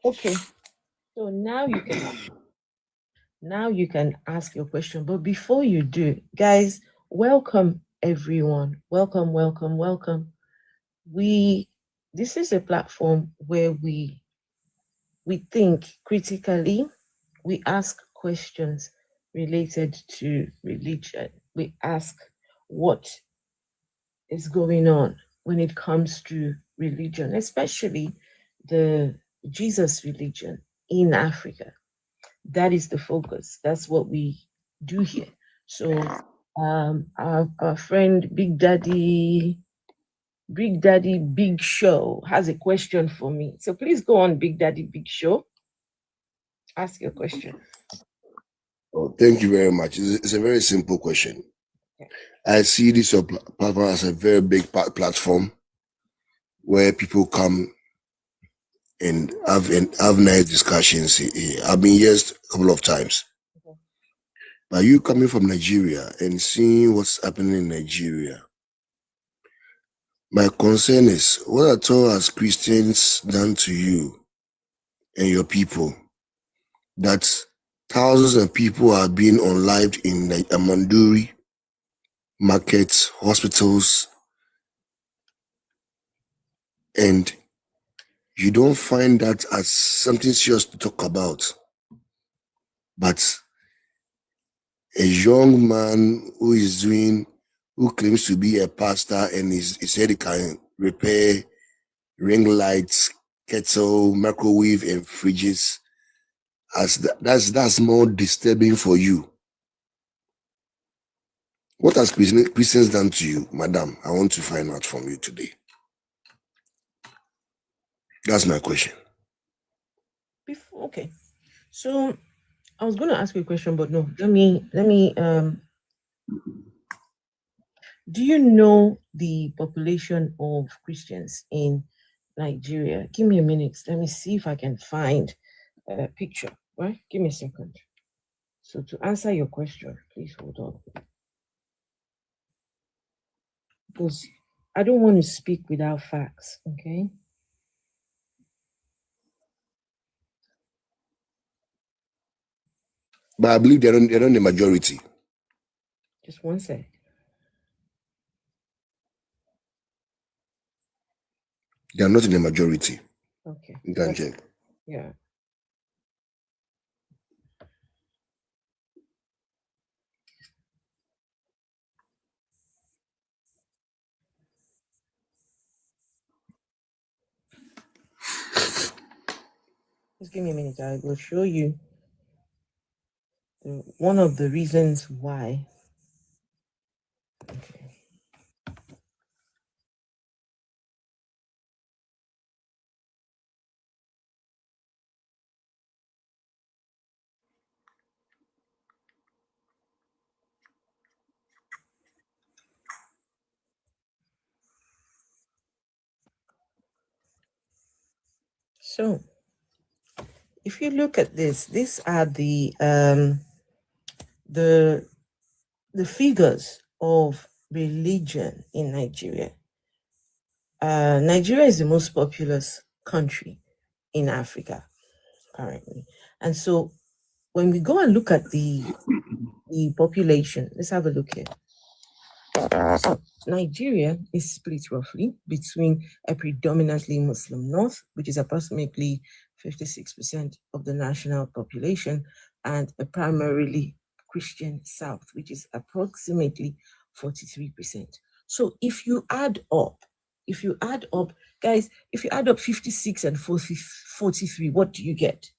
Okay, so now you can ask your question. But before you do, guys, welcome everyone. Welcome, welcome, welcome. This is a platform where we think critically, we ask questions related to religion. We ask what is going on when it comes to religion, especially the Jesus religion in Africa. That is the focus. That's what we do here. So our friend Big Daddy Big Show has a question for me. So please go on, Big Daddy Big Show. Ask your question. Oh, thank you very much. It's a very simple question. Okay. I see this platform as a very big platform where people come and have nice discussions. I've been here a couple of times. Okay. But you coming from Nigeria and seeing what's happening in Nigeria, my concern is, what at all has Christians done to you and your people that thousands of people are being unlived in Amanduri, markets, hospitals, and you don't find that as something serious to talk about. But a young man who claims to be a pastor and he said he can repair ring lights, kettle, microwave, and fridges, that's more disturbing for you. What has Christians done to you, madam? I want to find out from you today. That's my question. Okay. So I was going to ask you a question, but no, let me do you know the population of Christians in Nigeria? Give me a minute. Let me see if I can find a picture. Right? Give me a second. So to answer your question, please hold on. Because I don't want to speak without facts, okay? But I believe they're not the majority. Just one sec. They are not in the majority. Okay. You can check. Yeah. Just give me a minute. I will show you one of the reasons why. Okay. So, if you look at this, these are the figures of religion in Nigeria. Nigeria is the most populous country in Africa currently, and so when we go and look at the population, let's have a look here. So Nigeria is split roughly between a predominantly Muslim north, which is approximately 56% of the national population, and a primarily Christian south, which is approximately 43%. So if you add up, guys, if you add up 56 and 43, what do you get?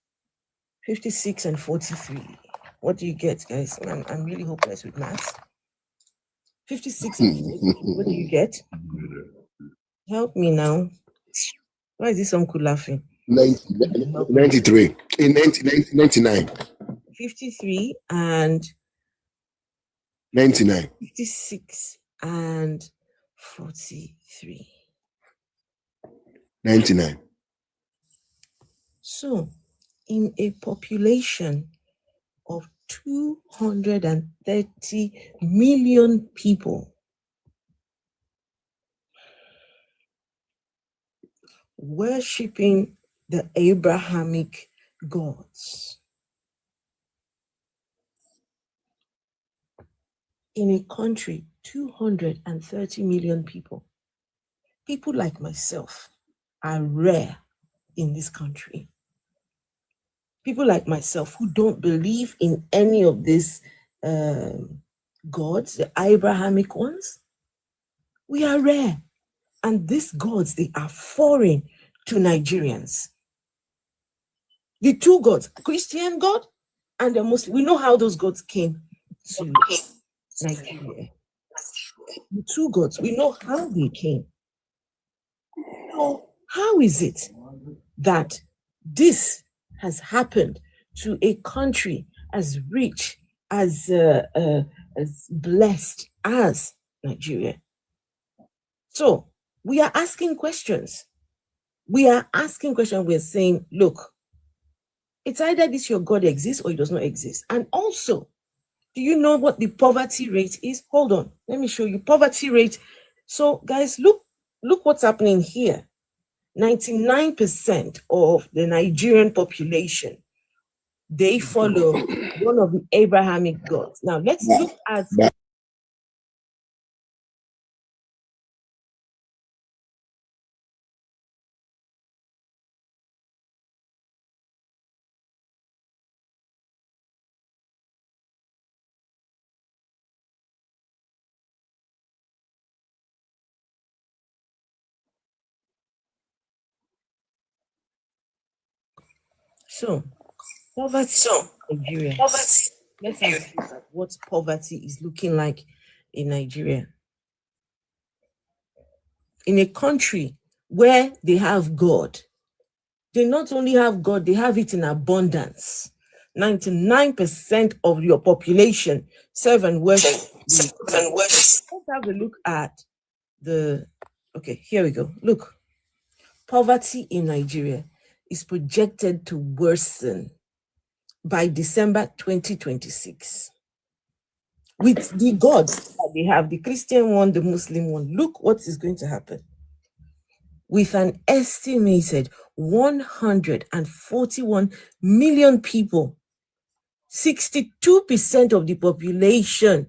56 and 43. What do you get, guys? I'm really hopeless with maths. 56 and 43. What do you get? Help me now. Why is this uncle laughing? 93. In 99. 53 and 99. 56 and 43. 99. So, in a population of 230 million people, worshipping the Abrahamic gods. In a country, 230 million people, people like myself are rare in this country. People like myself who don't believe in any of these gods, the Abrahamic ones, we are rare. And these gods, they are foreign to Nigerians. The two gods, Christian God and the Muslim, we know how those gods came to Nigeria. The two gods, we know how they came. So how is it that this has happened to a country as rich, as blessed as Nigeria? So we are asking questions. We are asking questions. We're saying, look, it's either this your God exists or it does not exist. And also, do you know what the poverty rate is? Hold on, let me show you poverty rate. So guys, look what's happening here. 99% of the Nigerian population, they follow one of the Abrahamic gods. Now let's look at poverty in Nigeria. Let's have a look at what poverty is looking like in Nigeria. In a country where they have God, they not only have God, they have it in abundance. 99% of your population serve and worship. Let's have a look at okay, here we go. Look, poverty in Nigeria is projected to worsen by December 2026. With the gods that they have, the Christian one, the Muslim one, look what is going to happen. With an estimated 141 million people, 62% of the population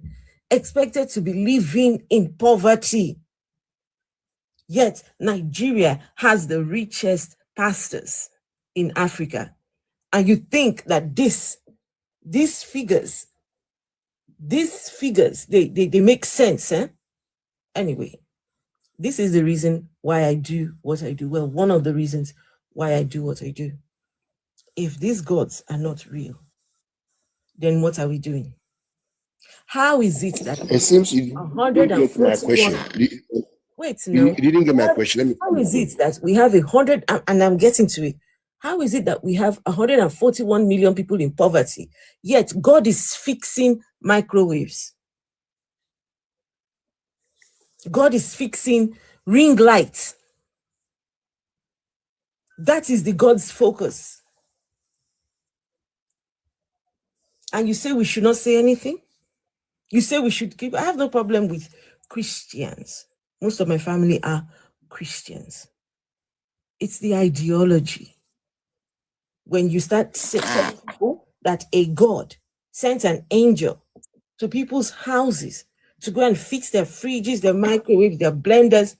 expected to be living in poverty. Yet Nigeria has the richest pastors in Africa. And you think that these figures, they make sense, eh? Anyway, this is the reason why I do what I do. Well, one of the reasons why I do what I do. If these gods are not real, then what are we doing? How is it that it seems you didn't get my question? Wait, no. You didn't get my question. How is it that we have 100, and I'm getting to it. How is it that we have 141 million people in poverty, yet God is fixing microwaves? God is fixing ring lights. That is the God's focus. And you say we should not say anything? You say we should keep. I have no problem with Christians. Most of my family are Christians. It's the ideology. When you start telling people that a God sent an angel to people's houses to go and fix their fridges, their microwaves, their blenders,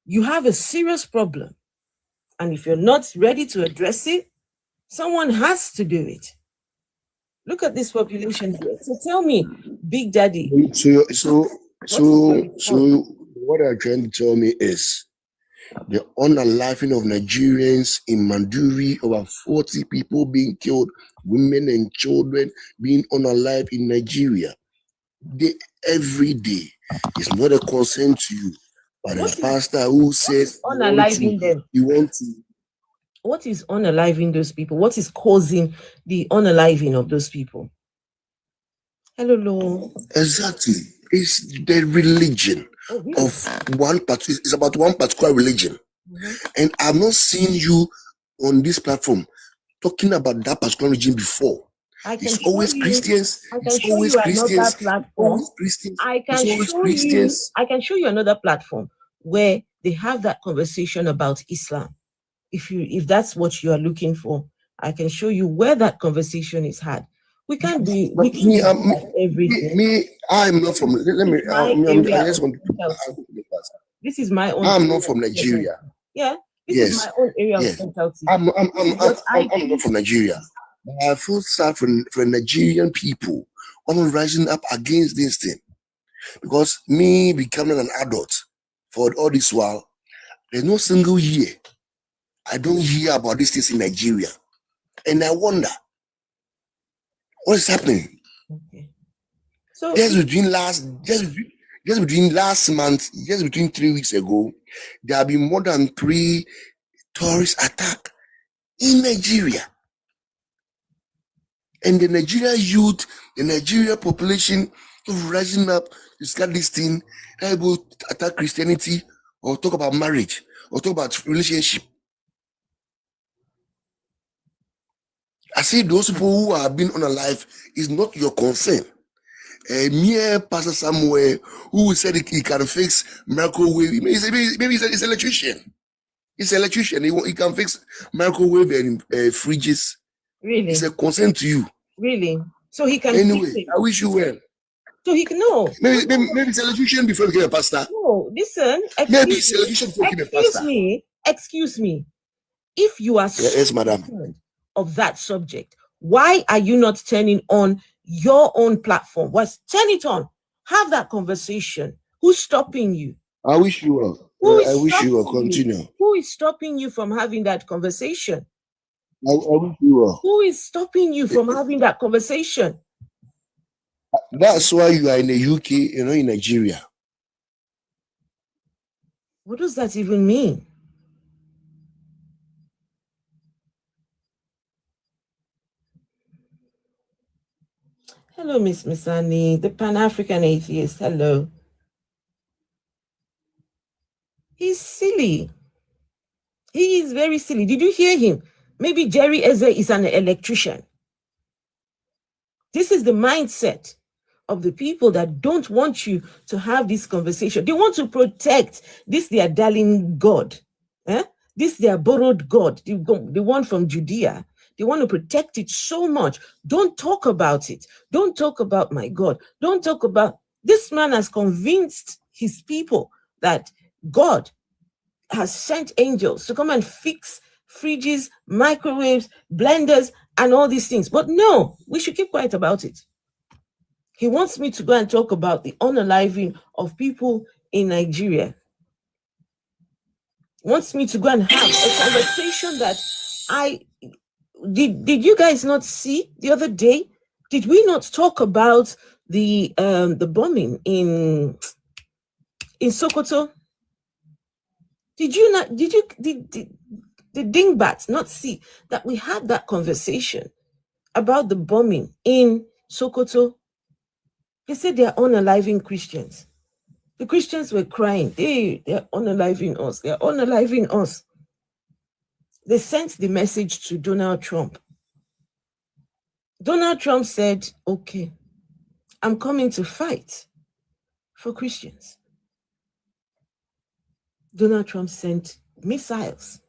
you have a serious problem. And if you're not ready to address it, someone has to do it. Look at this population here. So tell me, Big Daddy. So what you're trying to tell me is the unaliving of Nigerians in Manduri, over 40 people being killed, women and children being unalive in Nigeria. Every day is not a concern to you. But a pastor who says unaliving them. You want to. What is unaliving those people? What is causing the unaliving of those people? Hello. Exactly. It's the religion of one particular. It's about one particular religion, and I've not seen you on this platform talking about that particular religion before. It's always Christians. It's always Christians. I can show you another platform where they have that conversation about Islam. if that's what you are looking for, I can show you where that conversation is had. We can't be But me, everything. I'm not from. Let me. I just want to. This is my own. I'm not from Nigeria. Yeah, this Yes. is my own area Yes. of specialty. I'm not from Nigeria. But I feel sad for Nigerian people when rising up against this thing. Because me becoming an adult for all this while, there's no single year I don't hear about these things in Nigeria. And I wonder what is happening. Okay. So just between last month, just between 3 weeks ago, there have been more than 3 terrorist attacks in Nigeria. And the Nigerian youth, the Nigerian population is rising up to start this thing, able to attack Christianity or talk about marriage or talk about relationship. I say those people who have been unalive is not your concern. A mere pastor somewhere who said he can fix microwave. Maybe it's an electrician. It's an electrician. He can fix microwave and fridges. Really? It's a concern to you. Really? So he can anyway, fix it. I wish you well. So he can know. Maybe it's an electrician before he became a pastor. No, listen. Maybe it's an electrician before he became a pastor. Excuse me. If you are yes, madam, of that subject, why are you not turning on your own platform? Turn it on. Have that conversation. Who's stopping you? I wish you well. I wish you well. Continue. Who is stopping you from having that conversation? I wish you well. Who is stopping you from having that conversation? That's why you are in the UK, in Nigeria. What does that even mean? Hello, Miss Misani, the Pan-African atheist. Hello. He's silly. He is very silly. Did you hear him? Maybe Jerry Eze is an electrician. This is the mindset of the people that don't want you to have this conversation. They want to protect this their darling God. This their borrowed God, the one from Judea. They want to protect it so much. Don't talk about it. Don't talk about my God. Don't talk about... This man has convinced his people that God has sent angels to come and fix fridges, microwaves, blenders, and all these things. But no, we should keep quiet about it. He wants me to go and talk about the unaliving of people in Nigeria. Wants me to go and have a conversation that did you guys not see the other day? Did we not talk about the bombing in Sokoto? Did the dingbats not see that we had that conversation about the bombing in Sokoto? They said they are unaliving Christians. The Christians were crying. They're unaliving us. They're unaliving us. They sent the message to Donald Trump. Donald Trump said, okay, I'm coming to fight for Christians. Donald Trump sent missiles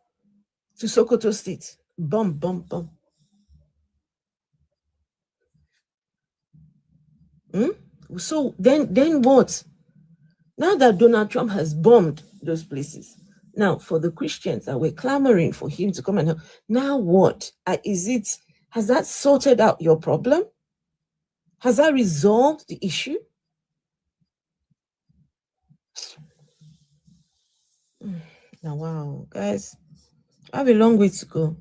to Sokoto State. Bomb, bomb, bomb. So then what? Now that Donald Trump has bombed those places, now for the Christians that were clamoring for him to come and help, now what? Has that sorted out your problem? Has that resolved the issue? Now, wow, guys, I have a long way to go.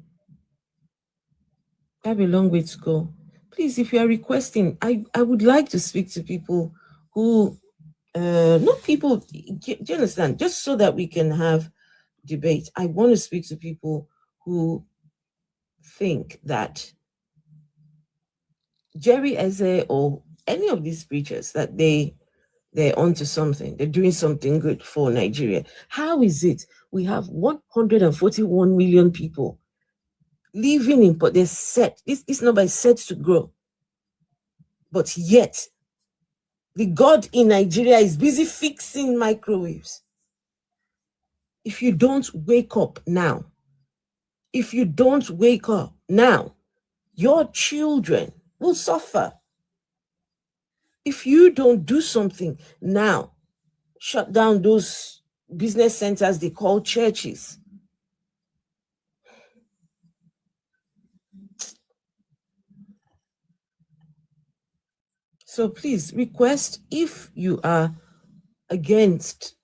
Please, if you are requesting, I would like to speak to people who, not people, do you understand? Just so that we can have debate. I want to speak to people who think that Jerry Eze or any of these preachers, that they're onto something, they're doing something good for Nigeria. How is it we have 141 million people living in, but they're set, this number is set to grow, but yet the God in Nigeria is busy fixing microwaves? If you don't wake up now, If you don't wake up now, your children will suffer. If you don't do something now, shut down those business centers they call churches. So please request, if you are against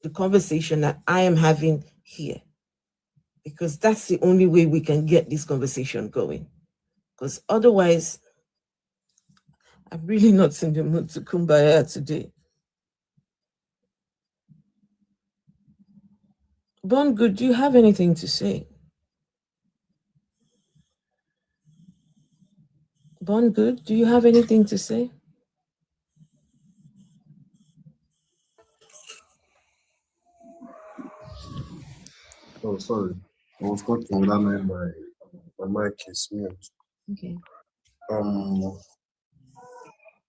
the conversation that I am having here, because that's the only way we can get this conversation going. Because otherwise, I'm really not in the mood to kumbaya today. Born Good, do you have anything to say? Born Good, do you have anything to say? Oh, sorry. I was caught on that line. My mic is mute. Okay. Um,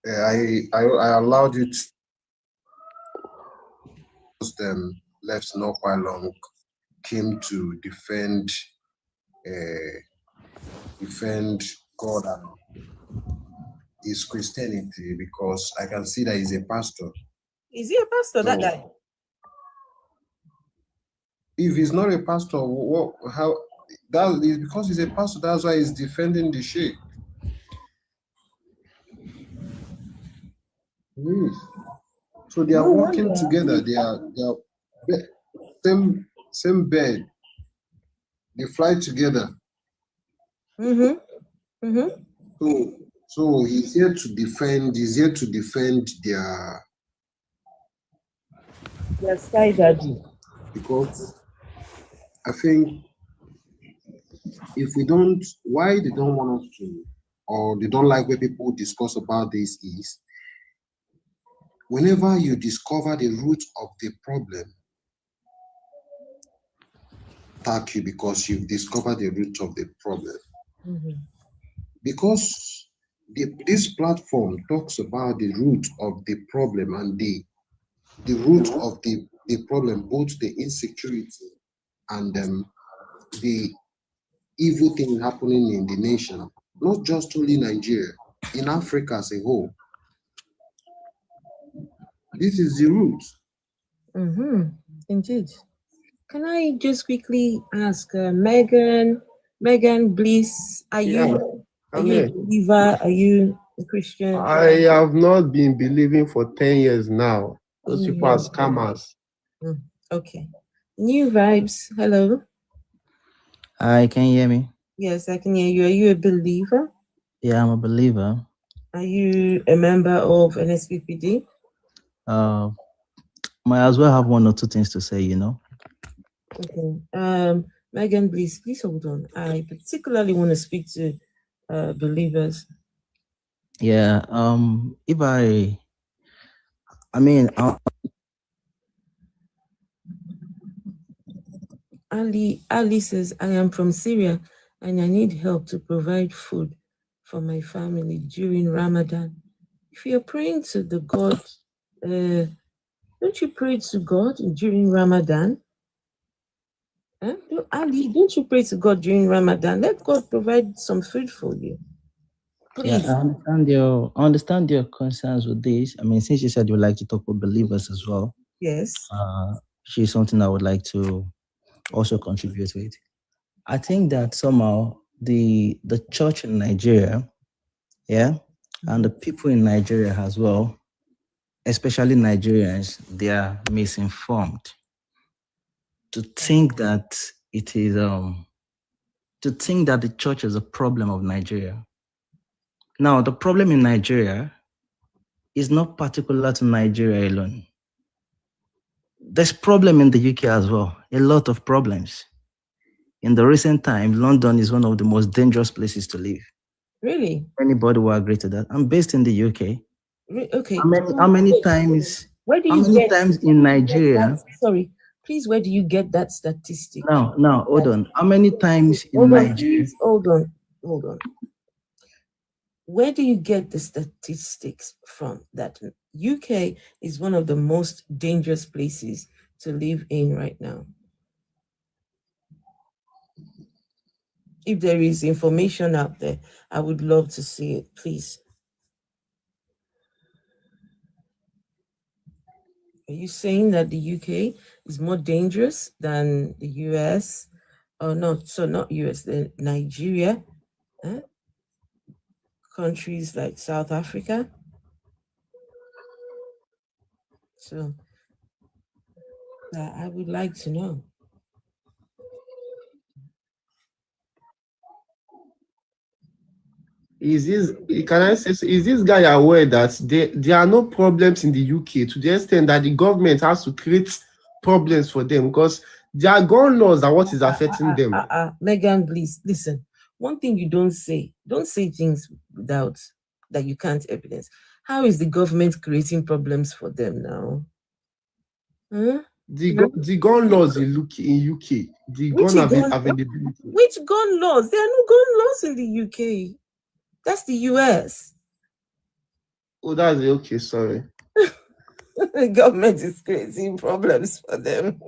I allowed you to them left not quite long came to defend God and his Christianity, because I can see that he's a pastor. Is he a pastor, that So guy? if he's not a pastor, how that is because he's a pastor, that's why he's defending the sheikh. Yes. So they are No working wonder. together. They are same bed. They fly together. So he's here to defend. He's here to defend their Sky Daddy. because I think if we don't, why they don't want us to, or they don't like when people discuss about this is, whenever you discover the root of the problem, attack you because you've discovered the root of the problem. Because this platform talks about the root of the problem, and the root of the problem, both the insecurity and the evil thing happening in the nation, not just only Nigeria, in Africa as a whole. This is the root. Indeed. Can I just quickly ask Megan Bliss, are you a believer? Are you a Christian? I have not been believing for 10 years now. Those people are scammers. Okay. New Vibes, hello. Hi, can you hear me? Yes, I can hear you. Are you a believer? Yeah, I'm a believer. Are you a member of NSPPD? Might as well have one or two things to say, you know. Okay. Megan, please hold on. I particularly want to speak to believers. Yeah. If I mean, Ali says, I am from Syria and I need help to provide food for my family during Ramadan. If you're praying to the God, don't you pray to God during Ramadan? Ali, don't you pray to God during Ramadan? Let God provide some food for you. Please. Yeah, I understand your concerns with this. I mean, since you said you would like to talk with believers as well. Yes. Which is something I would like to also contribute with. I think that somehow the church in Nigeria, and the people in Nigeria as well, especially Nigerians, they are misinformed to think that it is to think that the church is a problem of Nigeria. Now, the problem in Nigeria is not particular to Nigeria alone. There's problem in the UK as well, a lot of problems. In the recent time, London is one of the most dangerous places to live. Really? Anybody will agree to that. I'm based in the UK. Okay. How many times? Where do how you many get, times in Nigeria? Sorry, please. Where do you get that statistic? No, hold on. How many times in Nigeria? Please, hold on. Where do you get the statistics from that UK is one of the most dangerous places to live in right now? If there is information out there, I would love to see it, please. Are you saying that the UK is more dangerous than the US? Or not? So not US, the Nigeria, countries like South Africa. So I would like to know. Is this guy aware that there are no problems in the UK to the extent that the government has to create problems for them because their gun laws are what is affecting them? Megan, please listen. One thing you don't say things without that you can't evidence. How is the government creating problems for them now? Huh? The gun laws in UK, the gun availability. Which gun laws? There are no gun laws in the UK. That's the US. Oh, that's okay. Sorry. The government is creating problems for them.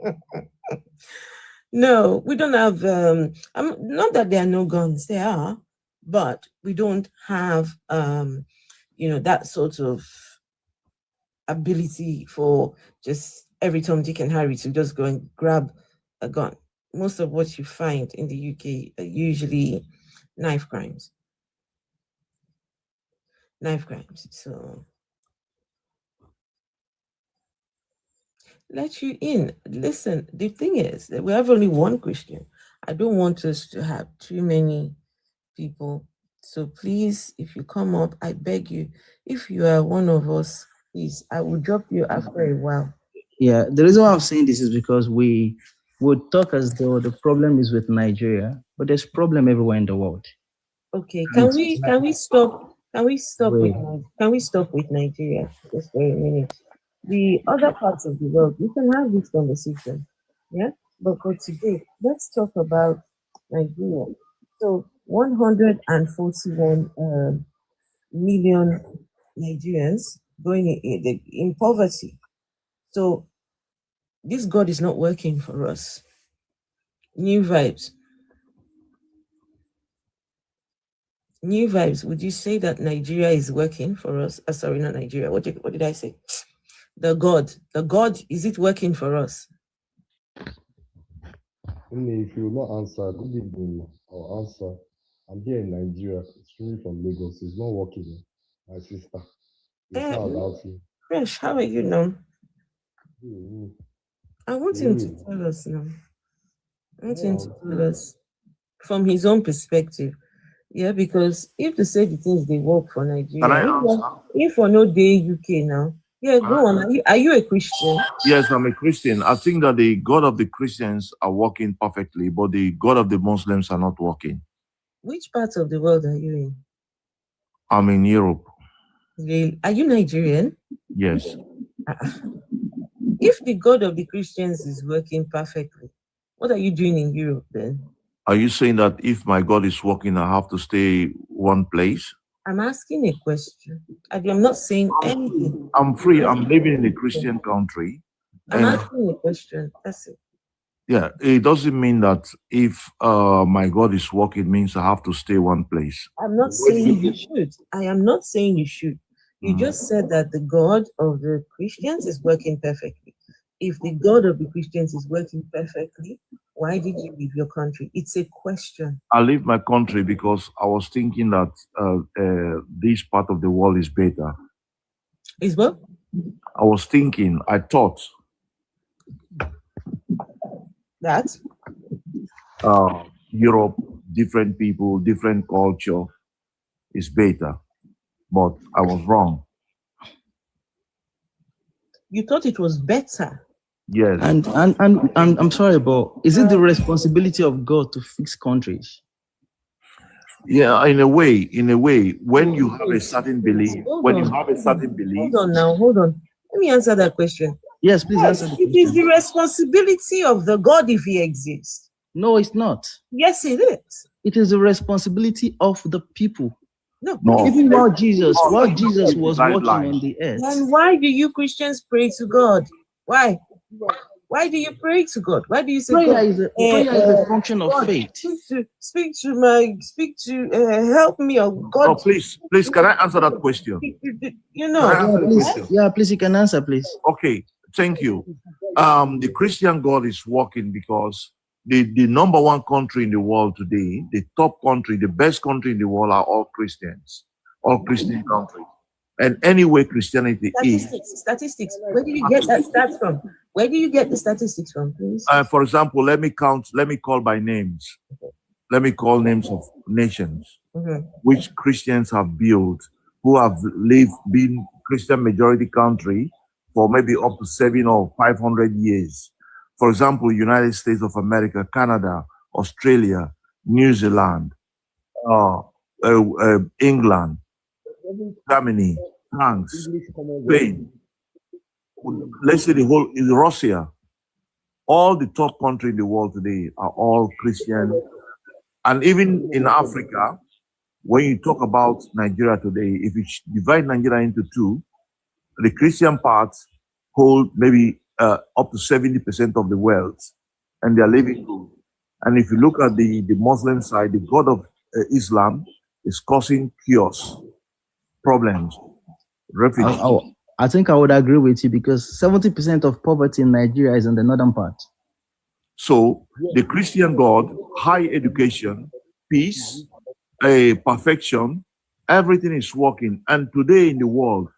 No, we don't have. Not that there are no guns. There are, but we don't have. That sort of ability for just every Tom, Dick, and Harry to just go and grab a gun. Most of what you find in the UK are usually knife crimes. So let you in. Listen, the thing is that we have only one Christian. I don't want us to have too many people. So please, if you come up, I beg you, if you are one of us, please, I will drop you after a while. Yeah, the reason why I'm saying this is because we would talk as though the problem is with Nigeria, but there's problem everywhere in the world. Okay, can we stop with Nigeria just for a minute? The other parts of the world, we can have this conversation, yeah. But for today, let's talk about Nigeria. So 141 million Nigerians going in poverty. So this God is not working for us. New vibes. Would you say that Nigeria is working for us? Sorry, not Nigeria. What did I say? The God, is it working for us? If you will not answer, good evening. I'll answer. I'm here in Nigeria. It's really from Lagos. It's not working, my sister. It's not about you. Fresh, how are you now? I want him to tell us now. I want him to tell us from his own perspective. Yeah, because if to say the things they work for Nigeria, Can I answer? If for no day UK now. Yeah, go on. Are you a Christian? Yes, I'm a Christian. I think that the God of the Christians are working perfectly, but the God of the Muslims are not working. Which part of the world are you in? I'm in Europe. Are you Nigerian? Yes. If the God of the Christians is working perfectly, what are you doing in Europe then? Are you saying that if my God is working, I have to stay one place? I'm asking a question. I'm not saying anything. I'm free. I'm living in a Christian country. I'm asking a question. That's it. Yeah, it doesn't mean that if my God is working means I have to stay one place. I'm not saying you should. I am not saying you should. You just said that the God of the Christians is working perfectly. If the God of the Christians is working perfectly, why did you leave your country? It's a question. I leave my country because I was thinking that this part of the world is better. Is what? I thought that Europe, different people, different culture is better, but I was wrong. You thought it was better? Yes. And I'm sorry, but is it the responsibility of God to fix countries? Yeah, in a way, when you have a certain belief, hold on. Let me answer that question. Yes, please answer the question. It is the responsibility of the God if he exists. No, it's not. Yes, it is. It is the responsibility of the people. No. Even while Jesus was walking on the earth. Then why do you Christians pray to God? Why? Why do you pray to God? Why do you say, Prayer God, is a function of God, faith. help me, or God, Oh, please, can I answer that question? you Can know? I answer the Please, question? please, you can answer, please. Okay, thank you. The Christian God is working because the number one country in the world today, the top country, the best country in the world are all Christians, all Christian countries. And anyway, Christianity is. Statistics. Where do you get that stats from? Where do you get the statistics from, please? For example, let me call by names. Let me call names of nations which Christians have built, who have been Christian majority country for maybe up to 700 or 500 years. For example, United States of America, Canada, Australia, New Zealand, England, Germany, France, Spain. Let's say the whole is Russia. All the top countries in the world today are all Christian. And even in Africa, when you talk about Nigeria today, if you divide Nigeria into two, the Christian parts hold maybe up to 70% of the wealth, and they are living good. And if you look at the Muslim side, the God of Islam is causing chaos, problems, refugees. I think I would agree with you because 70% of poverty in Nigeria is in the northern part. So the Christian God, high education, peace, perfection, everything is working. And today in the world,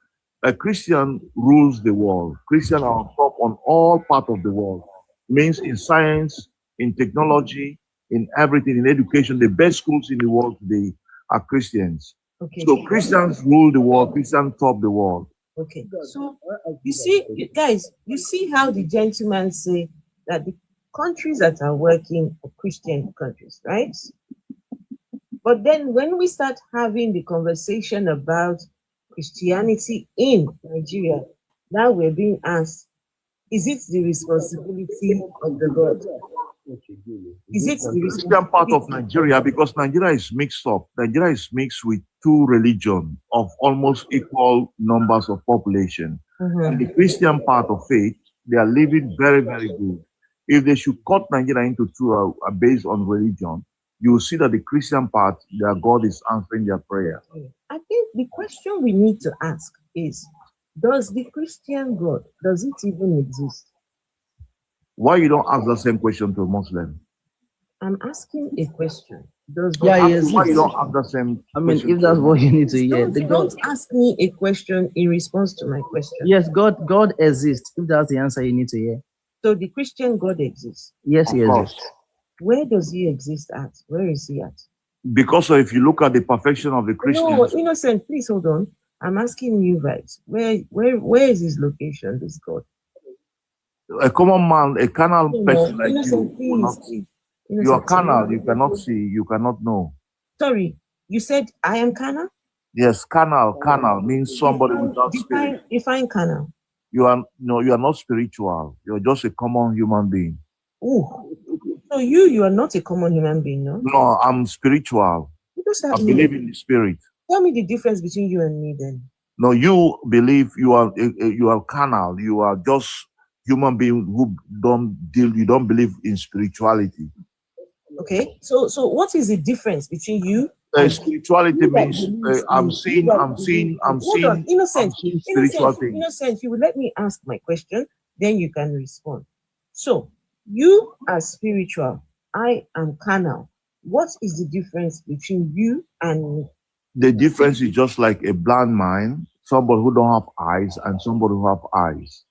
a Christian rules the world. Christians are on top on all parts of the world. Means in science, in technology, in everything, in education, the best schools in the world today are Christians. Okay. So Christians rule the world, Christians top the world. Okay. So you see, guys, you see how the gentleman say that the countries that are working are Christian countries, right? But then when we start having the conversation about Christianity in Nigeria, now we're being asked, is it the responsibility of the God? Is it the Christian part of Nigeria? Because Nigeria is mixed up. Nigeria is mixed with two religions of almost equal numbers of population. And the Christian part of faith, they are living very, very good. If they should cut Nigeria into two based on religion, you will see that the Christian part, their God is answering their prayer. I think the question we need to ask is, does the Christian God, does it even exist? Why you don't ask the same question to a Muslim? I'm asking a question. Does Yeah, God yes. Why you don't ask the same I mean, question if that's what you need to hear, don't ask me a question in response to my question. Yes, God exists. If that's the answer you need to hear. So the Christian God exists. Yes, he exists. Where does he exist at? Where is he at? Because if you look at the perfection of the Christians, No, Innocent, please hold on. I'm asking you guys, where is his location, this God? a common man, a carnal person like Innocent, you will not please. see. Innocent, You are carnal, you cannot see, you cannot know. Sorry, you said I am carnal? Yes, carnal means somebody without spirit. Define carnal. You are not spiritual. You're just a common human being. Oh, so you are not a common human being, no? No, I'm spiritual. What does that I mean? believe in the spirit. Tell me the difference between you and me then. No, you believe you are carnal. You are just human being who you don't believe in spirituality. Okay, so what is the difference between you? Spirituality means I'm seeing Innocent, spiritual things. Innocent, you will let me ask my question, then you can respond. So you are spiritual, I am carnal. What is the difference between you and me? The difference is just like a blind man, somebody who don't have eyes, and somebody who have eyes.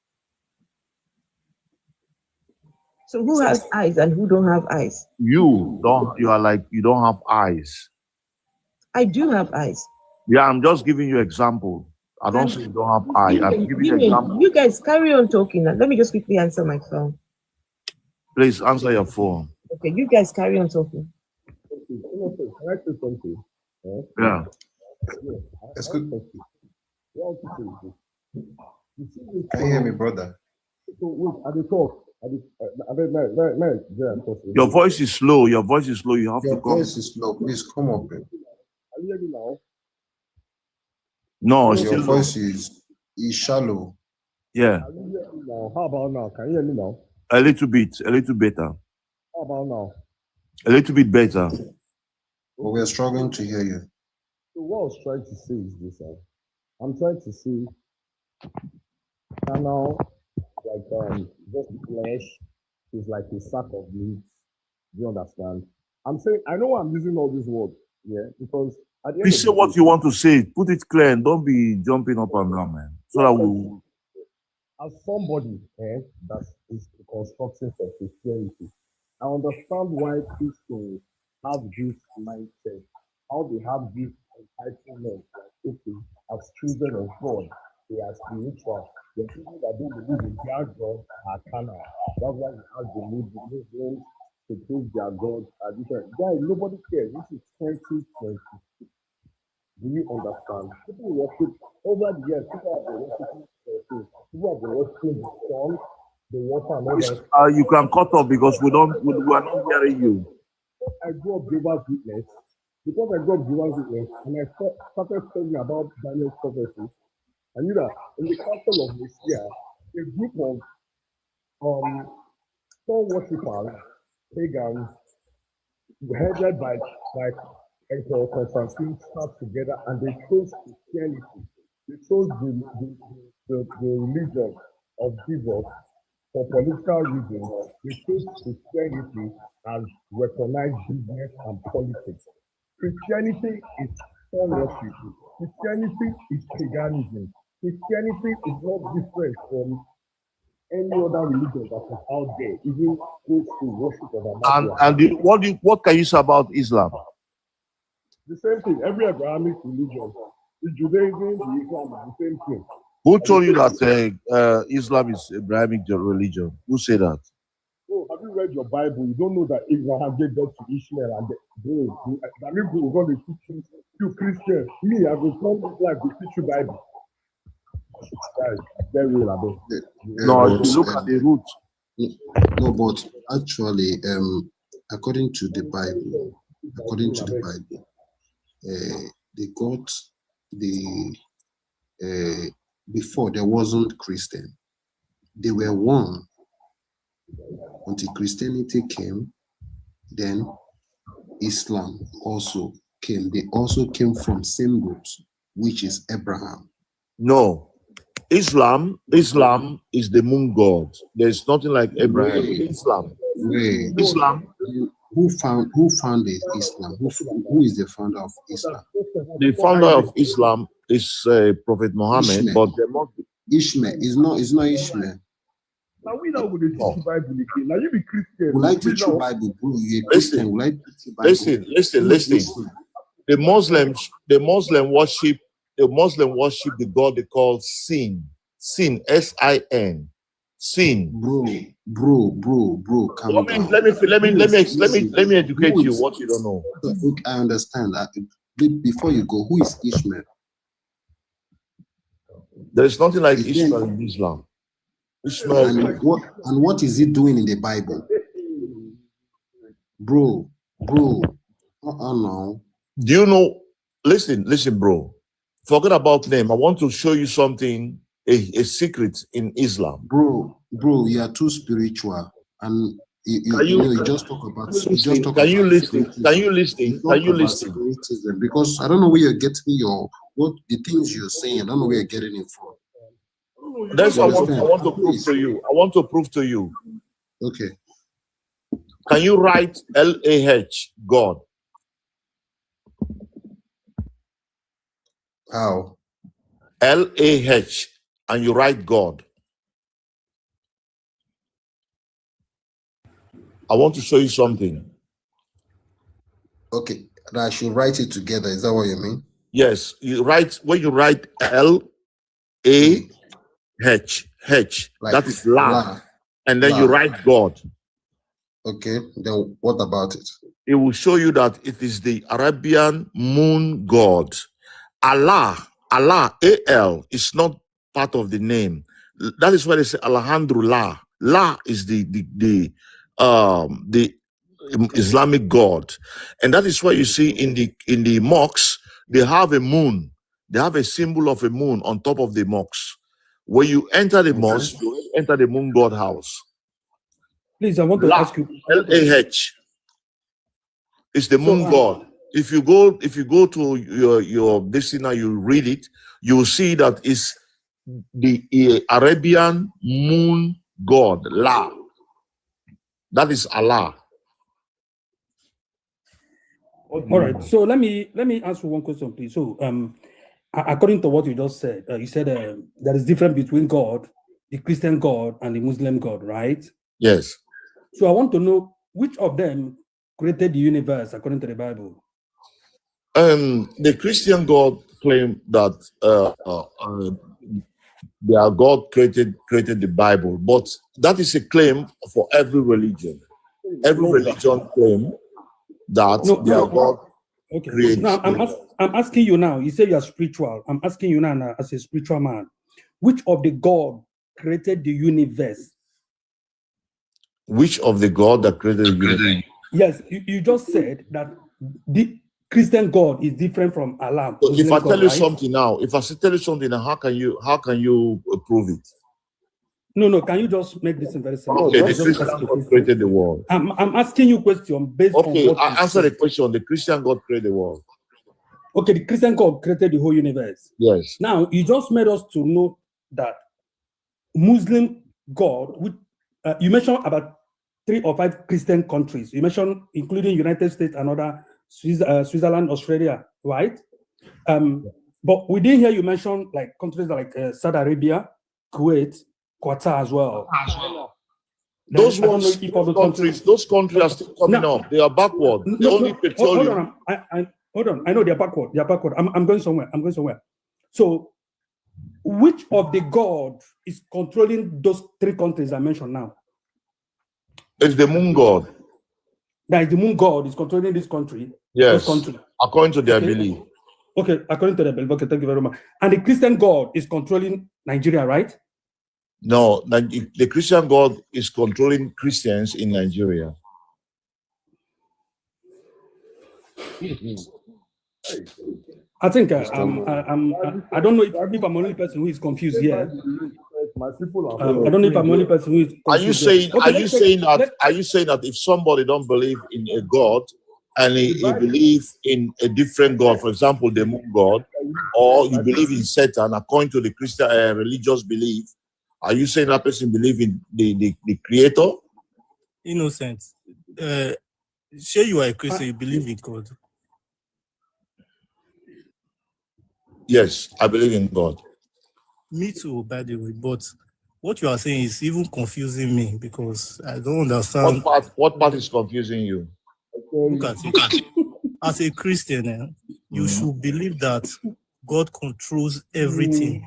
So who has eyes and who don't have eyes? You don't have eyes. I do have eyes. Yeah, I'm just giving you example. I don't say you don't have eyes. I'm giving you example. You guys carry on talking. Let me just quickly answer my phone. Please answer your phone. Okay, you guys carry on talking. Can I say something? Yeah. That's good. Can you hear me, brother? So wait, at the talk, Your voice is slow. Your voice is slow. You have Your to come. voice is low. Please come up. Can you hear me now? No, it's Your still low. voice is shallow. Yeah. Can you hear me now? How about now? Can you hear me now? A little better, How about now? a little bit better. But we're struggling to hear you. So what I was trying to say is this: I'm trying to say carnal, like just flesh, is like a sack of meat. Do you understand? I'm saying I know why I'm using all these words, yeah, because at the end Please of say the what day, you want to say. Put it clear and don't be jumping up and down, man. So that we as somebody that is constructing for Christianity, I understand why Christians have this mindset, how they have this entitlement, like, okay, as children of God, they are spiritual. The people that don't believe in their God are carnal. That's why we have the Muslims to praise their God are different. Guys, nobody cares. This is 2020. Do you understand? People worship over the years. People have been worshiping things. People have been worshiping the sun, the water, and all that. you can cut off because we are not hearing you. I grew up Jehovah's Witness. Because I grew up Jehovah's Witness, and I started studying about Daniel's prophecy, I knew that in the castle of Nicaea, a group of sun worshippers, pagans, headed by Emperor Constantine, sat together and they chose Christianity. They chose the religion of Jesus for political reasons. They chose Christianity as weaponized business and politics. Christianity is sun worship. Christianity is paganism. Christianity is not different from any other religion that is out there, even close to worship of Amadou. What can you say about Islam? The same thing, every Abrahamic religion, the Judaism, the Islam are the same thing. Who told you that Islam is Abrahamic religion? Who said that? Oh, have you read your Bible? You don't know that Abraham gave birth to Ishmael and that means we're going to teach you Christians. Me, I will come this life to teach you Bible. Guys, very real about it. No, if you look at the root. No, but actually, according to the Bible, they got the before there wasn't Christian. They were one until Christianity came. Then Islam also came. They also came from same roots, which is Abraham. No. Islam is the moon god. There's nothing like Abraham. Islam. Who founded Islam? Who is the founder of Islam? The founder of Islam is Prophet Muhammad, Ishmael. but there must be Ishmael is not Ishmael. Now we know with the teach Bible again. Now you be Christian. Will I teach you Bible, bro? You're a Christian. Will I teach you Bible? Listen. The Muslim worship the God they call Sin. Sin, S-I-N. Sin. Bro. Calm down. Let me educate you what you don't know. Look, I understand. Before you go, who is Ishmael? There is nothing like Ishmael in Islam. Ishmael. And what is he doing in the Bible? Bro. No. Do you know? Listen, bro. Forget about name. I want to show you something, a secret in Islam. Bro, you are too spiritual, and you just talk about. Can you listen? Because I don't know where you're getting the things you're saying. I don't know where you're getting it from. That's what I want to prove to you. I want to prove to you. Okay. Can you write L-A-H, God? How? L-A-H, and you write God. I want to show you something. Okay, I should write it together. Is that what you mean? Yes, when you write L-A-H, Like that is La. And then you write God. Okay, then what about it? It will show you that it is the Arabian moon god. Allah, A-L, is not part of the name. That is why they say Alhamdulillah. La is the Islamic god. And that is why you see in the mosques, they have a moon. They have a symbol of a moon on top of the mosques. When you enter the mosque, you enter the moon god house. Please, I want to La, ask you. L-A-H. It's the moon god. If you go to your dictionary, you read it, you will see that it's the Arabian moon god, La. That is Allah. All right. So let me ask you one question, please. So according to what you just said, you said there is difference between God, the Christian God, and the Muslim God, right? Yes. So I want to know which of them created the universe according to the Bible. The Christian God claim that their God created the Bible, but that is a claim for every religion. Every religion claim that their God creates. Now I'm asking you now. You say you are spiritual. I'm asking you now as a spiritual man, which of the God created the universe? Which of the God that created the universe? Yes, you just said that the Christian God is different from Allah. So if I Muslim tell God, you right? something now, how can you prove it? No. Can you just make this very simple? Okay, the Just Christian ask a God question. created the world. I'm asking you a question based on Okay, what I you answer the said. question. The Christian God created the world. Okay, the Christian God created the whole universe. Yes. Now, you just made us to know that Muslim God, you mentioned about 3 or 5 Christian countries. You mentioned including United States and other Switzerland, Australia, right? But we didn't hear you mention like countries like Saudi Arabia, Kuwait, Qatar as well. Those countries are still coming up. They are backward. They only petroleum. Hold on. I know they're backward. I'm going somewhere. So, which of the God is controlling those 3 countries I mentioned now? It's the moon god. That is the moon God is controlling this country. Yes. Those countries. According to their belief. Okay, according to their belief. Okay, thank you very much. And the Christian God is controlling Nigeria, right? No, the Christian God is controlling Christians in Nigeria. I think I don't know if I'm the only person who is confused here. I don't know if I'm the only person who is confused. Are you saying that if somebody don't believe in a God and he believes in a different God, for example, the moon God, or you believe in Satan according to the Christian religious belief, are you saying that person believe in the creator? Innocent. Say you are a Christian, you believe in God. Yes, I believe in God. Me too, by the way. But what you are saying is even confusing me because I don't understand. What part is confusing you? Look at it. As a Christian, you should believe that God controls everything,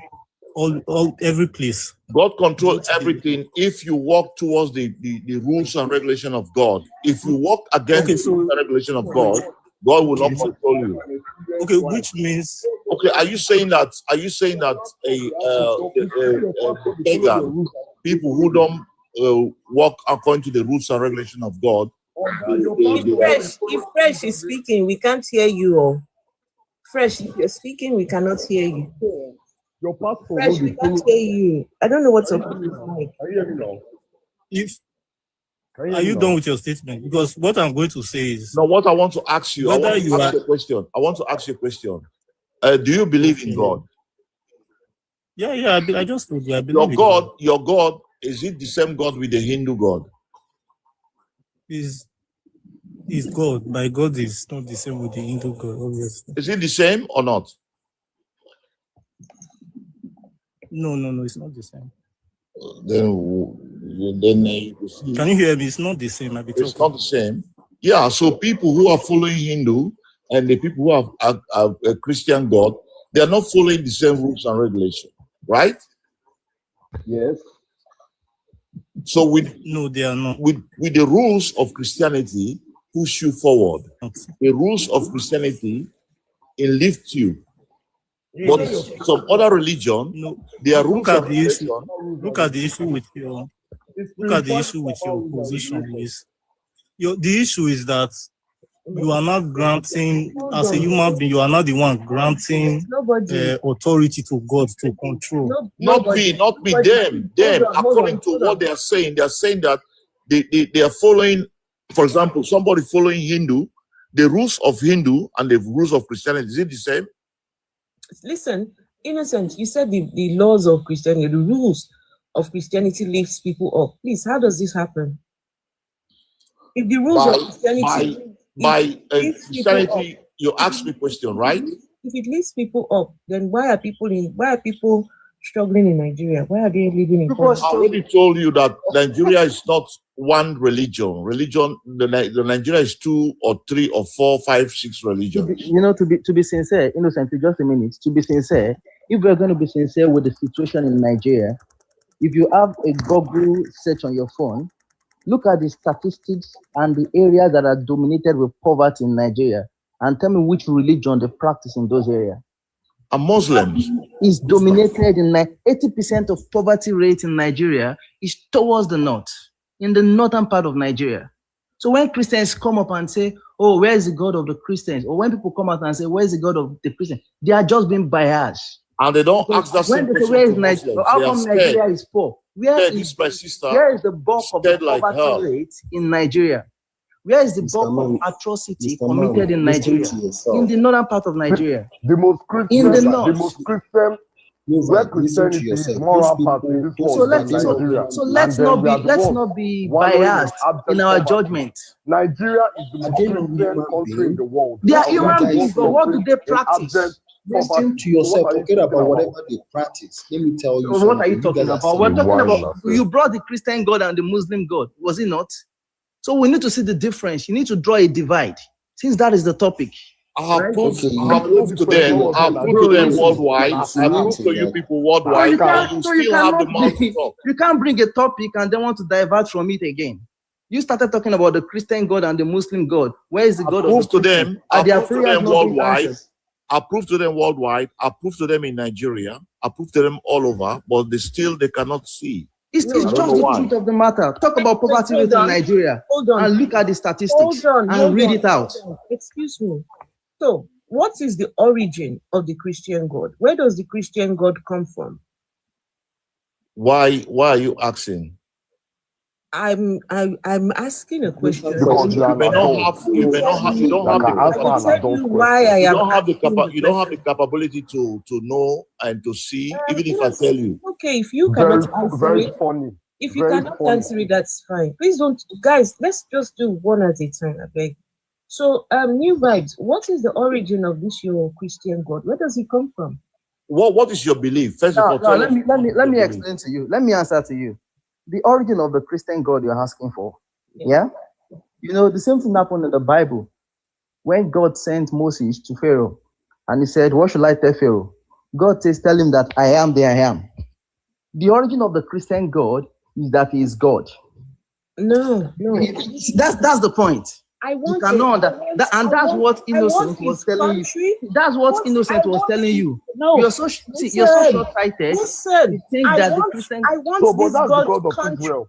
every place. God controls everything if you walk towards the rules and regulation of God. If you walk against the rules and regulation of God, God will not control you. Okay, which means okay. Are you saying that pagan people who don't walk according to the rules and regulation of God? If Fresh is speaking, we can't hear you. Or Fresh, if you're speaking, we cannot hear you. Your passport. Fresh, we can't hear you. I don't know what's up with this mic. Can you hear me now? Are you done with your statement? Because what I'm going to say is no. What I want to ask you, I want to ask you a question. Do you believe in God? Yeah. I just told you I believe in God. Your God, is it the same God with the Hindu God? Is God. My God is not the same with the Hindu God, obviously. Is it the same or not? No, it's not the same. Then you see, can you hear me? It's not the same. It's not the same. Yeah, so people who are following Hindu and the people who have a Christian God, they are not following the same rules and regulations, right? Yes. So no, they are not. With the rules of Christianity push you forward. The rules of Christianity lift you. But some other religion, their rules of religion. Look at the issue with your position is the issue is that you are not granting, as a human being, you are not the one granting authority to God to control. Not me, them. According to what they are saying that they are following, for example, somebody following Hindu, the rules of Hindu and the rules of Christianity, is it the same? Listen, Innocent, you said the laws of Christianity, the rules of Christianity lifts people up. Please, how does this happen? If the rules of Christianity Christianity, you asked me a question, right? If it lifts people up, then why are people struggling in Nigeria? Why are they living in poverty? I already told you that Nigeria is not one religion. The Nigeria is 2 or 3 or 4, 5, 6 religions. You know, to be sincere, Innocent, just a minute. To be sincere, if we're going to be sincere with the situation in Nigeria, if you have a Google search on your phone, look at the statistics and the areas that are dominated with poverty in Nigeria, and tell me which religion they practice in those areas. A Muslim is dominated in 80% of poverty rate in Nigeria is towards the north, in the northern part of Nigeria. So when Christians come up and say, oh, where is the God of the Christians? Or when people come out and say, where is the God of the Christians? They are just being biased. And they don't ask that same question. Where is Nigeria? How come Nigeria is poor? Where is the bulk of the poverty rate in Nigeria? Where is the bulk of atrocity committed in Nigeria? In the northern part of Nigeria. The most Christian, in the north. The most Christian, where Christianity is more part in this world than Nigeria. So let's not be biased in our judgment. Nigeria is the most Christian country in the world. They are human beings, but what do they practice? Listen to yourself, forget about whatever they practice. Let me tell you. What are you talking about? We're talking about, you brought the Christian God and the Muslim God, was it not? So we need to see the difference. You need to draw a divide, since that is the topic. I have proved to them worldwide. I proved to you people worldwide. You still have the mouth to talk. You can't bring a topic and then want to divert from it again. You started talking about the Christian God and the Muslim God. Where is the God of the Christian? I proved to them worldwide. I proved to them worldwide. I proved to them in Nigeria. I proved to them all over, but they cannot see. It's just the truth of the matter. Talk about poverty rate in Nigeria and look at the statistics and read it out. Excuse me. So, what is the origin of the Christian God? Where does the Christian God come from? Why are you asking? I'm asking a question. Because you don't have the capability to know and to see, even if I tell you. Okay, if you cannot answer it, if you cannot answer it, that's fine. Please don't, guys. Let's just do one at a time, I beg. So, New Vibes, what is the origin of this your Christian God? Where does he come from? What is your belief? First of all, let me explain to you. Let me answer to you. The origin of the Christian God you're asking for. Yeah? You know, the same thing happened in the Bible. When God sent Moses to Pharaoh, and he said, what should I tell Pharaoh? God says, tell him that I am the I am. The origin of the Christian God is that he is God. No. That's the point. I want you cannot that, and that's what Innocent was telling you. That's what Innocent was telling you. No, you're so short-sighted. Listen, I want this God country.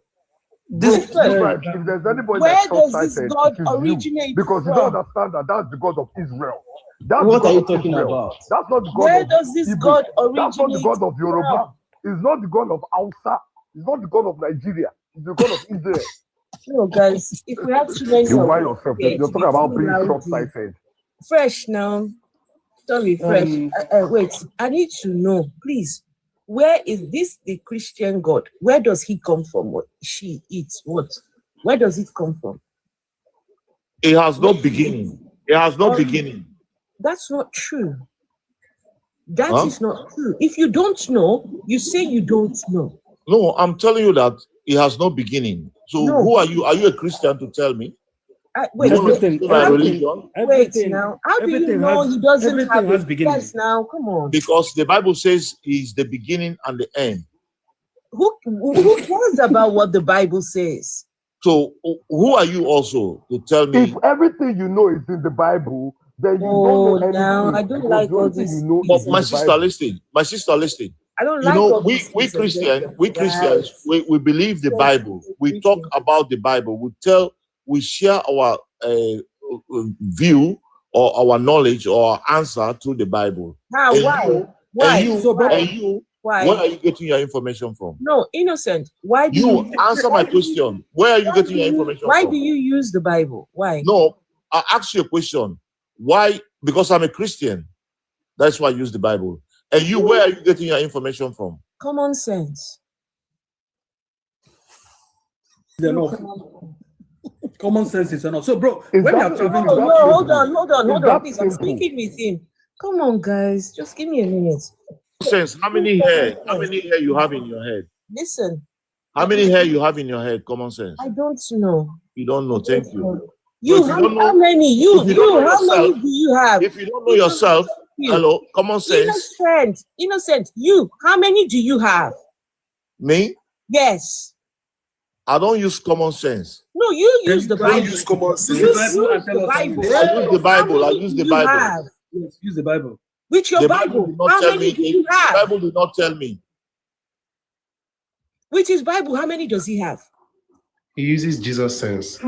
If there's anybody where does this God originate because you don't understand that that's the God of Israel. That's what are you talking about? That's not the God where of does this Hebrew. God originate? That's not the God of Yoruba. It's not the God of Hausa. It's not the God of Nigeria. It's the God of Israel. No, guys, if we have too many, you mind yourself. You're talking about being short-sighted. Fresh now. Sorry, fresh. Wait, I need to know, please. Where is this the Christian God? Where does he come from? What she eats? What? Where does it come from? It has no beginning. It has no beginning. That's not true. That is not true. If you don't know, you say you don't know. No, I'm telling you that it has no beginning. So who are you? Are you a Christian to tell me? Wait, religion? Wait now. How do you know he doesn't have a beginning? Now, come on. Because the Bible says he's the beginning and the end. Who cares about what the Bible says? So who are you also to tell me? If everything you know is in the Bible, then you don't know anything. Now I don't like all this. But my sister, listen. I don't like we Christians, we believe the Bible. We talk about the Bible. We share our view or our knowledge or our answer through the Bible. Why? And Why? Where are you getting your information from? No, innocent. Why do You answer my question. Where are you getting your information why from? do you use the Bible? Why? No, I asked you a question. Why? Because I'm a Christian. That's why I use the Bible. And you, where are you getting your information from? Common sense. Enough. Common sense is enough. So, bro, Is when you that- are traveling, Oh, no, hold on, Is that please. I'm simple? speaking with him. Come on, guys. Just give me a minute. Sense. How many hair you have in your head? Listen, How many hair you have in your head? Common sense. I don't know. You don't know. Thank you. You, So if you don't know- how many? You, if you don't know how many yourself- do you have? If you don't know yourself, hello, common sense. Innocent. You, how many do you have? Me, Yes. I don't use common sense. No, you use the Don't Bible. use common You sense. use Bible and tell the us Bible. something. I use the Bible. I How many use do the you Bible. have? Yes, use the Bible. With your The Bible, did not how tell many me. do you The have? Bible did not tell me. With his Bible, how many does he have? He uses Jesus sense.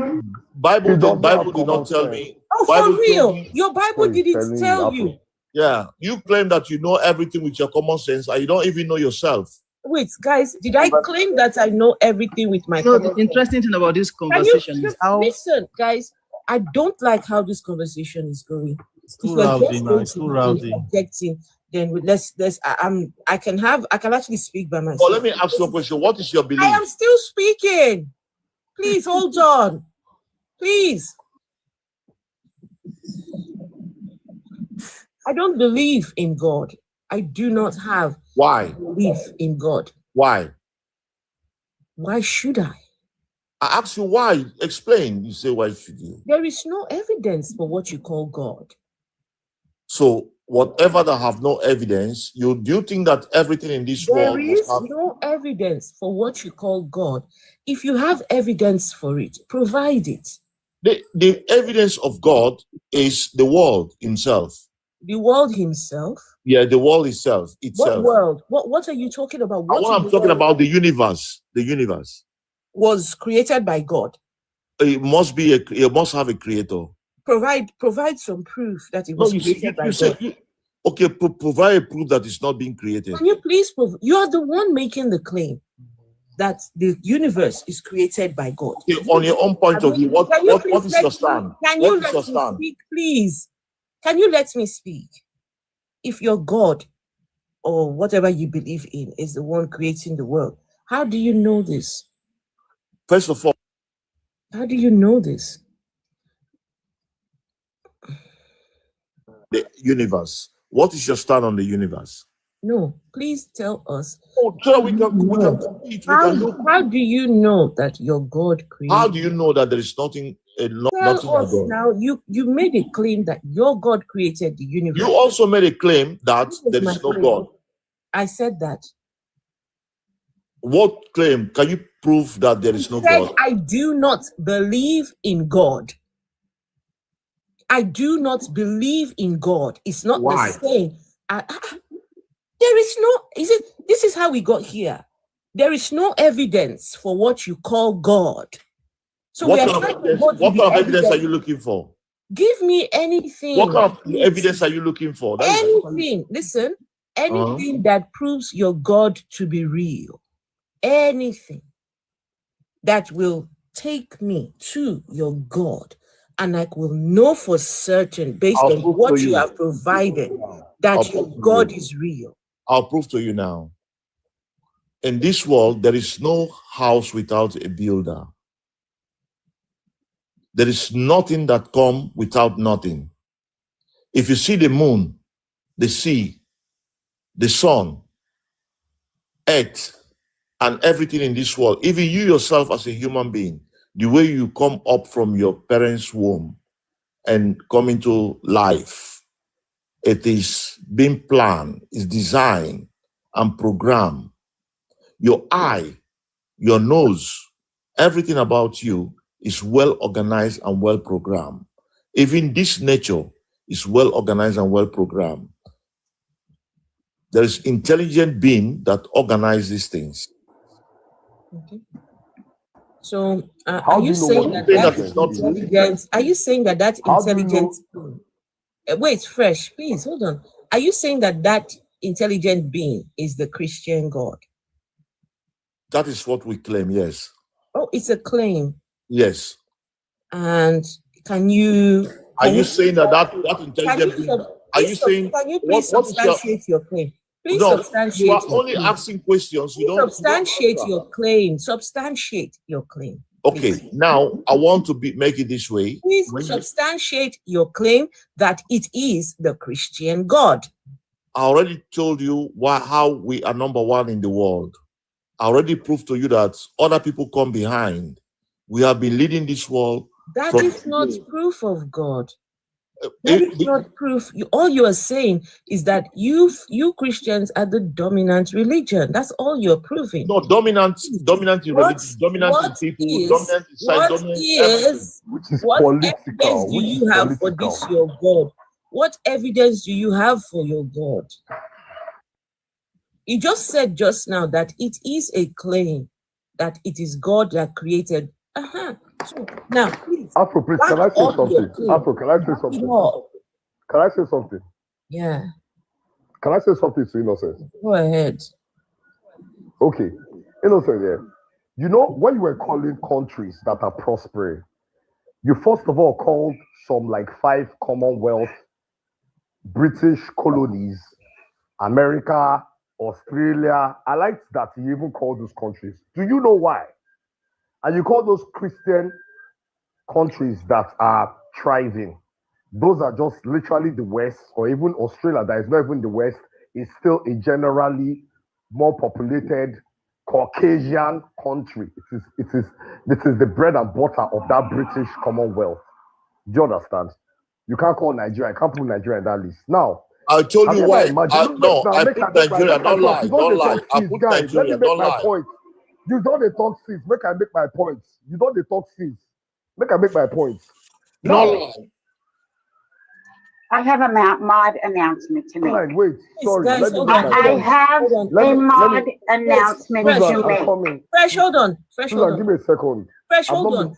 Bible He doesn't did have not common tell sense. me. Oh, Bible for real? told me- Your Bible So he's didn't telling tell Apple. you. Yeah, you claim that you know everything with your common sense, and you don't even know yourself. Wait, guys, did I claim that I know everything with my You know, common the sense? interesting thing about this Can you conversation is just how listen, guys? I don't like how this conversation is going. It's If too we're rowdy just now. going It's to too be rowdy. objecting, then I can actually speak by myself. Oh, let me ask you a question. What is your I belief? am still speaking. Please hold on. Please. I don't believe in God. I do not have Why? belief in God. Why? Why should I? I ask you why. Explain. You say, why should you? There is no evidence for what you call God. So, whatever that have no evidence, do you think that everything in this world There must is have? no evidence for what you call God. If you have evidence for it, provide it. The evidence of God is the world himself. The world himself. Yeah, the world itself. What world? What are you talking about? And what I'm talking about, the universe. The universe was created by God. It must be it must have a creator. Provide some proof that it was created by God. Okay, provide a proof that it's not being created. Can you please you are the one making the claim that the universe is created by God. Okay, on your own point of view, what is your stand? Can you let me speak, please? Can you let me speak? If your God or whatever you believe in is the one creating the world, how do you know this? First of all, how do you know this? The universe. What is your stand on the universe? No, please tell us. Oh, so we can compete. How do you know that your God created? How do you know that there is nothing? Nothing Tell us now. You made a claim that your God created the universe. You also made a claim that there is no God. I said that. What claim? Can you prove that there is no God? I do not believe in God. I do not believe in God. It's not Why? the same. There is no, this is how we got here. There is no evidence for what you call God. So what kind of evidence are you looking for? Give me anything. What kind of evidence are you looking for? Anything. Listen, anything that proves your God to be real. Anything that will take me to your God. And I will know for certain, based on what you have provided, that your God is real. I'll prove to you now. In this world, there is no house without a builder. There is nothing that comes without nothing. If you see the moon, the sea, the sun, earth, and everything in this world, even you yourself as a human being, the way you come up from your parents' womb and come into life, it is being planned, is designed and programmed. Your eye, your nose, everything about you is well organized and well programmed. Even this nature is well organized and well programmed. There is intelligent being that organize these things. Okay. So, are you saying that is not intelligence? Are you saying that intelligence? Wait, Fresh, please hold on. Are you saying that intelligent being is the Christian God. That is what we claim, yes. Oh, it's a claim. Yes. And can you... Are you saying that intelligent being... Are you saying... Can you please substantiate your claim? Please substantiate. You are only asking questions. You don't substantiate your claim. Substantiate your claim. Okay, please. now I want to make it this way. Please substantiate your claim that it is the Christian God. I already told you how we are number one in the world. I already proved to you that other people come behind. We have been leading this world. That is not proof of God. That is not proof. All you are saying is that you Christians are the dominant religion. That's all you're proving. No, dominant in religion, dominant in people, dominant in size, dominant in everything. What evidence do you have for this, your God? What evidence do you have for your God? You just said just now that it is a claim that it is God that created. So now, please. Afro, please, can I say something? Afro, can I say something? Can I say something? Yeah. Can I say something to Innocent? Go ahead. Okay. Innocent, yeah. You know, when you were calling countries that are prospering, you first of all called some like 5 Commonwealth, British colonies, America, Australia. I liked that you even called those countries. Do you know why? And you call those Christian countries that are thriving. Those are just literally the West, or even Australia, that is not even the West, is still a generally more populated Caucasian country. It is the bread and butter of that British Commonwealth. Do you understand? You can't call Nigeria, you can't put Nigeria in that list. Now, I told you why. I put Nigeria, don't lie. I put Nigeria, don't lie. You don't talk since. Make I make my points. You don't talk since. Make I make my points. No. I have a mod announcement to make. Right, wait, sorry. Guys, I have a mod announcement to make. Fresh, hold on. Fresh, hold on. Give me a second. Fresh, hold on.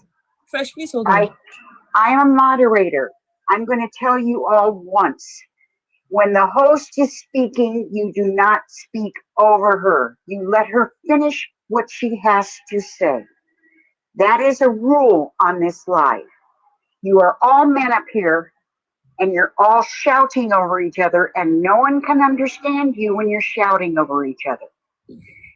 Fresh, please hold on. I am a moderator. I'm going to tell you all once. When the host is speaking, you do not speak over her. You let her finish what she has to say. That is a rule on this live. You are all men up here, and you're all shouting over each other, and no one can understand you when you're shouting over each other.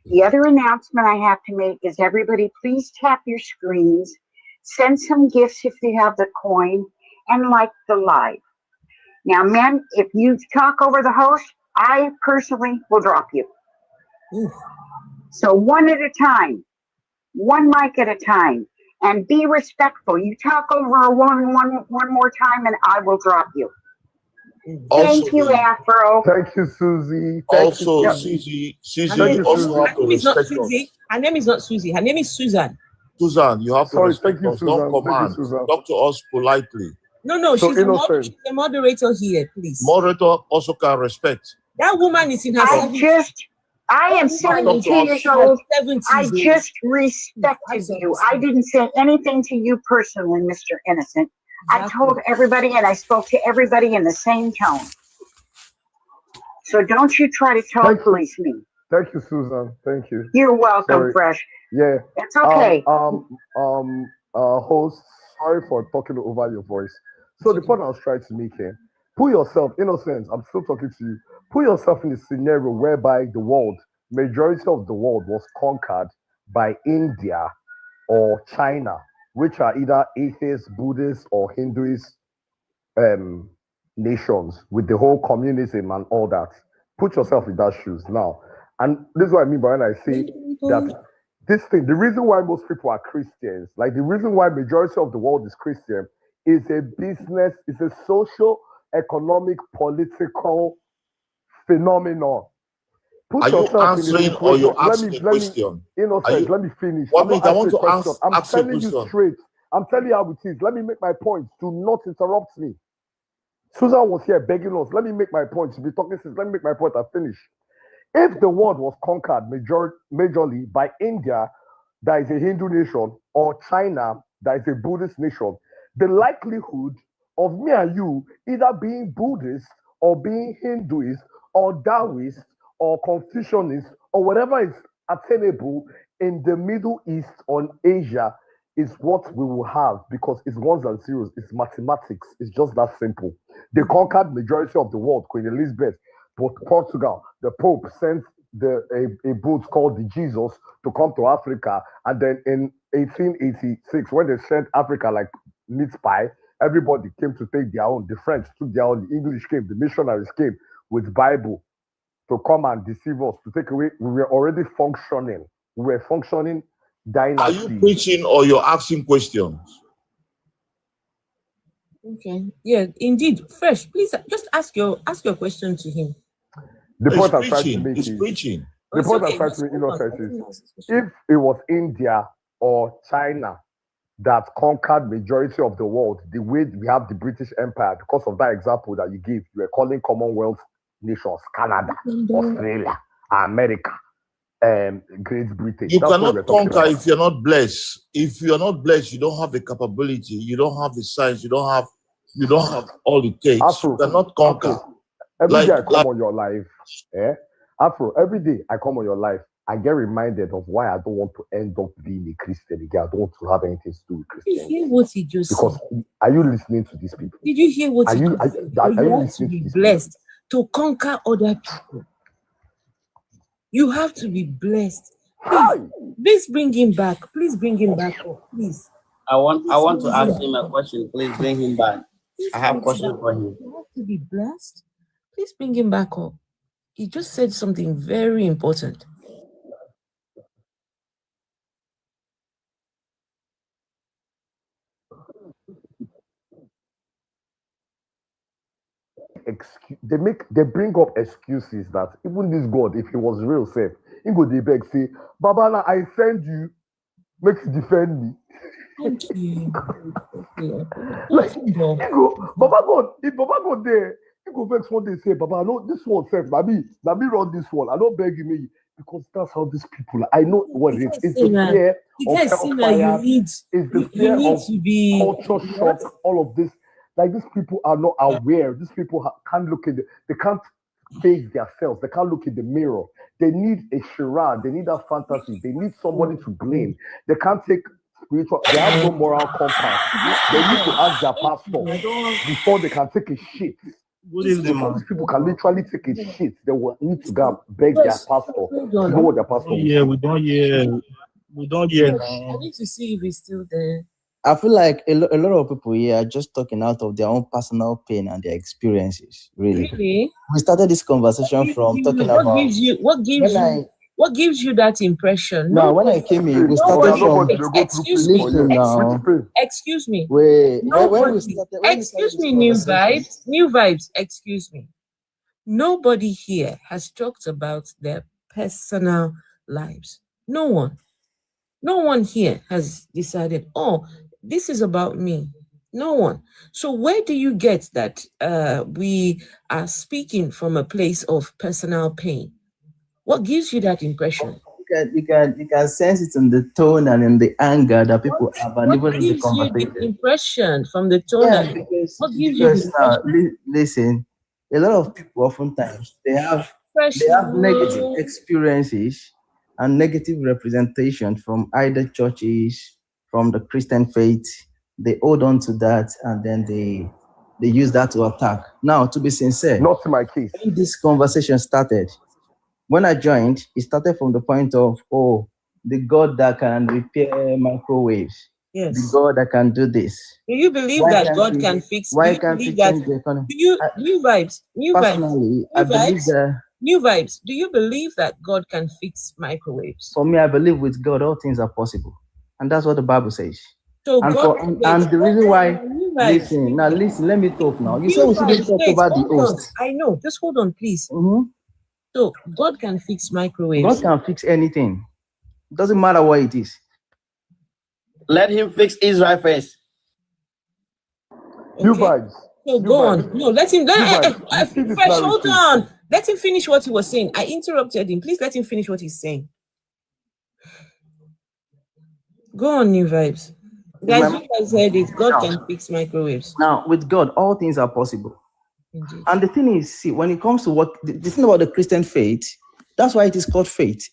The other announcement I have to make is everybody please tap your screens, send some gifts if you have the coin, and like the live. Now, men, if you talk over the host, I personally will drop you. So one at a time, one mic at a time, and be respectful. You talk over one more time, and I will drop you. Thank you, Afro. Thank you, Susie. Susie also have to respect us. Her name is not Susie. Her name is Susan. Susan, you have to respect us. Don't command. Talk to us politely. No, she's a moderator here, please. Moderator also can respect. That woman is in her I am 72 years old. I just respected you. I didn't say anything to you personally, Mr. Innocent. I told everybody and I spoke to everybody in the same tone. So don't you try to tone police me. Thank you, Susan. Thank you. You're welcome, Fresh. Yeah. It's okay. Host, sorry for talking over your voice. So the point I was trying to make here, put yourself, Innocent, I'm still talking to you, put yourself in a scenario whereby the world, majority of the world was conquered by India or China, which are either atheist, Buddhist, or Hinduist nations with the whole communism and all that. Put yourself in that shoes now. And this is what I mean by when I say that this thing, the reason why most people are Christians, like the reason why majority of the world is Christian, is a business, it's a social, economic, political phenomenon. Are you answering or you're asking a question? Innocent, let me finish. I want to ask I'm telling you straight. I'm telling you how it is. Let me make my point. Do not interrupt me. Susan was here begging us. Let me make my point. She'll be talking since. Let me make my point. I finish. If the world was conquered majorly by India, that is a Hindu nation, or China, that is a Buddhist nation, the likelihood of me and you either being Buddhist or being Hinduist or Taoist or Confucianist or whatever is attainable in the Middle East or Asia is what we will have, because it's ones and zeros, it's mathematics, it's just that simple. They conquered majority of the world. Queen Elizabeth, Portugal, the Pope sent a boat called the Jesus to come to Africa, and then in 1886, when they sent Africa like meat pie, everybody came to take their own. The French took their own, the English came, the missionaries came with Bible to come and deceive us, to take away. We were already functioning. We were functioning dynasty. Are you preaching or you're asking questions? Okay. Yeah, indeed. Fresh, please just ask your question to him. The He's point I'm trying to preaching. make He's is preaching. the It's point okay, I'm trying just to make, hold on. Innocent, Let is him ask his question. if it was India or China that conquered majority of the world, the way we have the British Empire, because of that example that you gave, you were calling Commonwealth nations, Canada, Australia, America, Great Britain. You That's what cannot we're talking conquer about. if you're not blessed. If you're not blessed, you don't have the capability, you don't have the science, you don't have all it takes. Afro, You cannot conquer. Every day I Like come on your life, Afro, every day I come on your life, I get reminded of why I don't want to end up being a Christian again. I don't want to have anything to do with Did you Christianity. hear what he just Because said? are you listening to these people? Did you hear what Are he you just said? are You you have to listening to be these people? blessed to conquer other people. You have to be blessed. Please bring him back. Please bring him back up, please. I want to Please ask bring him a question. Please bring him back. I have a question for him. You have to be blessed. Please bring him back up. He just said something very important. They bring up excuses that even this God, if he was real, said, he go dey beg say, Baba, now I send you, make you defend me. Thank you. Like, he go, Baba God, if Baba God there, he go vex one day say, Baba, no, this one says, let me run this one. I don't beg you, me, because that's how these people are. I know what it is. It's the fear of hellfire. It's the fear of culture shock. All of this, like these people are not aware. These people can't look at they can't face themselves. They can't look in the mirror. They need a charade. They need a fantasy. They need somebody to blame. They can't take spiritual. They have no moral compass. They need to ask their pastor before they can take a shit. Before these people can literally take a shit, they will need to go and beg their pastor to know what their pastor will Yeah, we don't hear. We don't hear. I need to see if he's still there. I feel like a lot of people here are just talking out of their own personal pain and their experiences. Really, we started this conversation from talking about what gives you that impression. No, when I came here, we started from excuse me. Excuse me. Excuse me, new vibes. Excuse me. Nobody here has talked about their personal lives. No one here has decided, oh, this is about me. No one. So where do you get that we are speaking from a place of personal pain? What gives you that impression? You can sense it in the tone and in the anger that people have, and even in the conversation. What gives you the impression from the tone? What gives you the impression? Listen, a lot of people oftentimes they have negative experiences and negative representation from either churches, from the Christian faith. They hold on to that and then they use that to attack. Now, to be sincere, not in my case. When this conversation started, when I joined, it started from the point of, oh, the God that can repair microwaves. Yes. The God that can do this. Do you believe that God can fix? Why can't he change the economy? New vibes. I believe that. New vibes. Do you believe that God can fix microwaves? For me, I believe with God all things are possible, and that's what the Bible says. So and the reason why, listen, let me talk now. You say we shouldn't talk about the host. I know. Just hold on, please. So God can fix microwaves. God can fix anything. It doesn't matter what it is. Let him fix Israel first. New vibes. So go on. No, let him. Hold on. Let him finish what he was saying. I interrupted him. Please let him finish what he's saying. Go on, new vibes. Guys, you guys heard it. God can fix microwaves. Now, with God, all things are possible. Indeed. And the thing is, see, when it comes to what the thing about the Christian faith, that's why it is called faith.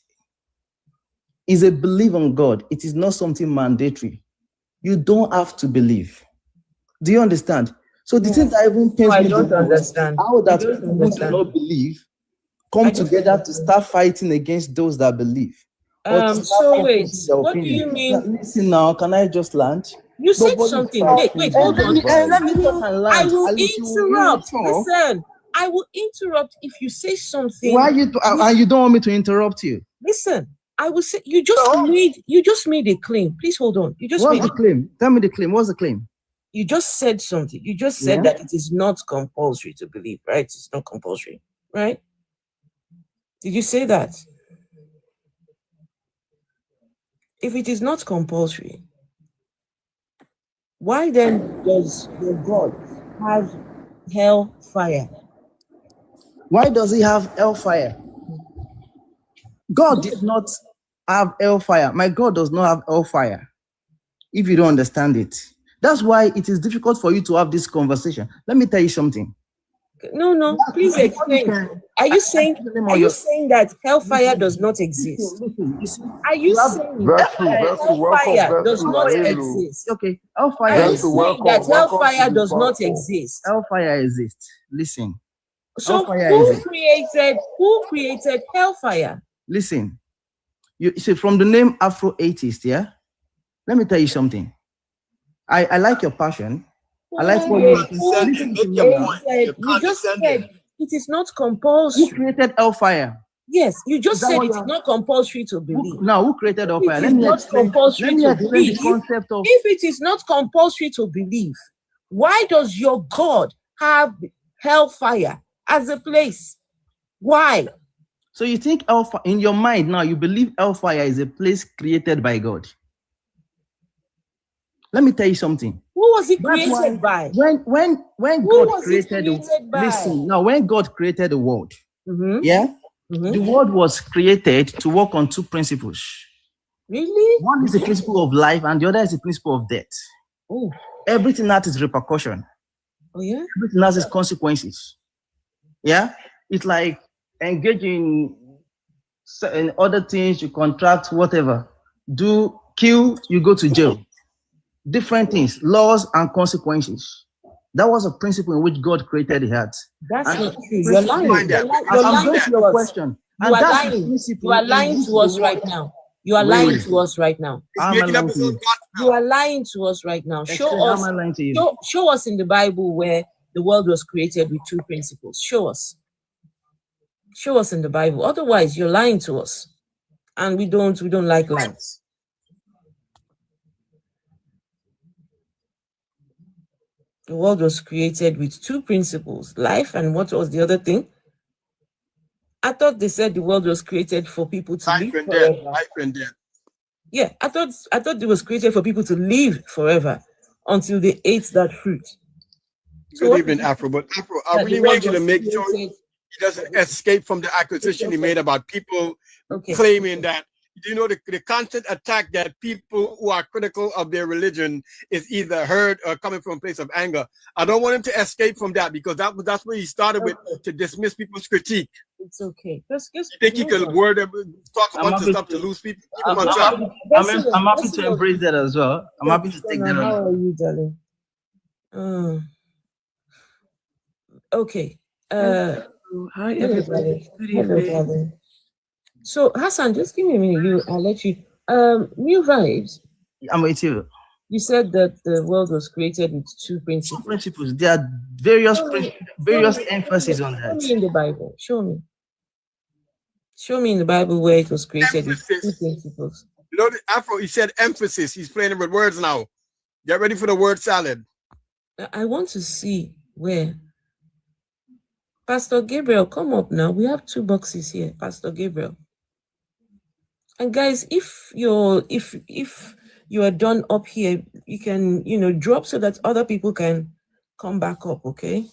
Is a belief on God. It is not something mandatory. You don't have to believe. Do you understand? So the thing that even pains I me don't the most, understand. how that I don't people who do understand. not believe come together to start fighting against those that believe. Or to start So wait, opposing their what do opinion. you mean? Listen now, can I just land? You said Nobody something. fights Wait, people. hold on. Let me talk and I land. will At least you interrupt. talk. Listen, I will interrupt if you say something. Why you and you don't want me to interrupt you? Listen, I will say you just made a claim. Please hold on. You just What's made the claim? Tell me the claim. What's the claim? You just said something. You just said that it is not compulsory to believe, right? It's not compulsory, right? Did you say that? If it is not compulsory, why then does your God have hell fire? Why does he have hellfire? God did not have hellfire. My God does not have hellfire. If you don't understand it, that's why it is difficult for you to have this conversation. Let me tell you something. No, please explain. Are you saying that hellfire does not exist? Are you saying hellfire does not exist? Okay, hellfire. Are you saying that hellfire does not exist? Hellfire exists. Listen. So who created hellfire? Listen, you see from the name Afro Atheist, yeah. Let me tell you something. I like your passion. I like what you just said it is not compulsory. Who created hellfire? Yes, you just said it is not compulsory to believe. Who created hellfire? Let me explain the concept of. If it is not compulsory to believe, why does your God have hellfire as a place? Why? So you think hellfire in your mind now? You believe hellfire is a place created by God? Let me tell you something. Who was it created by? When God created listen now, when God created the world, the world was created to work on two principles. Really? One is the principle of life, and the other is the principle of death. Oh. Everything that is repercussion. Oh yeah. Everything has its consequences. Yeah, it's like engaging in other things. You contract whatever. Kill, you go to jail. Different things, laws and consequences. That was a principle in which God created the earth. That's not true. You're lying. You're lying to us. Question. You are lying. You are lying to us right now. You are lying to us right now. You are lying to us right now. Show us in the Bible where the world was created with two principles. Show us. Show us in the Bible. Otherwise, you're lying to us. And we don't like lies. The world was created with two principles, life and what was the other thing? I thought they said the world was created for people to live forever. Life and death. Yeah, I thought it was created for people to live forever until they ate that fruit. Good evening, Afro. But Afro, I really want you to make sure he doesn't escape from the accusation he made about people claiming that. You know, the constant attack that people who are critical of their religion is either heard or coming from a place of anger. I don't want him to escape from that because that's where he started with, to dismiss people's critique. It's okay. You think he could talk a bunch of stuff to lose people? I'm happy to embrace that as well. I'm happy to take that on. How are you, darling? Okay. Hi, everybody. Good evening. So Hassan, just give me a minute. I'll let you. New vibes. I'm with you. You said that the world was created with two principles. There are various emphasis on that. Show me in the Bible. Show me. Show me in the Bible where it was created with two principles. You know, Afro, he said emphasis. He's playing with words now. Get ready for the word salad. I want to see where. Pastor Gabriel, come up now. We have 2 boxes here, Pastor Gabriel. And guys, if you are done up here, you can drop so that other people can come back up. Okay,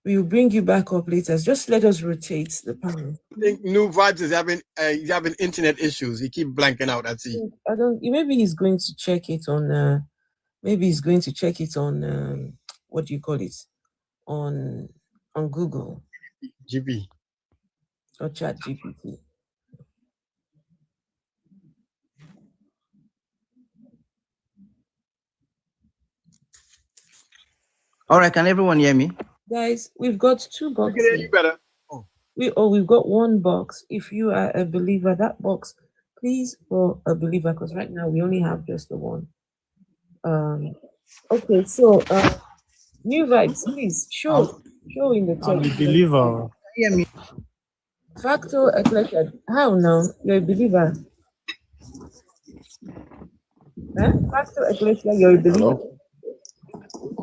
we will bring you back up later. Just let us rotate the panel. I think New Vibes is having internet issues. He keep blanking out. I see. Maybe he's going to check it on. Maybe he's going to check it on. What do you call it? on Google GB or Chat GPT. All right, can everyone hear me? Guys, we've got 2 boxes. We can hear you better. We've got 1 box. If you are a believer, that box, please, for a believer, because right now we only have just the one. Okay, so New Vibes, please show in the I'm text. a believer. Hear me? Facto Ecclesia. How now? You're a believer. Facto Ecclesia, you're a believer. Hello?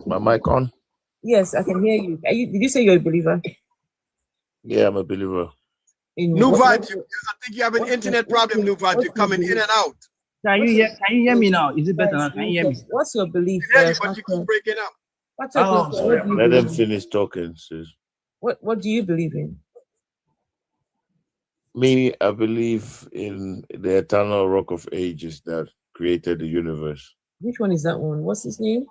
My mic on? Yes, I can hear you. Did you say you're a believer? Yeah, I'm a believer. New Vibes, I think you have an internet problem, New Vibes. You're coming in and out. Can you hear me now? Is it better now? Can you hear me? What's your belief? I can hear you, but you keep breaking up. Let them finish talking, sis. What do you believe in? Me, I believe in the eternal rock of ages that created the universe. Which one is that one? What's his name?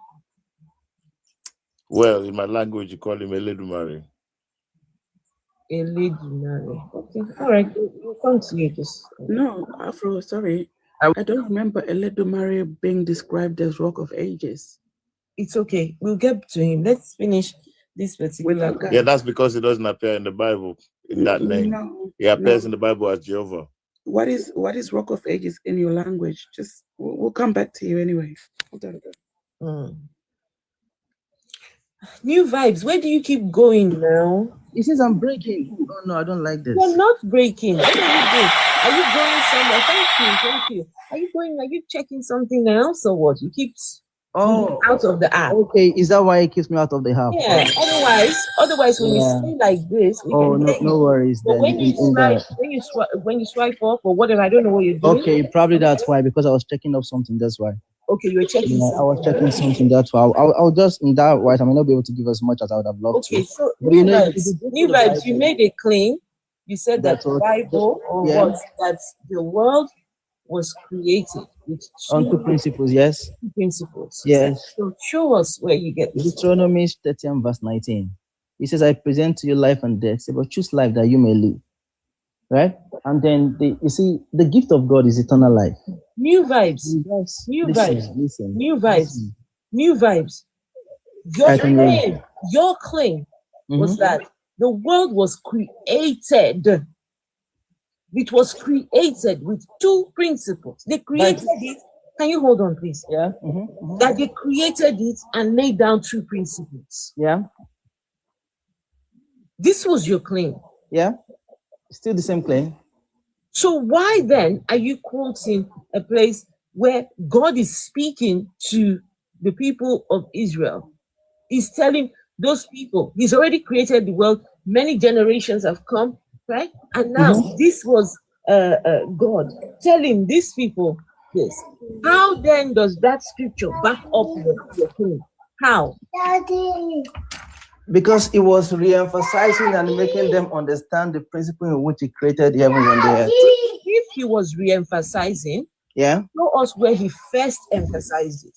Well, in my language, you call him Eledumare. Eledumare. Okay, all right. We'll come to you. Just No, Afro, sorry. I don't remember Eledumare being described as Rock of Ages. It's okay. We'll get to him. Let's finish this particular. Yeah, that's because it doesn't appear in the Bible in that name. No, He appears in the Bible as Jehovah. What is Rock of Ages in your language? Just we'll come back to you anyway. Hold on. New Vibes, where do you keep going now? It says I'm breaking. Oh no, I don't like this. You're not breaking. What are you doing? Are you going somewhere? Thank you. Are you checking something else or what? You keep out of the app. Okay, is that why it keeps me out of the app? Yeah. Otherwise, when you stay like this, we can hear you. No worries. But Then when you swipe up or whatever, I don't know what you're doing. okay, probably that's why, because I was checking up something. That's why. Okay, you were checking. Yeah, I was checking something. That's why. I'll just in that way. I may not be able to give as much as I would have loved to. Okay, so But New Vibes, you made a claim. You said that the Bible that the world was created with on 2 principles. Yes. 2 principles. Yes. So show us where you get this. Deuteronomy 30 verse 19. It says, "I present to you life and death. Say, but choose life that you may live." Right? And then you see, the gift of God is eternal life. New Vibes. New Vibes. Your claim was that the world was created. It was created with 2 principles. They created it. Can you hold on, please? Yeah. That they created it and laid down 2 principles. Yeah. This was your claim. Yeah. Still the same claim. So why then are you quoting a place where God is speaking to the people of Israel? He's telling those people, he's already created the world. Many generations have come, right? And now this was God telling these people this. How then does that scripture back up your claim? How? Daddy. Because it was re-emphasizing and making them understand the principle in which he created the heavens and the earth. If he was re-emphasizing, show us where he first emphasized it.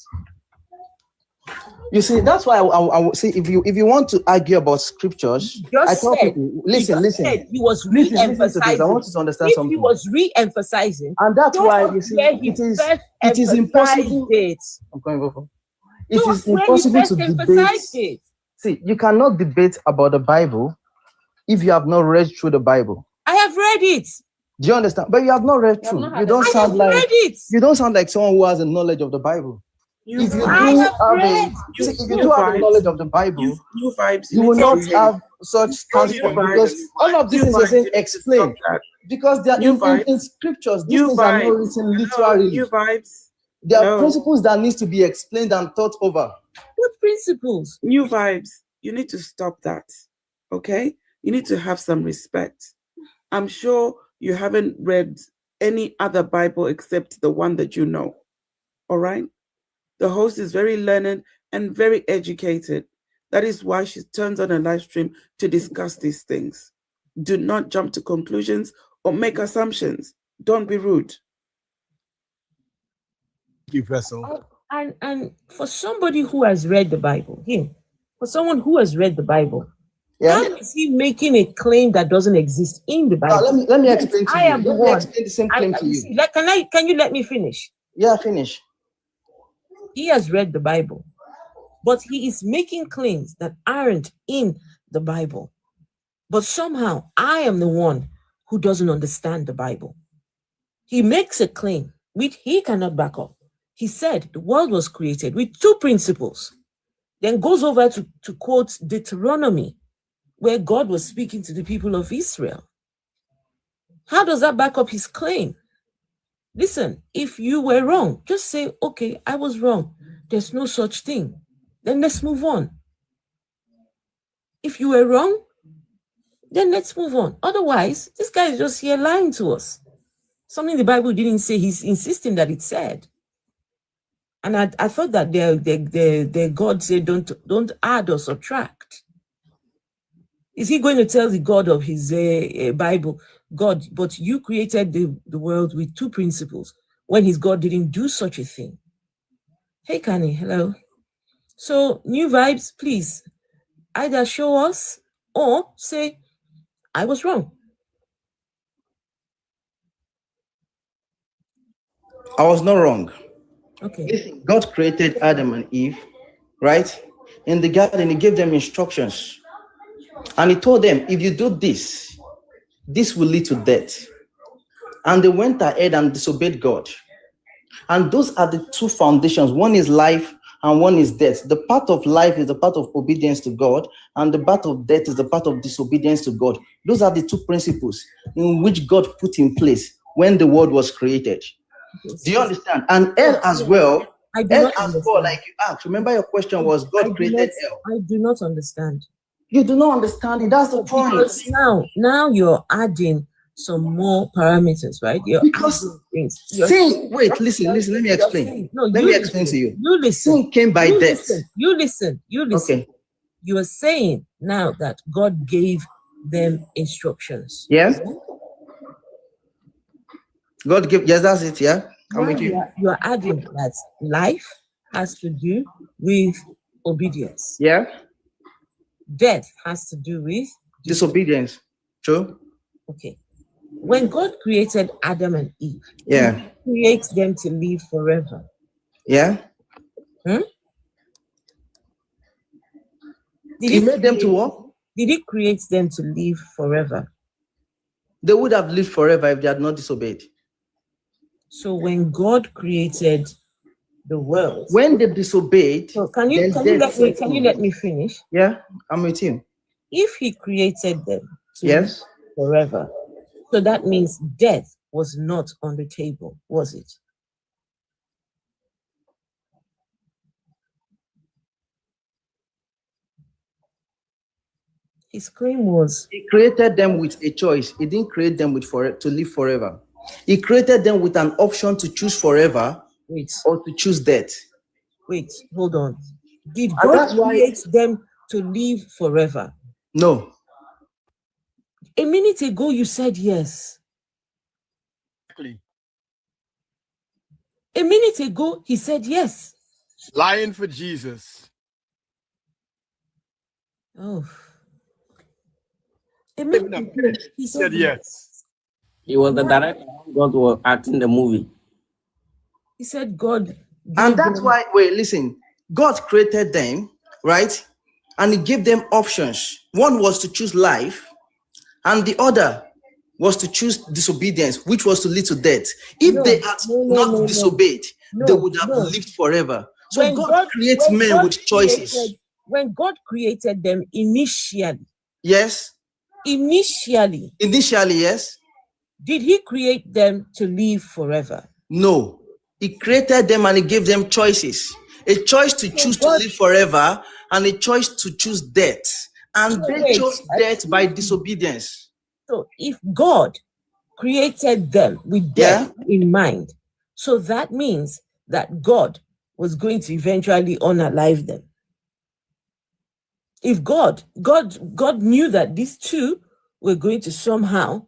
You see, that's why I would say if you want to argue about scriptures, I tell people, listen. He was re-emphasizing. I want you to understand something. He was re-emphasizing, and that's why you see it is impossible. I'm going over. It is impossible to debate. See, you cannot debate about the Bible if you have not read through the Bible. I have read it. Do you understand? But you have not read through. You don't sound like someone who has a knowledge of the Bible. If you do have the knowledge of the Bible, you will not have such transport, because all of this is explained. Because they are in scriptures. These things are not written literally. There are principles that need to be explained and thought over. What principles? New Vibes. You need to stop that. Okay? You need to have some respect. I'm sure you haven't read any other Bible except the one that you know. All right? The host is very learned and very educated. That is why she turns on a live stream to discuss these things. Do not jump to conclusions or make assumptions. Don't be rude. And for somebody who has read the Bible, For someone who has read the Bible, Yeah. how is he making a claim that doesn't exist in the Bible? Let me explain to I you. am the Let me one. explain the same claim to you. See, like, can you let me finish? Yeah, finish. He has read the Bible, but he is making claims that aren't in the Bible. But somehow I am the one who doesn't understand the Bible. He makes a claim which he cannot back up. He said the world was created with two principles, then goes over to quote Deuteronomy, where God was speaking to the people of Israel. How does that back up his claim? Listen, if you were wrong, just say, okay, I was wrong. There's no such thing. Then let's move on. If you were wrong, then let's move on. Otherwise, this guy is just here lying to us. Something the Bible didn't say, he's insisting that it said. And I thought that their God said, don't add or subtract. Is he going to tell the God of his Bible, God, but you created the world with two principles, when his God didn't do such a thing? Hey, Kani, hello. So, new vibes, please, either show us or say, I was wrong. I was not wrong. Okay. Listen, God created Adam and Eve, right? In the garden, he gave them instructions. And he told them, if you do this, this will lead to death. And they went ahead and disobeyed God. And those are the two foundations. One is life and one is death. The part of life is the part of obedience to God, and the part of death is the part of disobedience to God. Those are the two principles in which God put in place when the world was created. Do you understand? And hell as well. Hell as well, like you asked. Remember your question was God created hell. I do not understand. You do not understand it. That's the point. Because now you're adding some more parameters, right? Because sin, wait, listen, let me explain. Let me explain to you. You listen. Sin came by death. You listen. Okay. You are saying now that God gave them instructions. Yeah. God gave, yes, that's it, yeah. I'm with you. You are adding that life has to do with obedience. Yeah. Death has to do with disobedience. True. Okay. When God created Adam and Eve, yeah, he creates them to live forever. Yeah. Did he made them to what? Did he create them to live forever? They would have lived forever if they had not disobeyed. So when God created the world, when they disobeyed, so can you let me finish? Yeah, I'm with you. If he created them to yes live forever, so that means death was not on the table, was it? His claim was he created them with a choice. He didn't create them with to live forever. He created them with an option to choose forever or to choose death. Wait, hold on. Did God create them to live forever? No. A minute ago, you said yes. Exactly. A minute ago, he said yes. Lying for Jesus. Oh. A minute ago, he said yes. He was the director. God was acting the movie. He said God. And that's why, wait, listen. God created them, right? And he gave them options. One was to choose life, and the other was to choose disobedience, which was to lead to death. If they had not disobeyed, they would have lived forever. So when God creates men with choices. When God created them initially. Yes. Initially, yes. Did he create them to live forever? No. He created them and he gave them choices. A choice to choose to live forever and a choice to choose death. And they chose death by disobedience. So if God created them with death in mind, so that means that God was going to eventually unalive them. If God knew that these two were going to somehow,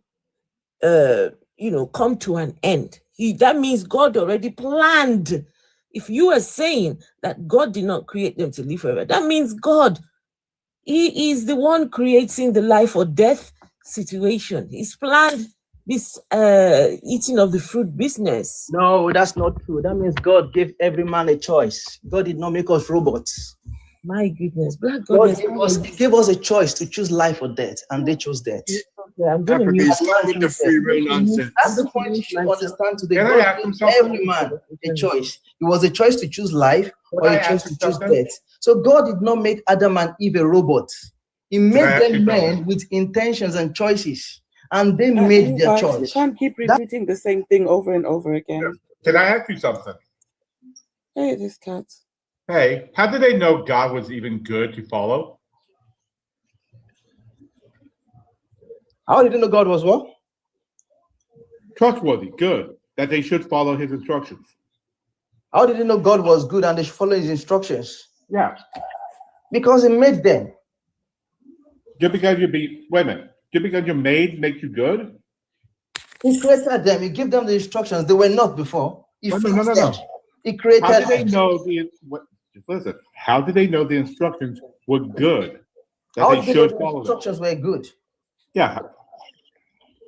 come to an end. That means God already planned. If you are saying that God did not create them to live forever, that means God He is the one creating the life or death situation. He's planned this eating of the fruit business. No, that's not true. That means God gave every man a choice. God did not make us robots. My goodness, Black God God gave us a choice to choose life or death, and they chose death. Okay, I'm going to Africa, stop with the free will nonsense. That's the point you should understand today. Can I ask him something? Every man a choice. It was a choice to choose life or Can I a choice ask to you choose something? death. So God did not make Adam and Eve a robot. He made I ask you them men something? with intentions and choices, and they made their You choice. can't keep repeating the same thing over and over again. Can I ask you something? Hey, this cat. Hey, how did they know God was even good to follow? How did you know God was what? Trustworthy, good, that they should follow his instructions. How did you know God was good and they should follow his instructions? Yeah. Because he made them. Just because you're made makes you good? He created them. He gave them the instructions. They were not before. He fixed them. He created How did they them. know just listen? How did they know the instructions were good? That How they did they know should the follow them? instructions were good? Yeah.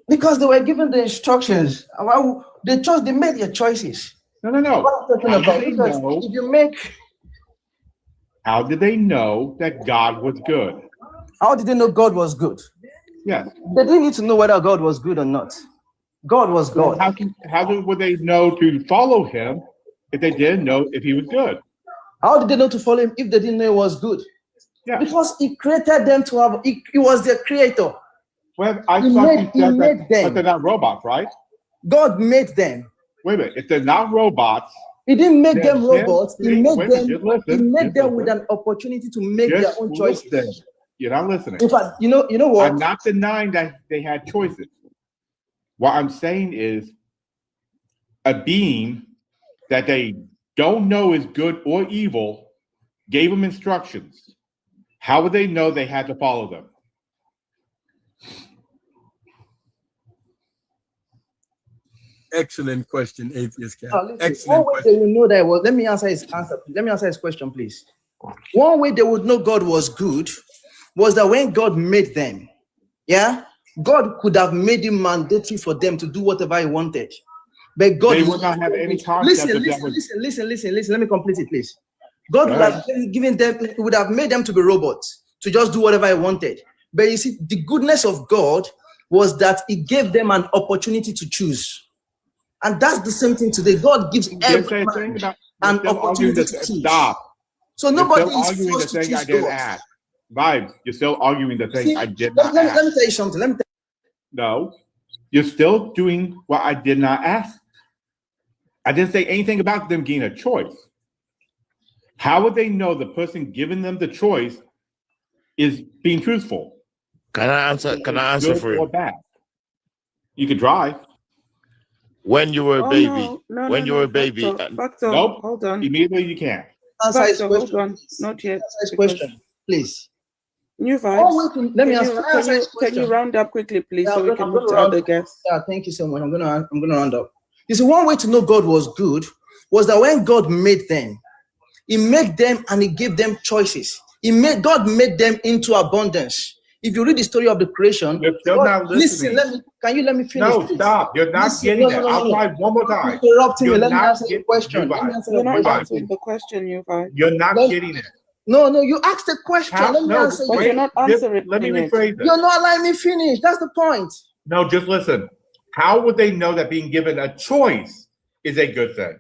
Because they were given the instructions. Well, they made their choices. No. What I'm talking How about? did they Because know? if you make, How did they know that God was good? how did they know God was good? Yes. They didn't need to know whether God was good or not. God was So God. would they know to follow him if they didn't know if he was good? How did they know to follow him if they didn't know he was good? Yeah. Because he created them to have, he was their creator. Well, I He thought made you said that, them. but they're not robots, right? God made them. Wait a minute. If they're not robots, He didn't make then them robots. He made wait a minute, them. just He listen, made just them with listen. an opportunity to make their Just own choices. listen. You're not listening. In fact, you know what? I'm not denying that they had choices. What I'm saying is a being that they don't know is good or evil gave them instructions. How would they know they had to follow them? Excellent question, atheist cat. Listen, one Excellent way question. they will know that was. Let me answer his answer. Let me answer his question, please. One way they would know God was good was that when God made them, yeah, God could have made it mandatory for them to do whatever He wanted, but God They would not have any concept of that. Listen. Let me complete it, please. God would have given them. He would have made them to be robots to just do whatever He wanted. But you see, the goodness of God was that He gave them an opportunity to choose. And that's the same thing today. God gives every man an opportunity to choose. Stop. So nobody is forced to choose God. Vibes, you're still arguing the thing See, I did not let me ask. tell you something. No, you're still doing what I did not ask. I didn't say anything about them getting a choice. How would they know the person giving them the choice is being truthful? Can I answer Good for or you? bad? You could try. When you were a baby, Factor, nope. Hold on. Immediately you can. Answer his Factor, question. hold on. Not yet. Answer his question, please. New vibes. Let me answer his Can you question. round up quickly, please, Yeah, so we can move to other guests? Yeah, thank you so much. I'm gonna round up. You see, one way to know God was good was that when God made them, He made them and He gave them choices. God made them into abundance. If you read the story of the creation, you're still not listening. Listen, can you let me finish? No, stop. You're not getting that. I'll try one more time. Interrupting me. You're Let me not answer the question. You're not answering the question, New Vibe. You're not getting it. No, you asked a question. Let me answer but you. You're not answering Let me rephrase it. You're not letting me finish. That's the point. No, just listen. How would they know that being given a choice is a good thing?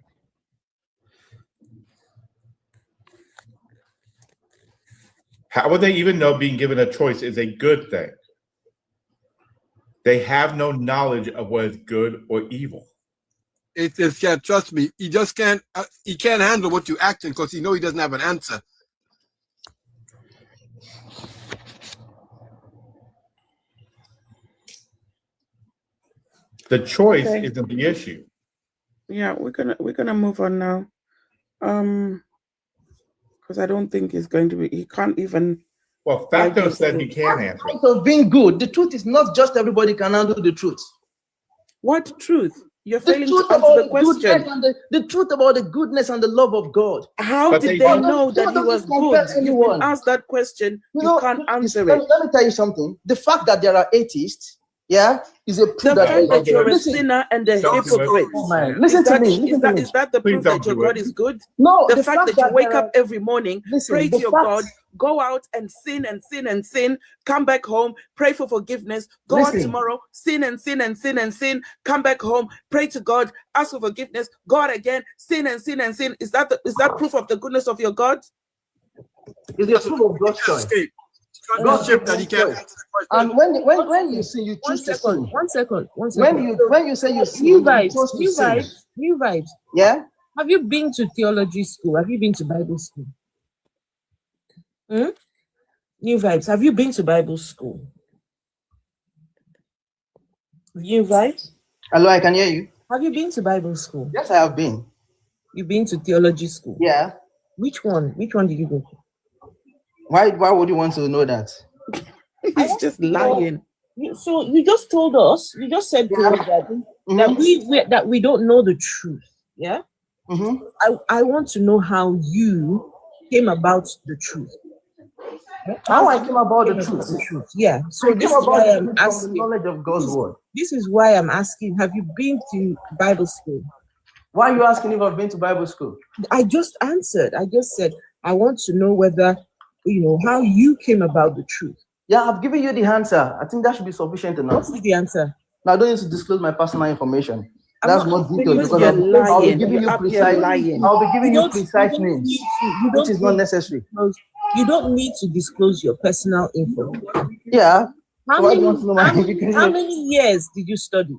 How would they even know being given a choice is a good thing? They have no knowledge of what is good or evil. Atheist cat, trust me, he just can't. He can't handle what you're asking because he doesn't have an answer. The choice isn't the issue. Yeah, we're gonna move on now. Because I don't think he's going to be. He can't even. Well, Facto said he can answer. The point of being good, the truth is not just everybody can handle the truth. What truth? You're The failing truth to answer about the the goodness question. and the truth about the goodness and the love of God. How But did they they don't. know that God he was doesn't compare good? You've been anyone. asked that question. You You know, can't answer let it. me tell you something. The fact that there are atheists, yeah, is a proof The that fact that you're a listen. sinner and a Don't do it. hypocrite. Oh man, listen to me. Listen to me. Is that the Please proof that don't your do God it. is good? No, The fact that you wake there up every morning, listen, pray the to your fact- God, go out and sin and sin and sin, come back home, pray for forgiveness, go out Listen. tomorrow, sin and sin and sin and sin, come back home, pray to God, ask for forgiveness, go out again, sin and sin and sin. Is that proof of the goodness of your God? It's a proof of God's choice. God's choice. And when you sin, you choose to sin. One second. When you say you sin, New you vibes, chose to new sin. vibes, new vibes. Yeah. Have you been to theology school? Have you been to Bible school? New vibes. Have you been to Bible school? New vibes. Hello, I can hear you. Have you been to Bible school? Yes, I have been. You've been to theology school? Yeah. Which one? Which one did you go to? Why would you want to know that? He's just lying. So you just told us, you just said to us that we don't know the truth. Yeah. I want to know how you came about the truth. How I came about the truth. Yeah. So this is why I'm asking. The knowledge of God's word. This is why I'm asking. Have you been to Bible school? Why are you asking if I've been to Bible school? I just answered. I just said I want to know whether how you came about the truth. Yeah, I've given you the answer. I think that should be sufficient enough. What is the answer? Now, I don't need to disclose my personal information. That's more detailed because I'll be giving you precise. I'll be giving you precise names, which is not necessary. You don't need to disclose your personal info. Yeah. How many years did you study?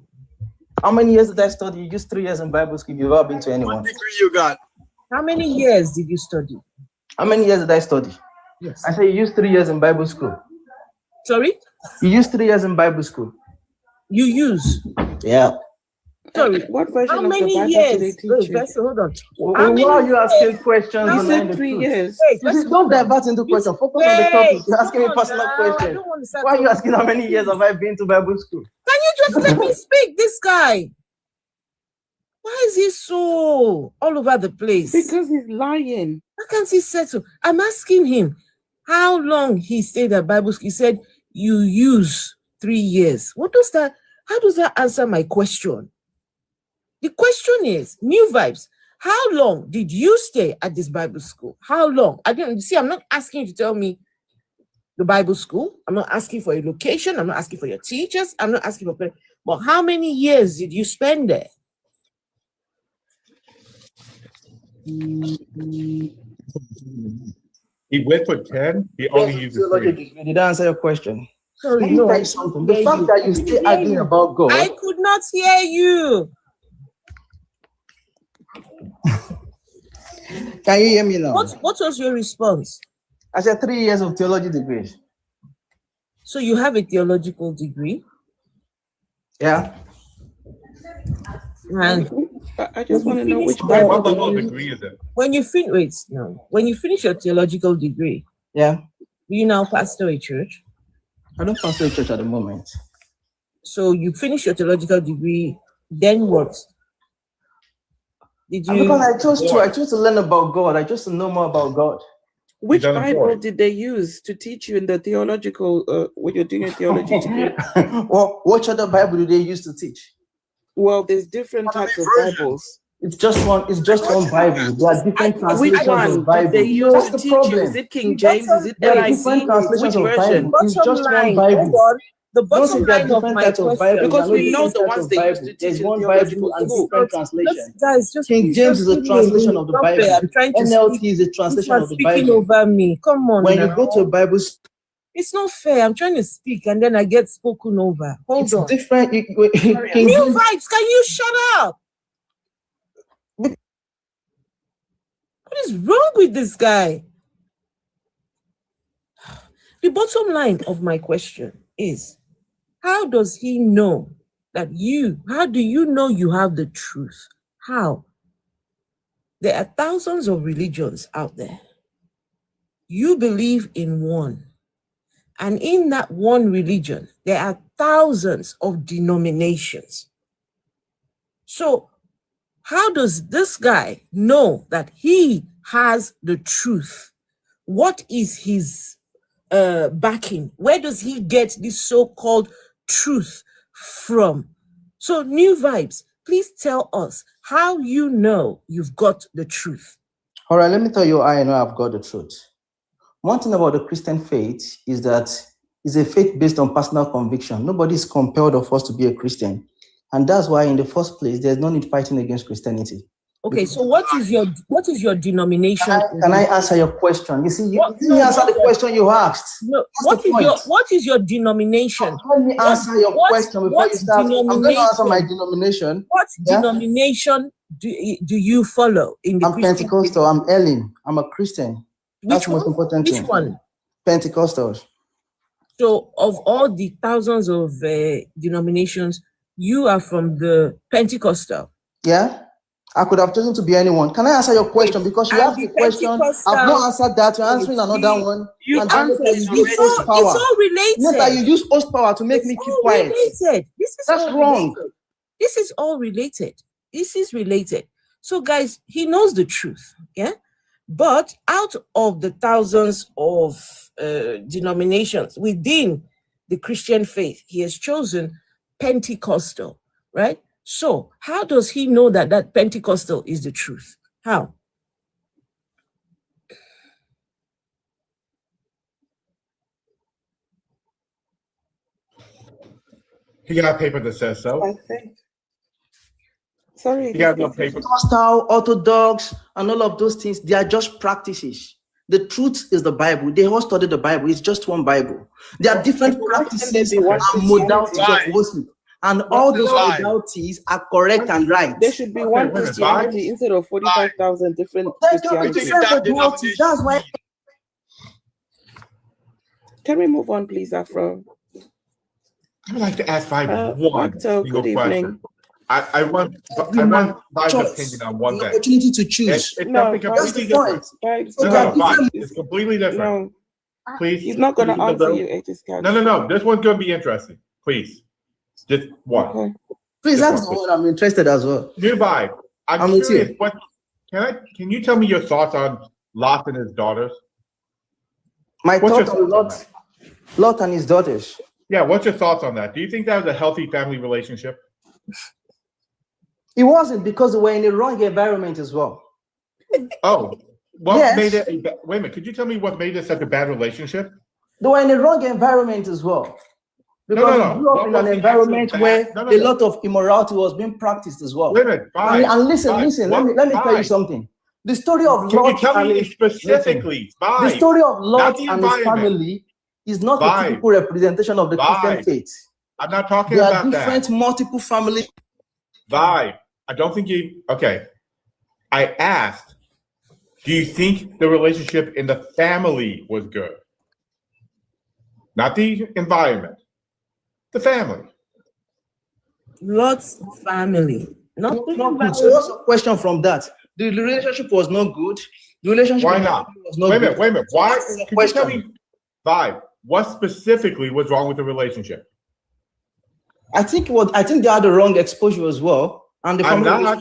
How many years did I study? You just 3 years in Bible school. You've ever been to anyone? What degree you got? How many years did you study? How many years did I study? Yes. I say you used 3 years in Bible school. Sorry? You used 3 years in Bible school. You use? Yeah. Sorry. What version How of many the Bible years? did they teach you? Hold on. Why are you asking questions? You said 3 years. Don't divert into questions. Focus on the topic. You're asking me personal questions. Why are you asking how many years have I been to Bible school? Can you just let me speak, this guy? Why is he so all over the place? Because he's lying. Why can't he settle? I'm asking him how long he stayed at Bible school. He said you use 3 years. What does that? How does that answer my question? The question is, New Vibes, how long did you stay at this Bible school? How long? I didn't see. I'm not asking you to tell me the Bible school. I'm not asking for a location. I'm not asking for your teachers. I'm not asking for. But how many years did you spend there? He went for 10. He only used 3. Did I answer your question? Sorry, Let me tell you something. The fact that you still arguing about God. I could not hear you. Can you hear me now? What was your response? I said 3 years of theology degree. So you have a theological degree? Yeah. And I just want to know which Bible degree is it? When you finish your theological degree, yeah, do you now pastor a church? I don't pastor a church at the moment. So you finish your theological degree, then what? Did you? Because I chose to learn about God. I chose to know more about God. Which Bible did they use to teach you in the theological, when you're doing a theology degree? Well, what other Bible do they use to teach? Well, there's different types of Bibles. It's just one Bible. There are different translations Which one of Bible. did they use That's to the teach problem. you? Is it King James? Is it There are NIV? different translations Which of version? Bible. It's just one Bible. The bottom line of my question, because we know the ones they used to teach in theological school. Different translation. Guys, just King James is a translation of the Bible. I'm trying to NLT is a translation of the speaking Bible. over me. Come on. When you go to a Bible, it's not fair. I'm trying to speak and then I get spoken over. Hold on. Different. New Vibes, can you shut up? What is wrong with this guy? The bottom line of my question is, how does he know that how do you know you have the truth? How? There are thousands of religions out there. You believe in one. And in that one religion, there are thousands of denominations. So how does this guy know that he has the truth? What is his backing? Where does he get this so-called truth from? So New Vibes, please tell us how you know you've got the truth. All right, let me tell you how I know I've got the truth. One thing about the Christian faith is that it's a faith based on personal conviction. Nobody is compelled of us to be a Christian. And that's why in the first place, there's no need fighting against Christianity. Okay, so what is your denomination? Can I answer your question? You see, you didn't answer the question you asked. No, what is your denomination? Let me answer your question before you start. I'm going to answer my denomination. What denomination do you follow in the I'm Christian Pentecostal. I'm Ellen. I'm a Christian. That's the most important thing. Which one? Pentecostals. So of all the thousands of denominations, you are from the Pentecostal. Yeah. I could have chosen to be anyone. Can I answer your question? Because you asked the question, I've not answered that. You're answering another one. You answered. It's all related. Not that you use host power to make me keep quiet. That's wrong. This is all related. This is related. So guys, he knows the truth. Yeah. But out of the thousands of denominations within the Christian faith, he has chosen Pentecostal, right? So how does he know that that Pentecostal is the truth? How? He got a paper that says so. Sorry. He got no paper. Pentecostal, Orthodox, and all of those things, they are just practices. The truth is the Bible. They all study the Bible. It's just one Bible. There are different practices and modalities of worship. And all those modalities are correct and right. There should be one Christianity instead of 45,000 different Christianities. That's why. Can we move on, please, Afro? I would like to ask one Octo, good evening. I want Vibe's opinion on one thing. Opportunity to choose. It's something completely different. It's completely different. Please. He's not going to answer you, No. This one's going to be interesting. Please. Just one. Okay. Please ask the one. I'm interested as well. New Vibe. I'm curious. Can you tell me your thoughts on Lot and his daughters? My thoughts on Lot and his daughters. Yeah, what's your thoughts on that? Do you think that was a healthy family relationship? It wasn't, because they were in the wrong environment as well. Oh, what made it? Wait a minute. Could you tell me what made it such a bad relationship? They were in the wrong environment as well. Because we grew up in an environment where a lot of immorality was being practiced as well. Wait a minute. And listen. Let me tell you something. The story of Lot and his the story of Lot and his family is not a typical representation of the Christian faith. I'm not talking about that. There are different, multiple family. Vibe. I don't think you. Okay. I asked, do you think the relationship in the family was good? Not the environment. The family. Lot's family. So what's the question from that? The relationship was not good. The relationship. Why not? Was not wait a good. minute. Why? Can you tell me, Vibe, what specifically was wrong with the relationship? I think they had the wrong exposure as well. And the family was not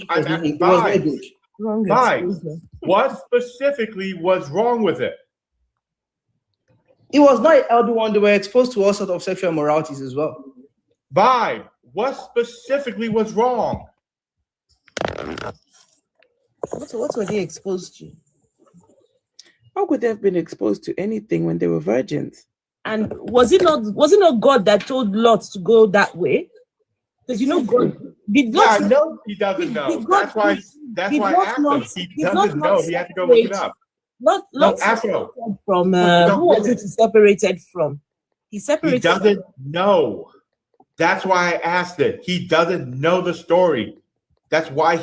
good. Vibe, what specifically was wrong with it? It was not a healthy one. They were exposed to all sorts of sexual immoralities as well. Vibe, what specifically was wrong? What were they exposed to? How could they have been exposed to anything when they were virgins? And was it not God that told Lot to go that way? Because God did not. Yeah, no, he doesn't know. That's why I asked him. He doesn't know. He had to go look it up. Not Afro. From who was it he separated from? He separated. He doesn't know. That's why I asked it. He doesn't know the story. That's why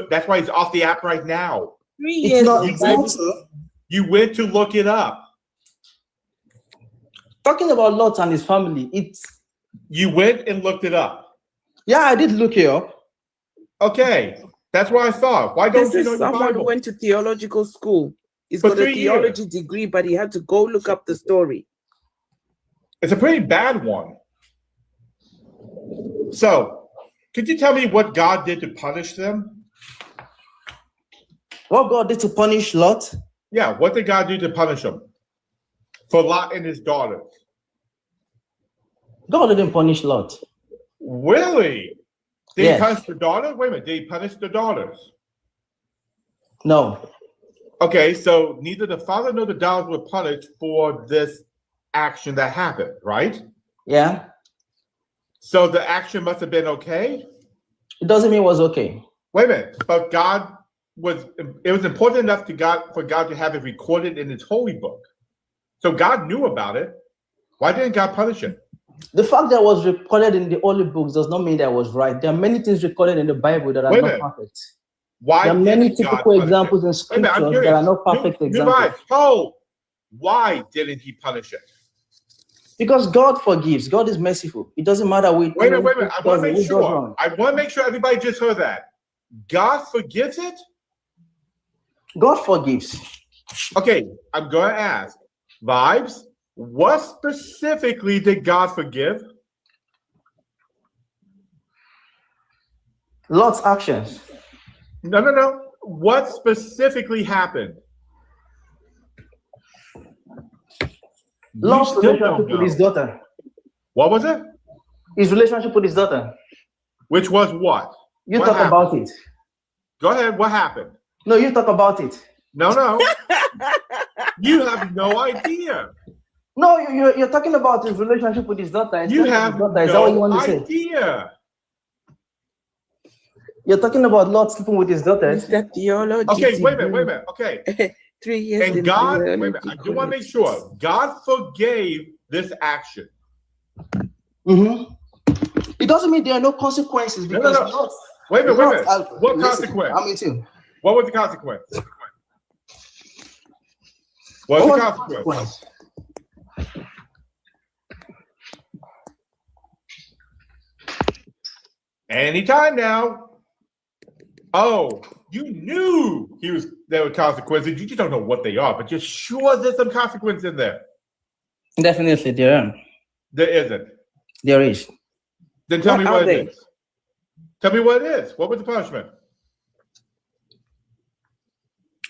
that's why he's off the app right now. 3 years. You went to look it up. Talking about Lot and his family, you went and looked it up. Yeah, I did look it up. Okay, that's what I thought. Why don't you know your someone Bible? who went to theological school? He's got a theology degree, but he had to go look up the story. It's a pretty bad one. So, Could you tell me what God did to punish them? What God did to punish Lot? Yeah, what did God do to punish them? For Lot and his daughters. God didn't punish Lot. Really? Did Yes. he punish the daughters? Wait a minute. Did he punish the daughters? No. Okay, so neither the father nor the daughters were punished for this action that happened, right? Yeah. So the action must have been okay? It doesn't mean it was okay. Wait a minute. But it was important enough for God to have it recorded in his holy book. So God knew about it. Why didn't God punish him? The fact that it was recorded in the holy books does not mean that it was right. There are many things recorded in the Bible that are not perfect. Why there are many didn't God typical punish examples him? in scriptures that are not perfect examples. Why didn't he punish it? Because God forgives. God is merciful. It doesn't matter which. Wait a minute. I want to make sure. I want to make sure everybody just heard that. God forgives it? God forgives. Okay, I'm going to ask. Vibes, what specifically did God forgive? Lot's actions. No. What specifically happened? Lot's relationship with his daughter. What was it? His relationship with his daughter. Which was what? You what talk happened? about it. Go ahead. What happened? No, you talk about it. No. You have no idea. No, you're talking about his relationship with his daughter. You have no Is that what you want to idea. Say? You're talking about Lot sleeping with his daughter. Is that theology? Okay, wait a minute. Okay. 3 years. And God, wait a minute. I do want to make sure. God forgave this action. Mm-hmm. It doesn't mean there are no consequences. Because no. Wait a minute. What consequence? I'm with you. What was the consequence? What was the consequence? Anytime now. Oh, you knew there were consequences. You just don't know what they are, but you're sure there's some consequence in there. Definitely there are. There isn't. There is. Then tell me what it is. Tell me what it is. What was the punishment?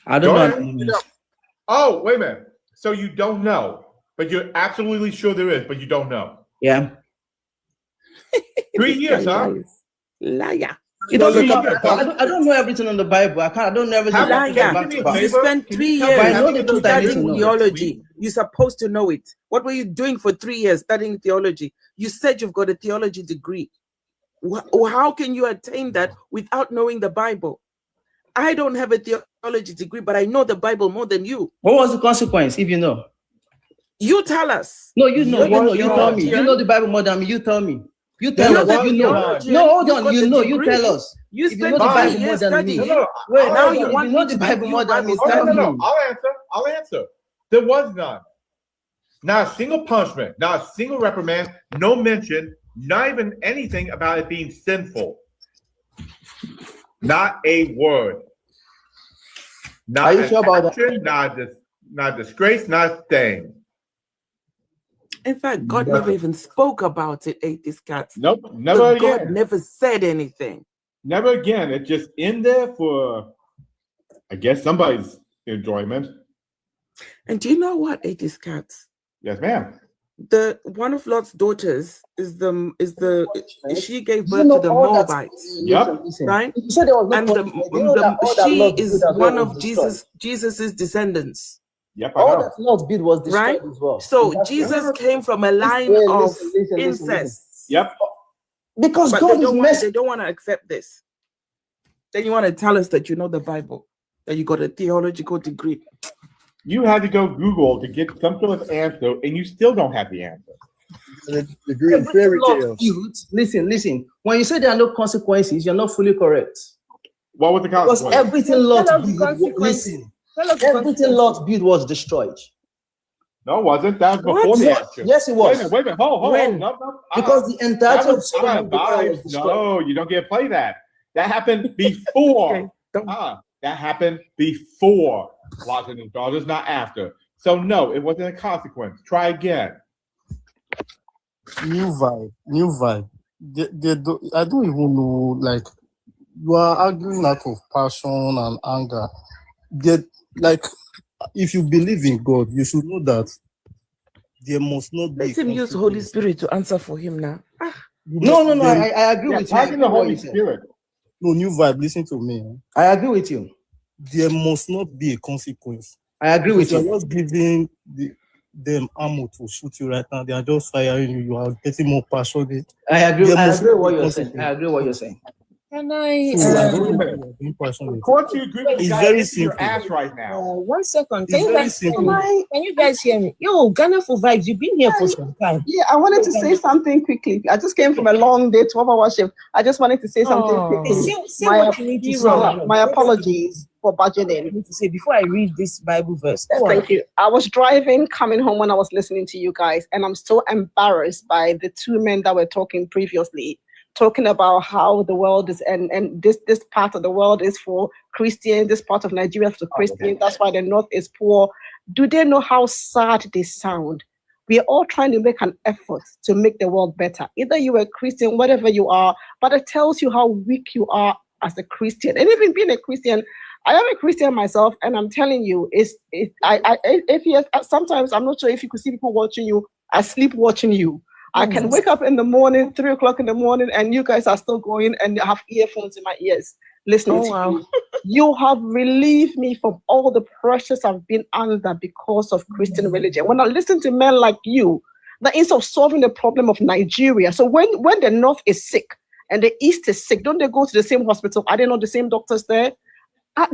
I don't know. Oh, wait a minute. So you don't know, but you're absolutely sure there is, but you don't know. Yeah. 3 years, huh? Liar. It doesn't matter. I don't know everything in the Bible. I don't know everything. You spent 3 years studying theology. You're supposed to know it. What were you doing for 3 years studying theology? You said you've got a theology degree. How can you attain that without knowing the Bible? I don't have a theology degree, but I know the Bible more than you. What was the consequence, if you know? You tell us. No, you know. You tell me. You know the Bible more than me. You tell me. You tell us. You know. No, hold on. You know. You tell us. You if you know the Bible more than me. Wait, now you want know the Bible more than me. Tell me. I'll answer. There was none. Not a single punishment. Not a single reprimand. No mention. Not even anything about it being sinful. Not a word. Not Are you sure about that? Not disgrace. Not a thing. In fact, God never even spoke about it, ate these cats. Nope, never again. God never said anything. Never again. It's just in there for, I guess, somebody's enjoyment. And do you know what, ate these cats? Yes, ma'am. One of Lot's daughters she gave birth to the Moabites. Yep. Right? You said there was no she is one of Jesus's descendants. Yep, all that Lot's bid was destroyed right? as well. So Jesus came from a line of incest. Yep. Because but God they don't want to accept this. Then you want to tell us that you know the Bible, that you got a theological degree. You had to go Google to get some sort of answer, and you still don't have the answer. The degree in fairy tales. Listen. When you say there are no consequences, you're not fully correct. What was the consequence? Because everything Lot built was destroyed. No, it wasn't. That was before the action. Yes, it was. Wait a minute. Hold. No. Because the entirety of Sodom was destroyed. No, you don't get to play that. That happened before. That happened before Lot and his daughters, not after. So no, it wasn't a consequence. Try again. New vibe. I don't even know. Like, you are arguing out of passion and anger. Like, if you believe in God, you should know that there must not be. Let him use the Holy Spirit to answer for him now. No. I agree with you. I agree the with what Holy you said. Spirit. No, New Vibe, listen to me. I agree with you. There must not be a consequence. I agree with You're you. just giving them ammo to shoot you right now. They are just firing you. You are getting more passionate. I agree. There I must agree not what be you're saying. I consequence. agree what you're saying. Can I? So I don't know if you are being passionate. Of course you agree with It's the guy very into your simple. ass right now. 1 second. It's Can you very guys simple. hear me? Can you guys hear me? Yo, Ghana for vibes. You've been here for some time. Yeah, I wanted to say something quickly. I just came from a long day, 12-hour shift. I just wanted to say something quickly. Say what you need to say. My apologies for barging in. I need to say before I read this Bible verse. Go on. Thank you. I was driving, coming home when I was listening to you guys, and I'm so embarrassed by the two men that were talking previously, talking about how the world is, and this part of the world is for Christians, this part of Nigeria is for Christians. That's why the North is poor. Do they know how sad they sound? We are all trying to make an effort to make the world better. Either you are a Christian, whatever you are, but it tells you how weak you are as a Christian. And even being a Christian, I am a Christian myself, and I'm telling you, sometimes I'm not sure if you could see people watching you. I sleep watching you. I can wake up in the morning, 3 o'clock in the morning, and you guys are still going and have earphones in my ears listening to you. You have relieved me from all the pressures I've been under because of Christian religion. When I listen to men like you, that instead of solving the problem of Nigeria, so when the North is sick and the East is sick, don't they go to the same hospital? Are they not the same doctors there?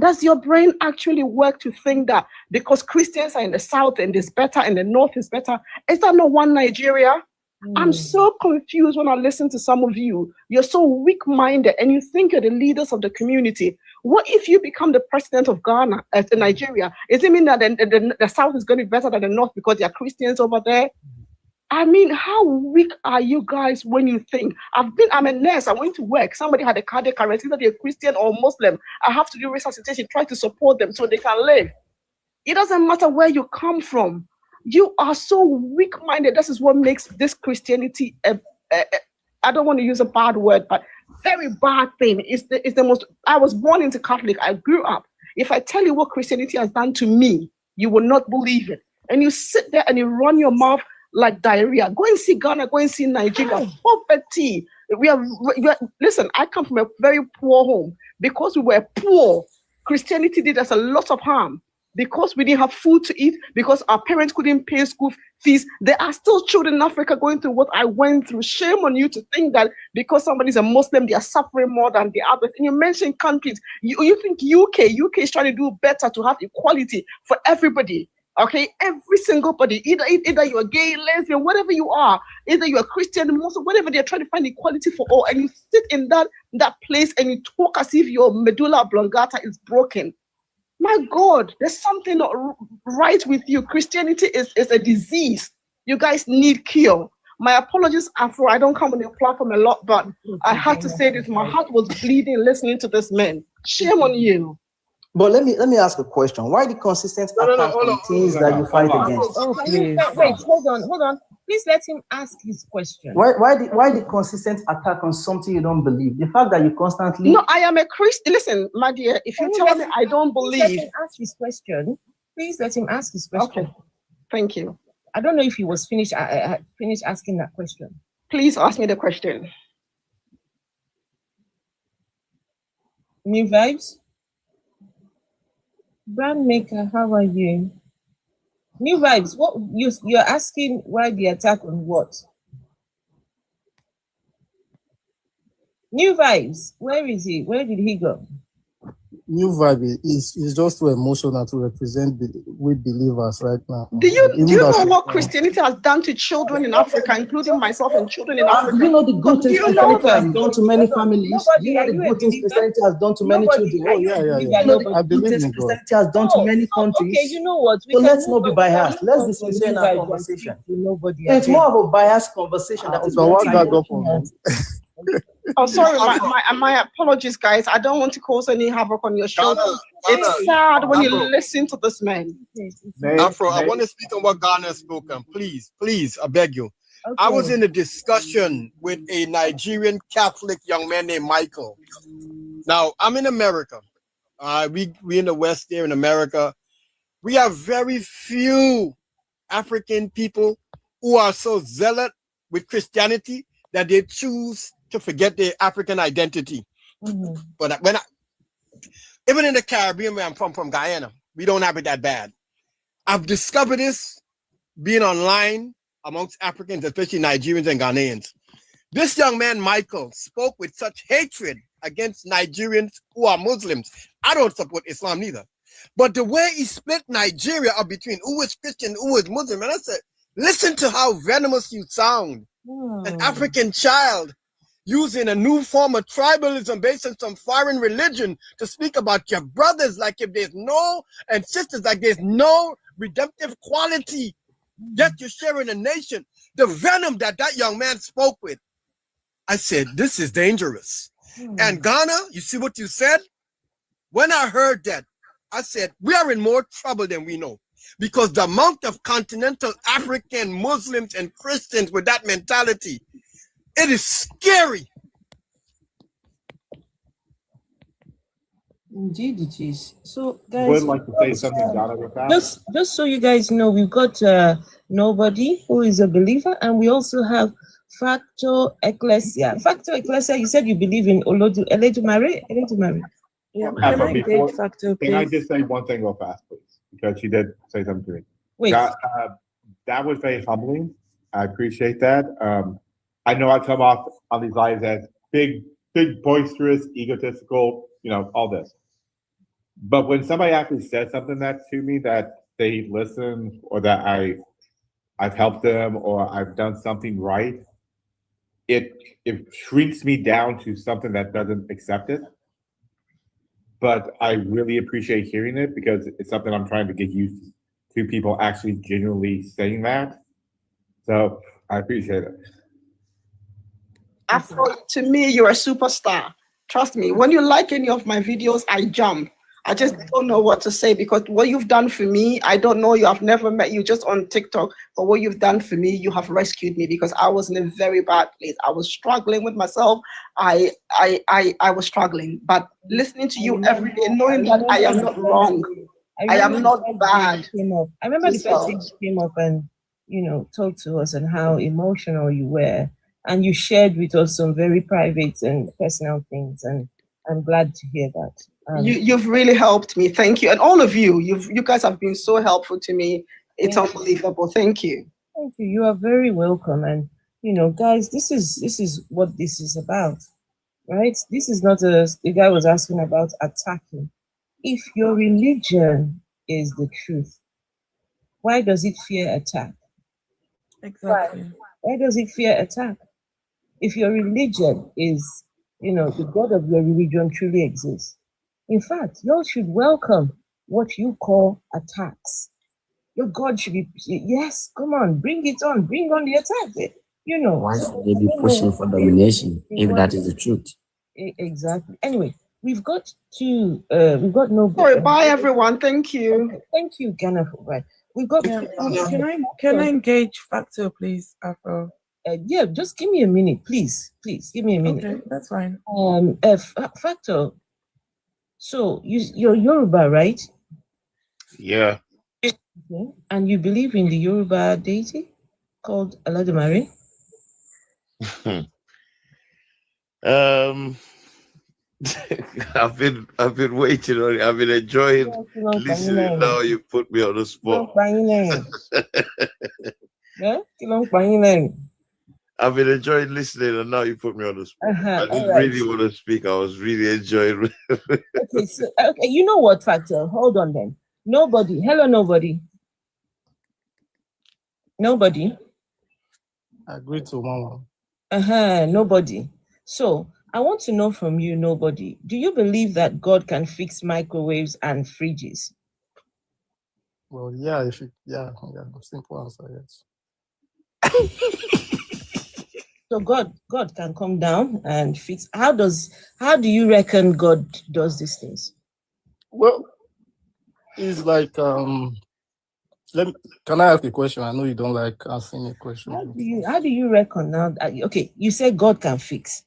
Does your brain actually work to think that because Christians are in the South and it's better and the North is better, is that not one Nigeria? I'm so confused when I listen to some of you. You're so weak-minded and you think you're the leaders of the community. What if you become the president of Ghana, Nigeria? Does it mean that the South is going to be better than the North because there are Christians over there? I mean, how weak are you guys when you think? I'm a nurse, I went to work. Somebody had a cardiac arrest, either they're Christian or Muslim. I have to do resuscitation, try to support them so they can live. It doesn't matter where you come from. You are so weak-minded. This is what makes this Christianity I don't want to use a bad word, but very bad thing. It's the most. I was born into Catholic. I grew up. If I tell you what Christianity has done to me, you will not believe it. And you sit there and you run your mouth like diarrhea. Go and see Ghana. Go and see Nigeria. Poverty. Listen, I come from a very poor home. Because we were poor, Christianity did us a lot of harm. Because we didn't have food to eat, because our parents couldn't pay school fees, there are still children in Africa going through what I went through. Shame on you to think that because somebody's a Muslim, they are suffering more than the others. And you mentioned countries. You think UK is trying to do better to have equality for everybody. Okay, every single body, either you're gay, lesbian, whatever you are, either you're Christian, Muslim, whatever, they're trying to find equality for all. And you sit in that place and you talk as if your medulla oblongata is broken. My God, there's something not right with you. Christianity is a disease. You guys need cure. My apologies, Afro. I don't come on your platform a lot, but I had to say this. My heart was bleeding listening to this man. Shame on you. But let me ask a question. Why the consistent attack on things that you fight against? Wait, hold on. Please let him ask his question. Why the consistent attack on something you don't believe? The fact that you constantly... No, I am a Christian. Listen, my dear, if you tell me I don't believe... Please let him ask his question. Please let him ask his question. Okay, thank you. I don't know if he was finished asking that question. Please ask me the question. New vibes? Brand maker, how are you? New vibes, what you're asking why the attack on what? New vibes, where is he? Where did he go? New Vibe is just too emotional to represent with believers right now. Do you know what Christianity has done to children in Africa, including myself and children in Africa? Do you know the good things Christianity has done to many families? Do you know the good things Christianity has done to many children? Oh, yeah. I believe in God. Christianity has done to many countries. Okay, you know what? So let's not be biased. Let's be sincere in our conversation. It's more of a biased conversation that is Oh, sorry, my apologies, guys. I don't want to cause any havoc on your show. It's sad when you listen to this man. Afro, I want to speak on what Ghana has spoken. Please, I beg you. I was Okay. in a discussion with a Nigerian Catholic young man named Michael. Now, I'm in America. We in the West there in America. We have very few African people who are so zealot with Christianity that they choose to forget their African identity. But even in the Caribbean, where I'm from Guyana, we don't have it that bad. I've discovered this being online amongst Africans, especially Nigerians and Ghanaians. This young man, Michael, spoke with such hatred against Nigerians who are Muslims. I don't support Islam neither. But the way he split Nigeria up between who is Christian, who is Muslim, and I said, listen to how venomous you sound. An African child using a new form of tribalism based on some foreign religion to speak about your brothers like if there's no, and sisters like there's no redemptive quality, yet you're sharing a nation. The venom that young man spoke with, I said, this is dangerous. And Ghana, you see what you said? When I heard that, I said, we are in more trouble than we know, because the amount of continental African Muslims and Christians with that mentality, it is scary. Indeed, it is. So, I guys, would like to say something, Donna, with that. just so you guys know, we've got Nobody who is a believer, and we also have Factor Ecclesia. Factor Ecclesia, you said you believe in Eledumare? Yeah, Can can I engage Factor, please? Can I just say one thing real fast, please? Because she did say something to me. Wait. That was very humbling. I appreciate that. I know I come off on these lives as big, boisterous, egotistical, all this. But when somebody actually says something to me that they listen, or that I've helped them, or I've done something right, it shrinks me down to something that doesn't accept it. But I really appreciate hearing it, because it's something I'm trying to get used to, people actually genuinely saying that. So I appreciate it. Afro, to me, you're a superstar. Trust me. When you like any of my videos, I jump. I just don't know what to say, because what you've done for me, I don't know you. I've never met you, just on TikTok. But what you've done for me, you have rescued me, because I was in a very bad place. I was struggling with myself. I was struggling. But listening to you every day, knowing that I am not wrong, I am not bad. I remember the first day you came up and talked to us and how emotional you were, and you shared with us some very private and personal things, and I'm glad to hear that. You've really helped me. Thank you. And all of you, you guys have been so helpful to me. It's unbelievable. Thank you. Thank you. You are very welcome. And guys, this is what this is about, right? This is not the guy was asking about attacking. If your religion is the truth, why does it fear attack? Exactly. Why does it fear attack? If your religion is, the God of your religion truly exists. In fact, you all should welcome what you call attacks. Your God should be, yes, come on, bring it on, bring on the attack. Why should they be pushing for domination if that is the truth? Exactly. Anyway, we've got no. Sorry, bye everyone. Thank you. Okay, thank you, Ghana, for right. We've got. Can I engage Factor, please, Afro? Yeah, just give me a minute, please. Please give me a minute. Okay, that's fine. Factor. So you're Yoruba, right? Yeah. Okay. And you believe in the Yoruba deity called Aladumare? I've been waiting on it. I've been enjoying listening. Now you put me on the spot. I've been enjoying listening, and now you put me on the spot. I didn't really want to speak. I was really enjoying. Okay, you know what, Factor? Hold on then. Nobody. Hello, nobody. Nobody. I agree to Mama. Nobody. So I want to know from you, nobody. Do you believe that God can fix microwaves and fridges? Well, yeah, simple answer, yes. So God can come down and fix. How do you reckon God does these things? Well, it's like Can I ask a question? I know you don't like asking a question. How do you reckon now? Okay, you say God can fix.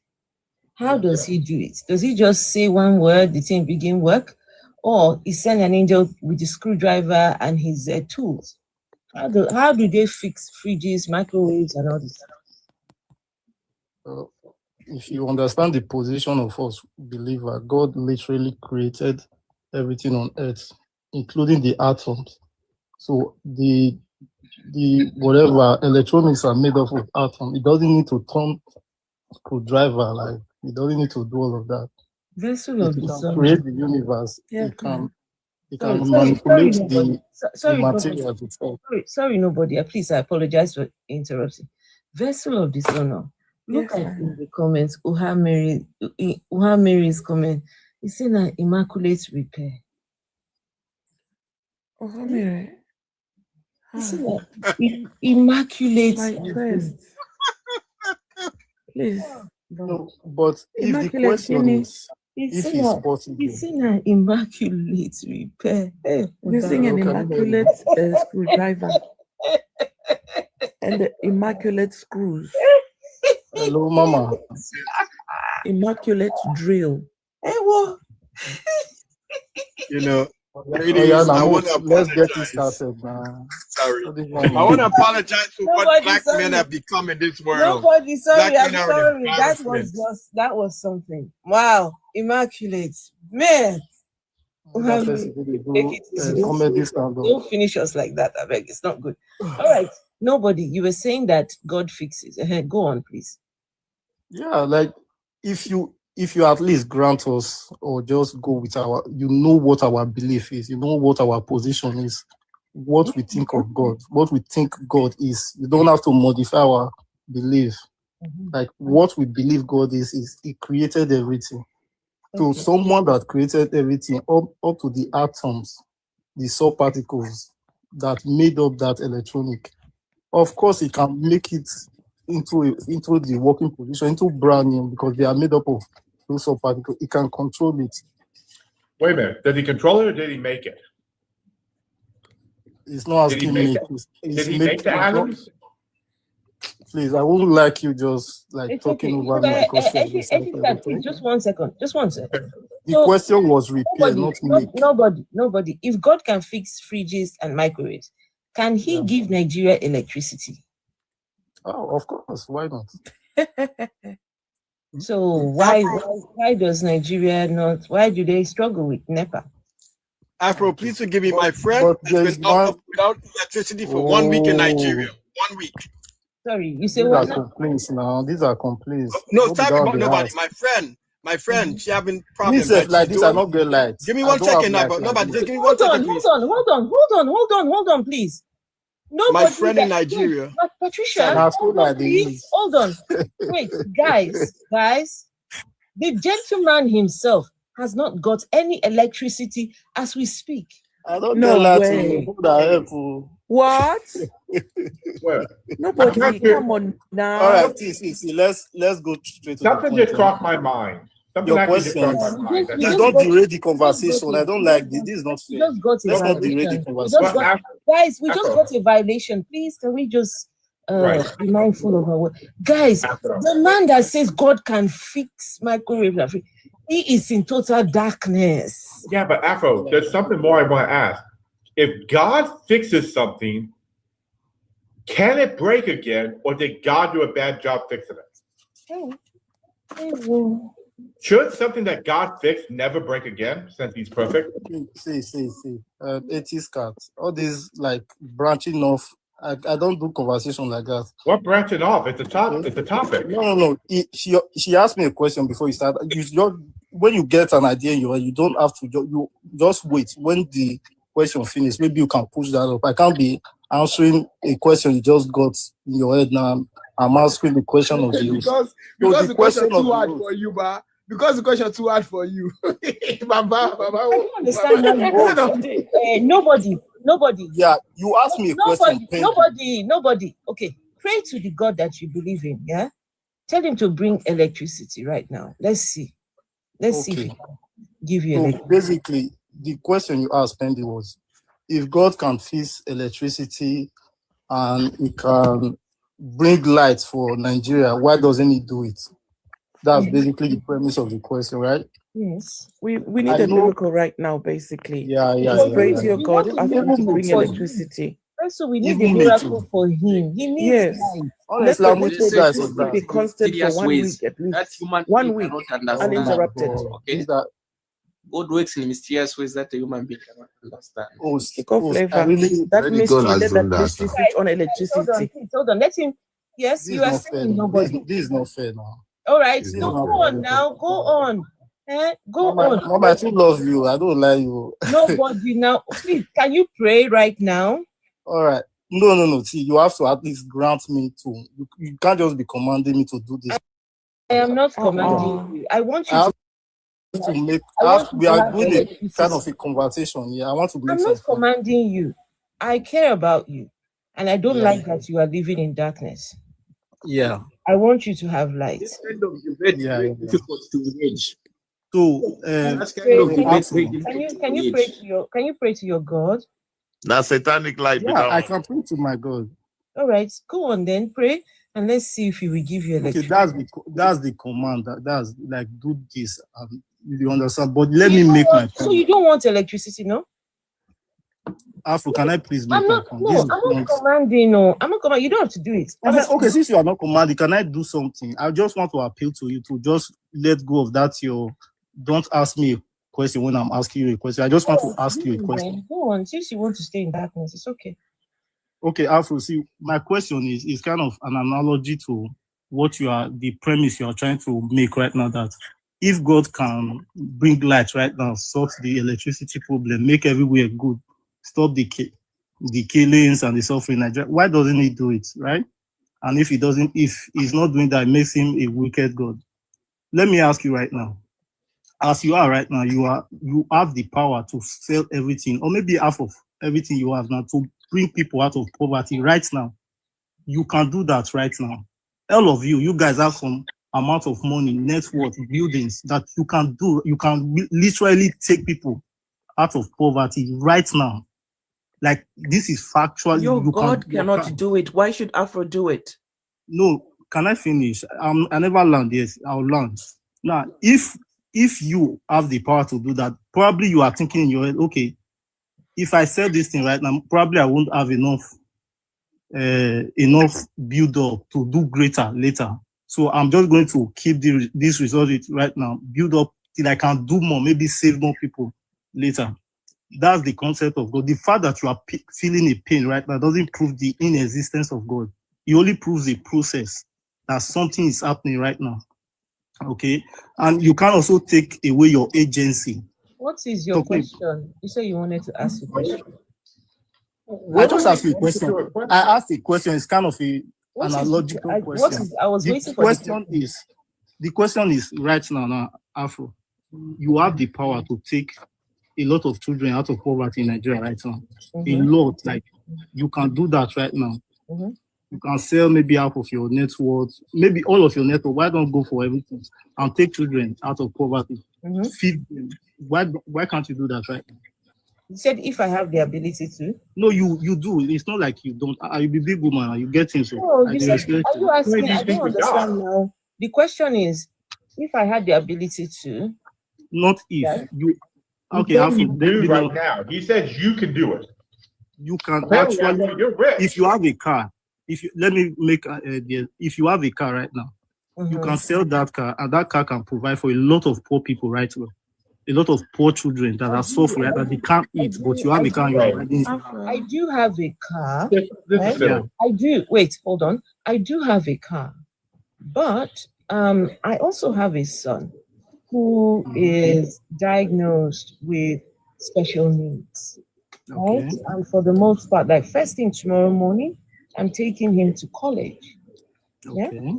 How does he do it? Does he just say one word, the thing begin work? Or he send an angel with the screwdriver and his tools? How do they fix fridges, microwaves, and all this? If you understand the position of us believer, God literally created everything on earth, including the atoms. So the whatever electronics are made up of atoms, it doesn't need to turn screwdriver, like it doesn't need to do all of that. Vessel It of the can sun. create the universe. Yeah, It can sorry, manipulate nobody. the materials itself. Sorry, nobody. Please, I apologize for interrupting. Vessel of dishonor. Look Yes, at in the comments, Uha Mary's comment. It's saying an immaculate repair. Uha Mary. It's immaculate My repair. twist. Please. No, but if the Immaculate question Guinea. is if it's possible, It's in an immaculate repair. Using an immaculate screwdriver and the immaculate screws. Hello, Mama. Immaculate drill. You know, let's get this started now. Sorry. I want to apologize for what black men have become in this world. Nobody, sorry, Black I'm men are an sorry. embarrassment. That was something. Wow, immaculate. Man. That person really do comedy stand-up. Don't finish us like that, I beg. It's not good. All right. Nobody, you were saying that God fixes. Go on, please. Yeah, like if you at least grant us or just go with you know what our belief is, you know what our position is, what we think of God, what we think God is. You don't have to modify our belief. Like what we believe God is He created everything. So someone that created everything up to the atoms, the subparticles that made up that electronic, of course He can make it into the working position, into brand new, because they are made up of those subparticles. He can control it. Wait a minute. Did he control it or did he make it? It's not asking me. Did he make the atoms? Please, I wouldn't like you just like talking over my question. Just one second. The question was repair, not make. Nobody. If God can fix fridges and microwaves, can He give Nigeria electricity? Oh, of course. Why not? So why does Nigeria not? Why do they struggle with NEPA? Afro, please forgive me. My friend has been out without electricity for 1 week in Nigeria. 1 week. Sorry, you say these what? These are complaints now. These are complaints. No, talk about nobody. My friend, she having problems. Like this, I not get light. Give me 1 second now, but nobody. Just give me 1 second, please. Hold on, please. Nobody. My friend in Nigeria. But Patricia, please, hold on. Wait, guys. The gentleman himself has not got any electricity as we speak. I don't get light. What? Well, nobody. Come on now. All right, see. Let's go straight to something just crossed my mind. Your question. Please don't derail the conversation. I don't like this. This is not fair. Let's not derail the conversation. Guys, we just got a violation. Please, can we just be mindful of our word? Guys, the man that says God can fix microwave, he is in total darkness. Yeah, but Afro, there's something more I want to ask. If God fixes something, can it break again, or did God do a bad job fixing it? Should something that God fixed never break again, since He's perfect? See. Atheist cats. All these like branching off. I don't do conversation like that. What branching off? It's a topic. It's a topic. No. She asked me a question before you start. When you get an idea, you don't have to. You just wait. When the question finishes, maybe you can push that up. I can't be answering a question you just got in your head now. I'm asking the question of you. because the question too hard for you, ba. Because the question too hard for you. Baba. I don't understand. Nobody. Yeah, you asked me a question. Nobody. Okay, pray to the God that you believe in. Yeah, tell Him to bring electricity right now. Let's see if He can give you electricity. Basically, the question you asked, Pendy, was if God can fix electricity and He can bring light for Nigeria, why doesn't He do it? That's basically the premise of the question, right? Yes. We I need a know. miracle right now, basically. Yeah, yeah, Just yeah, pray yeah. to your We God, want a ask him to miracle bring for him. electricity. Also, we need a Even me miracle too. for him. He needs Yes. light. Let Honestly, the, I'm let with the you guys on electricity that. be constant for Mysterious 1 ways week at that least. human 1 being week, cannot Oh understand. my uninterrupted. God. Okay, Is that God works in mysterious ways that a human being cannot understand. Kick off I flavor. really That Already God mystery, has let done that that. mystery Now. switch on Hold on, electricity. please, hold on. Let him. Yes, this you is are not fair saying now. nobody. This is not fair now. All right, It's no, not go fair. on now. Go on. Go on. Mama, I too love you. I don't lie you. Nobody now. Please, can you pray right now? All right. No. See, you have to at least grant me to. You can't just be commanding me to do this. I am not commanding you. I want you I to. have to make. I want you We to are have doing a electricity. kind of a conversation. Yeah, I want to make I'm not some. commanding you. I care about you. And I don't Yeah. like that you are living in darkness. Yeah. I want you to have light. This kind of debate is very difficult to engage. So, That's kind Pray. of debate very difficult Can to you pray engage. to your God? Now satanic light be yeah, that I one. can pray to my God. All right, go on then, pray, and let's see if he will give you Okay, electricity. that's the command. That's like do this. You understand? But let me make my So point. you don't want electricity, no? Afro, can I please make I'm my not. point? No, I'm not commanding. No, I'm not commanding. You don't have to do it. Okay, since you are not commanding, can I do something? I just want to appeal to you to just let go of that. Don't ask me a question when I'm asking you a question. I just want to ask you a question. Go on. Since you want to stay in darkness, it's okay. Okay, Afro, see, my question is kind of an analogy to the premise you are trying to make right now, that if God can bring light right now, sort the electricity problem, make everywhere good, stop the killings and the suffering in Nigeria, why doesn't he do it, right? And if he's not doing that, it makes him a wicked God. Let me ask you right now, as you are right now, you have the power to sell everything, or maybe half of everything you have now, to bring people out of poverty right now. You can do that right now. All of you guys have some amount of money, net worth, buildings that you can do. You can literally take people out of poverty right now. Like, this is factual. Your God cannot do it. Why should Afro do it? No, can I finish? I never learned. Yes, I'll learn. Now, if you have the power to do that, probably you are thinking in your head, okay, if I sell this thing right now, probably I won't have enough build up to do greater later. So I'm just going to keep this result right now, build up till I can do more, maybe save more people later. That's the concept of God. The fact that you are feeling a pain right now doesn't prove the inexistence of God. It only proves the process that something is happening right now. Okay, and you can also take away your agency. What is your question? You said you wanted to ask a question. I just asked you a question. I asked a question. It's kind of an analogical question. I was waiting for the question is right now, Afro. You have the power to take a lot of children out of poverty in Nigeria right now. A lot. Like, you can do that right now. You can sell maybe half of your net worth, maybe all of your net worth. Why don't go for everything and take children out of poverty? Feed them. Why can't you do that right now? You said if I have the ability to. No, you do. It's not like you don't. You be big woman, you get things. No, you said, are you asking? I don't understand now. The question is, if I had the ability to. Not if. Yes. You. Okay, you do right now. He says you can do it. You can Apparently, actually. you're rich. If you have a car, let me make if you have a car right now, you can sell that car, and that car can provide for a lot of poor people right now. A lot of poor children that are suffering, that they can't eat, but you have a car. I do have a car. Yeah. I do. Wait, hold on. I do have a car, but I also have a son who is diagnosed with special needs. Okay. Right? And for the most part, like first thing tomorrow morning, I'm taking him to college. Okay. Yeah.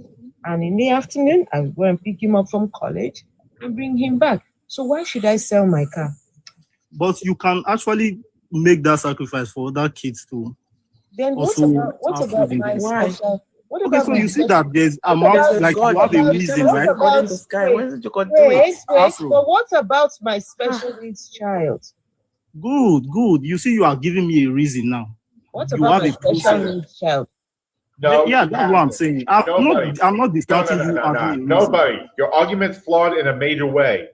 And in the afternoon, I go and pick him up from college and bring him back. So why should I sell my car? But you can actually make that sacrifice for other kids too. Then what about my special? What okay, about so you see that there's amount, like you have a reason, right? Wait, but what about my special needs child? Good. You see, you are giving me a reason now. What You about have my a special process. needs child? No, Yeah, you that's what I'm haven't. saying. Nobody. I'm not discounting you No. having a reason. Nobody. Your argument's flawed in a major way.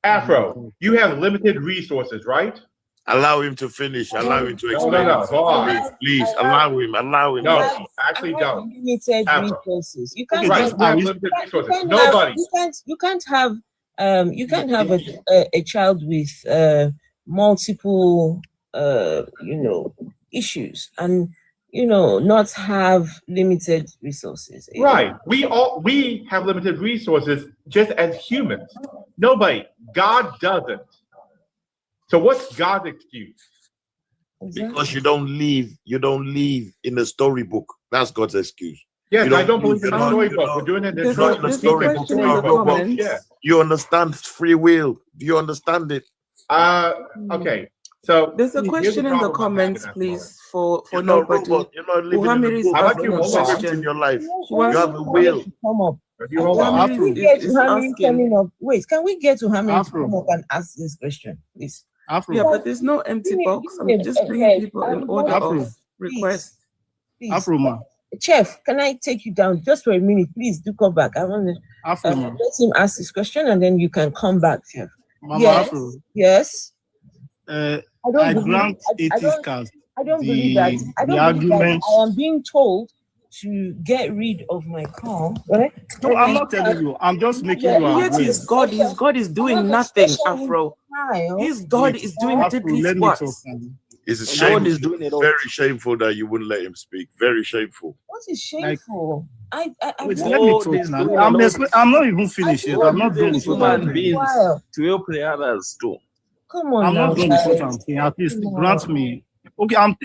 Afro, you have limited resources, right? Allow him to finish. Allow him to explain. No. Hold on. Please, allow him. Allow him. No, actually don't. Limited Afro. resources. You can't Right, have, you have limited resources. Nobody. you can't have a child with multiple issues and not have limited resources. Right. We have limited resources just as humans. Nobody. God doesn't. So what's God's excuse? Because you don't live in a storybook. That's God's excuse. Yes, You I don't believe live in the storybook. We're doing it in the not the storybook. storybook. Yeah. You understand free will? Do you understand it? Okay. So there's a here's question in the problem I'm having comments, at the please, for You're not a nobody. robot. You're not living in Muhammad a is book. How about asking you, a hold on? question. In your life, She you wants have a will. Come up. Hold on. Can we get to Hamid coming up? Wait, can we get to Hamid to come up and ask this question, please? Yeah, but there's no empty box. I'm just bringing people in order of request. Afro man. Chef, can I take you down just for a minute? Please do come back. I want to let him ask this question and then you can come back, Chef. Mama Yes. Afro. Yes. I grant 80 scars. I don't believe that. I don't believe that I am being told to get rid of my car, right? No, I'm not telling you. I'm just making you aware. Yet his God is doing nothing, Afro. His God is doing diddly squats. It's God is shameful. doing it all. Very shameful that you wouldn't let him speak. Very shameful. What is shameful? Wait, let me talk now. I'm not even finished yet. I'm not done with what I'm Human doing. beings to help the others too. Come on I'm now, not done with what guys. I'm saying. At least grant me. Okay, I'm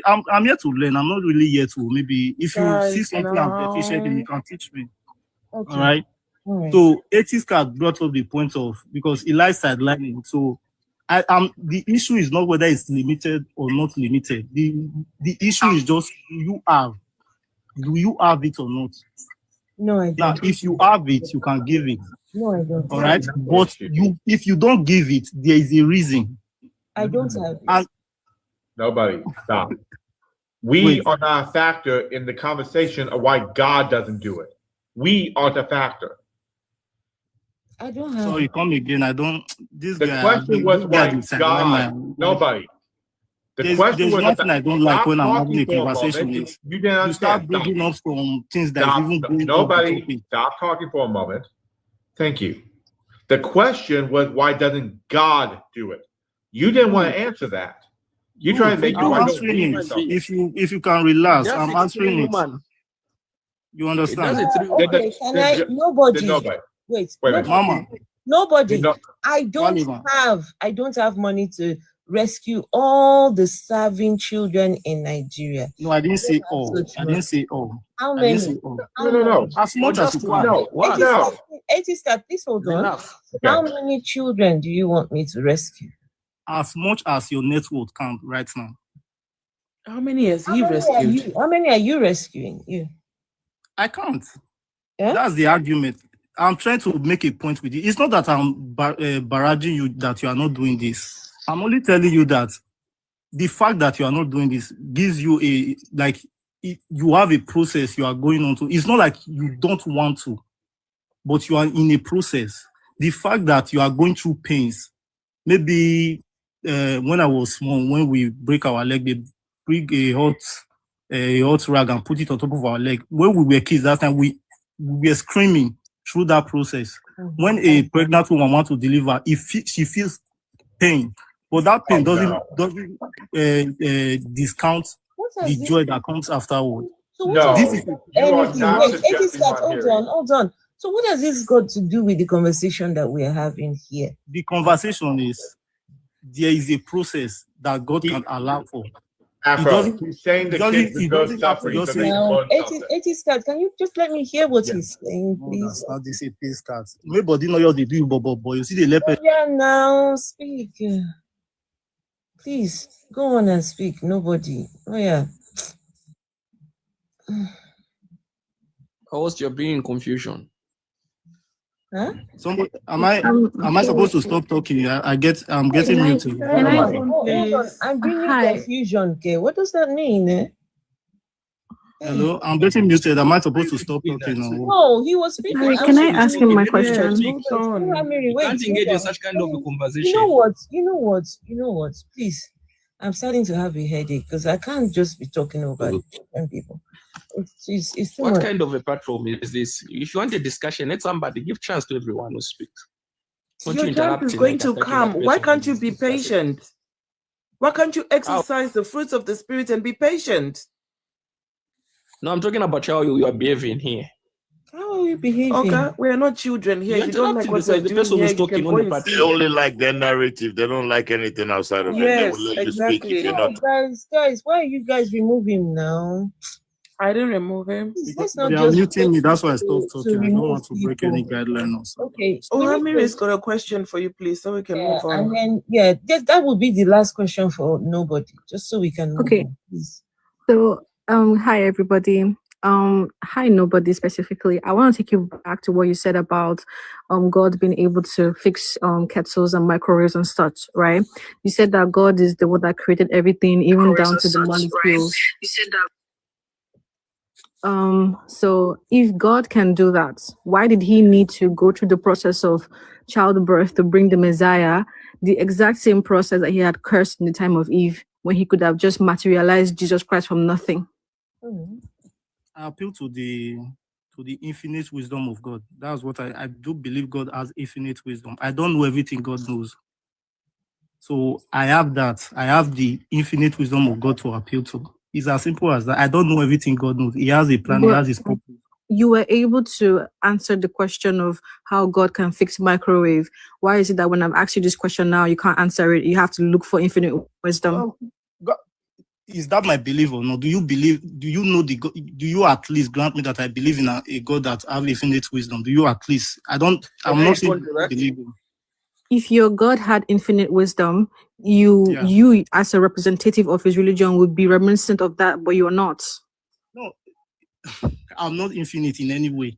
here to learn. I'm not really here to maybe if you Guys, see something I'm deficient in, you can teach me. Okay. All right. So 80 card brought up the point of because he likes sidelining. So the issue is not whether it's limited or not limited. The issue is just do you have it or not? No, I Now, don't. if you have it, you can give it. No, I don't. All right. But if you don't give it, there is a reason. I don't have it. And Nobody. Stop. We are not a factor in the conversation of why God doesn't do it. We aren't a factor. I don't have sorry, it. come again. I don't. This The guy. question was this guy why decide God. Nobody. The There's question was nothing I don't like stop when I'm having talking a for a conversation. moment. Is You didn't you start understand. bringing up some things that Stop. is even going Nobody. Stop talking for a moment. Thank you. The question was why doesn't God do it? You didn't want to answer that. You try to make I'm your answering it. If you can relax, I'm answering it. You understand? Okay, can I? Nobody. Wait, Mama. Nobody. I don't have money to rescue all the starving children in Nigeria. No, I didn't say all. I didn't say all. How I many? didn't say all. No. As much as you can. 80 star, please hold on. Enough. How many children do you want me to rescue? As much as your network can right now. How many has he rescued? How many are you rescuing? You? I can't. Yeah? That's the argument. I'm trying to make a point with you. It's not that I'm barraging you that you are not doing this. I'm only telling you that the fact that you are not doing this gives you you have a process you are going on to. It's not like you don't want to, but you are in a process. The fact that you are going through pains, maybe when I was small, when we break our leg, they bring a hot rag and put it on top of our leg. When we were kids, that time we were screaming through that process. When a pregnant woman wants to deliver, she feels pain, but that pain doesn't discount the joy that comes afterward. So hold on. So what has this got to do with the conversation that we are having here? The conversation is there is a process that God can allow for. He's saying the kids deserve suffering. Can you just let me hear what he's saying, please? Not this peace cards. Nobody know what they do, but you see the leopard. Yeah, now speak. Please go on and speak. Nobody. Oh yeah. Or else you're being in confusion. Huh? Somebody, am I supposed to stop talking? I'm getting muted. Hold on. I'm bringing confusion. Okay, what does that mean? Hello, I'm getting muted. Am I supposed to stop talking? No, he was speaking. Sorry, can I ask him my question? You can't engage in such kind of a conversation. You know what? Please, I'm starting to have a headache because I can't just be talking over different people. It's too What much. kind of a platform is this? If you want a discussion, let somebody give chance to everyone who speaks. Your chance is going to come. Why can't you be patient? Why can't you exercise the fruits of the spirit and be patient? No, I'm talking about how you are behaving here. How are you behaving? Okay, we are not children here. If you don't like what we're doing here, you can go and They see. only like their narrative. They don't like anything outside of it. They will let you speak if you're not. Guys, why are you guys removing him now? I didn't remove him. Let's not They are just muting me. That's why I stopped talking. I don't remove want to break any guideline or something. Okay. Amiri's got a question for you, please, so we can move on. And then that would be the last question for nobody, just so we can move Okay. on, please. So, hi everybody. Hi nobody specifically. I want to take you back to what you said about God being able to fix kettles and microwaves and such, right? You said that God is the one that created everything, even down to the molecules. You said that. So if God can do that, why did he need to go through the process of childbirth to bring the Messiah, the exact same process that he had cursed in the time of Eve, when he could have just materialized Jesus Christ from nothing? I appeal to the infinite wisdom of God. That's what I do believe. God has infinite wisdom. I don't know everything God knows. So I have that. I have the infinite wisdom of God to appeal to. It's as simple as that. I don't know everything God knows. He has a plan. He has his purpose. You were able to answer the question of how God can fix microwave. Why is it that when I've asked you this question now, you can't answer it? You have to look for infinite wisdom. God, is that my belief or not? Do you believe? Do you know the God? Do you at least grant me that I believe in a God that has infinite wisdom? Do you at least? I'm not saying believing. If your God had infinite wisdom, you as a representative of his religion would be reminiscent of that, but you're not. No, I'm not infinite in any way.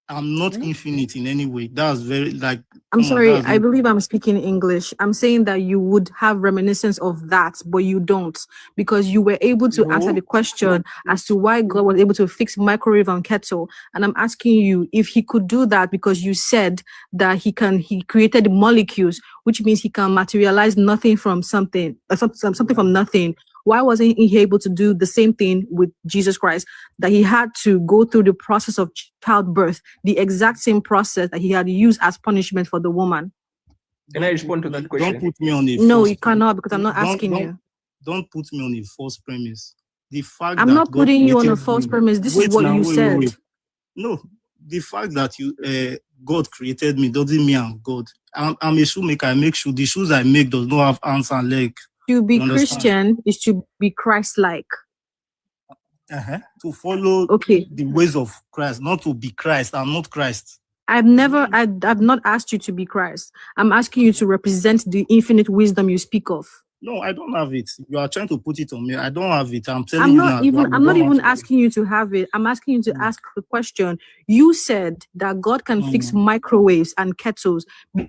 I'm not infinite in any way. That's very like. I'm sorry, I believe I'm speaking English. I'm saying that you would have reminiscence of that, but you don't, because you were able to answer the question as to why God was able to fix microwave and kettle. And I'm asking you if he could do that, because you said that he created molecules, which means he can materialize nothing from something, something from nothing. Why wasn't he able to do the same thing with Jesus Christ, that he had to go through the process of childbirth, the exact same process that he had used as punishment for the woman? Can I respond to that question? Don't put me on a No, you cannot, because I'm not asking you. Don't put me on a false premise. The fact I'm that not putting you on a false premise. This is what you said. No, the fact that God created me doesn't mean I'm God. I'm a shoemaker. I make shoes. The shoes I make does not have arms and legs. To be Christian is to be Christ-like. To follow the ways of Christ, not to be Christ. I'm not Christ. I've not asked you to be Christ. I'm asking you to represent the infinite wisdom you speak of. No, I don't have it. You are trying to put it on me. I don't have it. I'm telling you now. I'm not even asking you to have it. I'm asking you to ask the question. You said that God can fix microwaves and kettles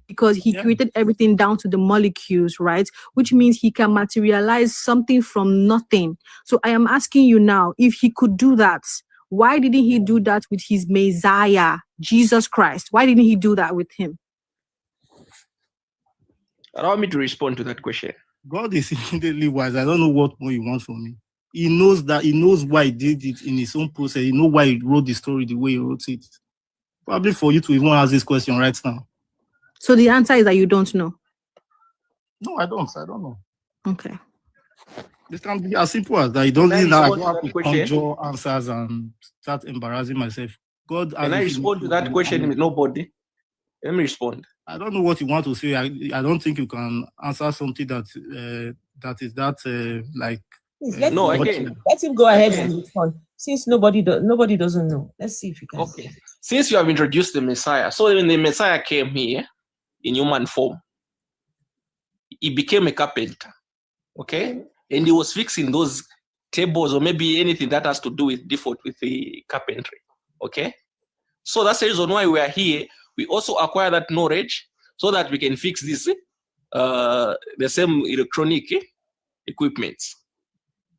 because he created everything down to the molecules, right? Which means he can materialize something from nothing. So I am asking you now, if he could do that, why didn't he do that with his Messiah, Jesus Christ? Why didn't he do that with him? Allow me to respond to that question. God is infinitely wise. I don't know what more you want from me. He knows that. He knows why he did it in his own process. He knows why he wrote the story the way he wrote it. Probably for you to even ask this question right now. So the answer is that you don't know. No, I don't. I don't know. Okay. It can be as simple as that. It doesn't mean that I don't have to conjure answers and start embarrassing myself. God. Can I respond to that question with nobody? Let me respond. I don't know what you want to say. I don't think you can answer something that like. No, again. Let him go ahead and respond. Since nobody doesn't know. Let's see if you can. Okay. Since you have introduced the Messiah, so when the Messiah came here in human form, he became a carpenter. Okay, and he was fixing those tables or maybe anything that has to do with default with the carpentry. Okay, So that's the reason why we are here. We also acquire that knowledge so that we can fix this, the same electronic equipments.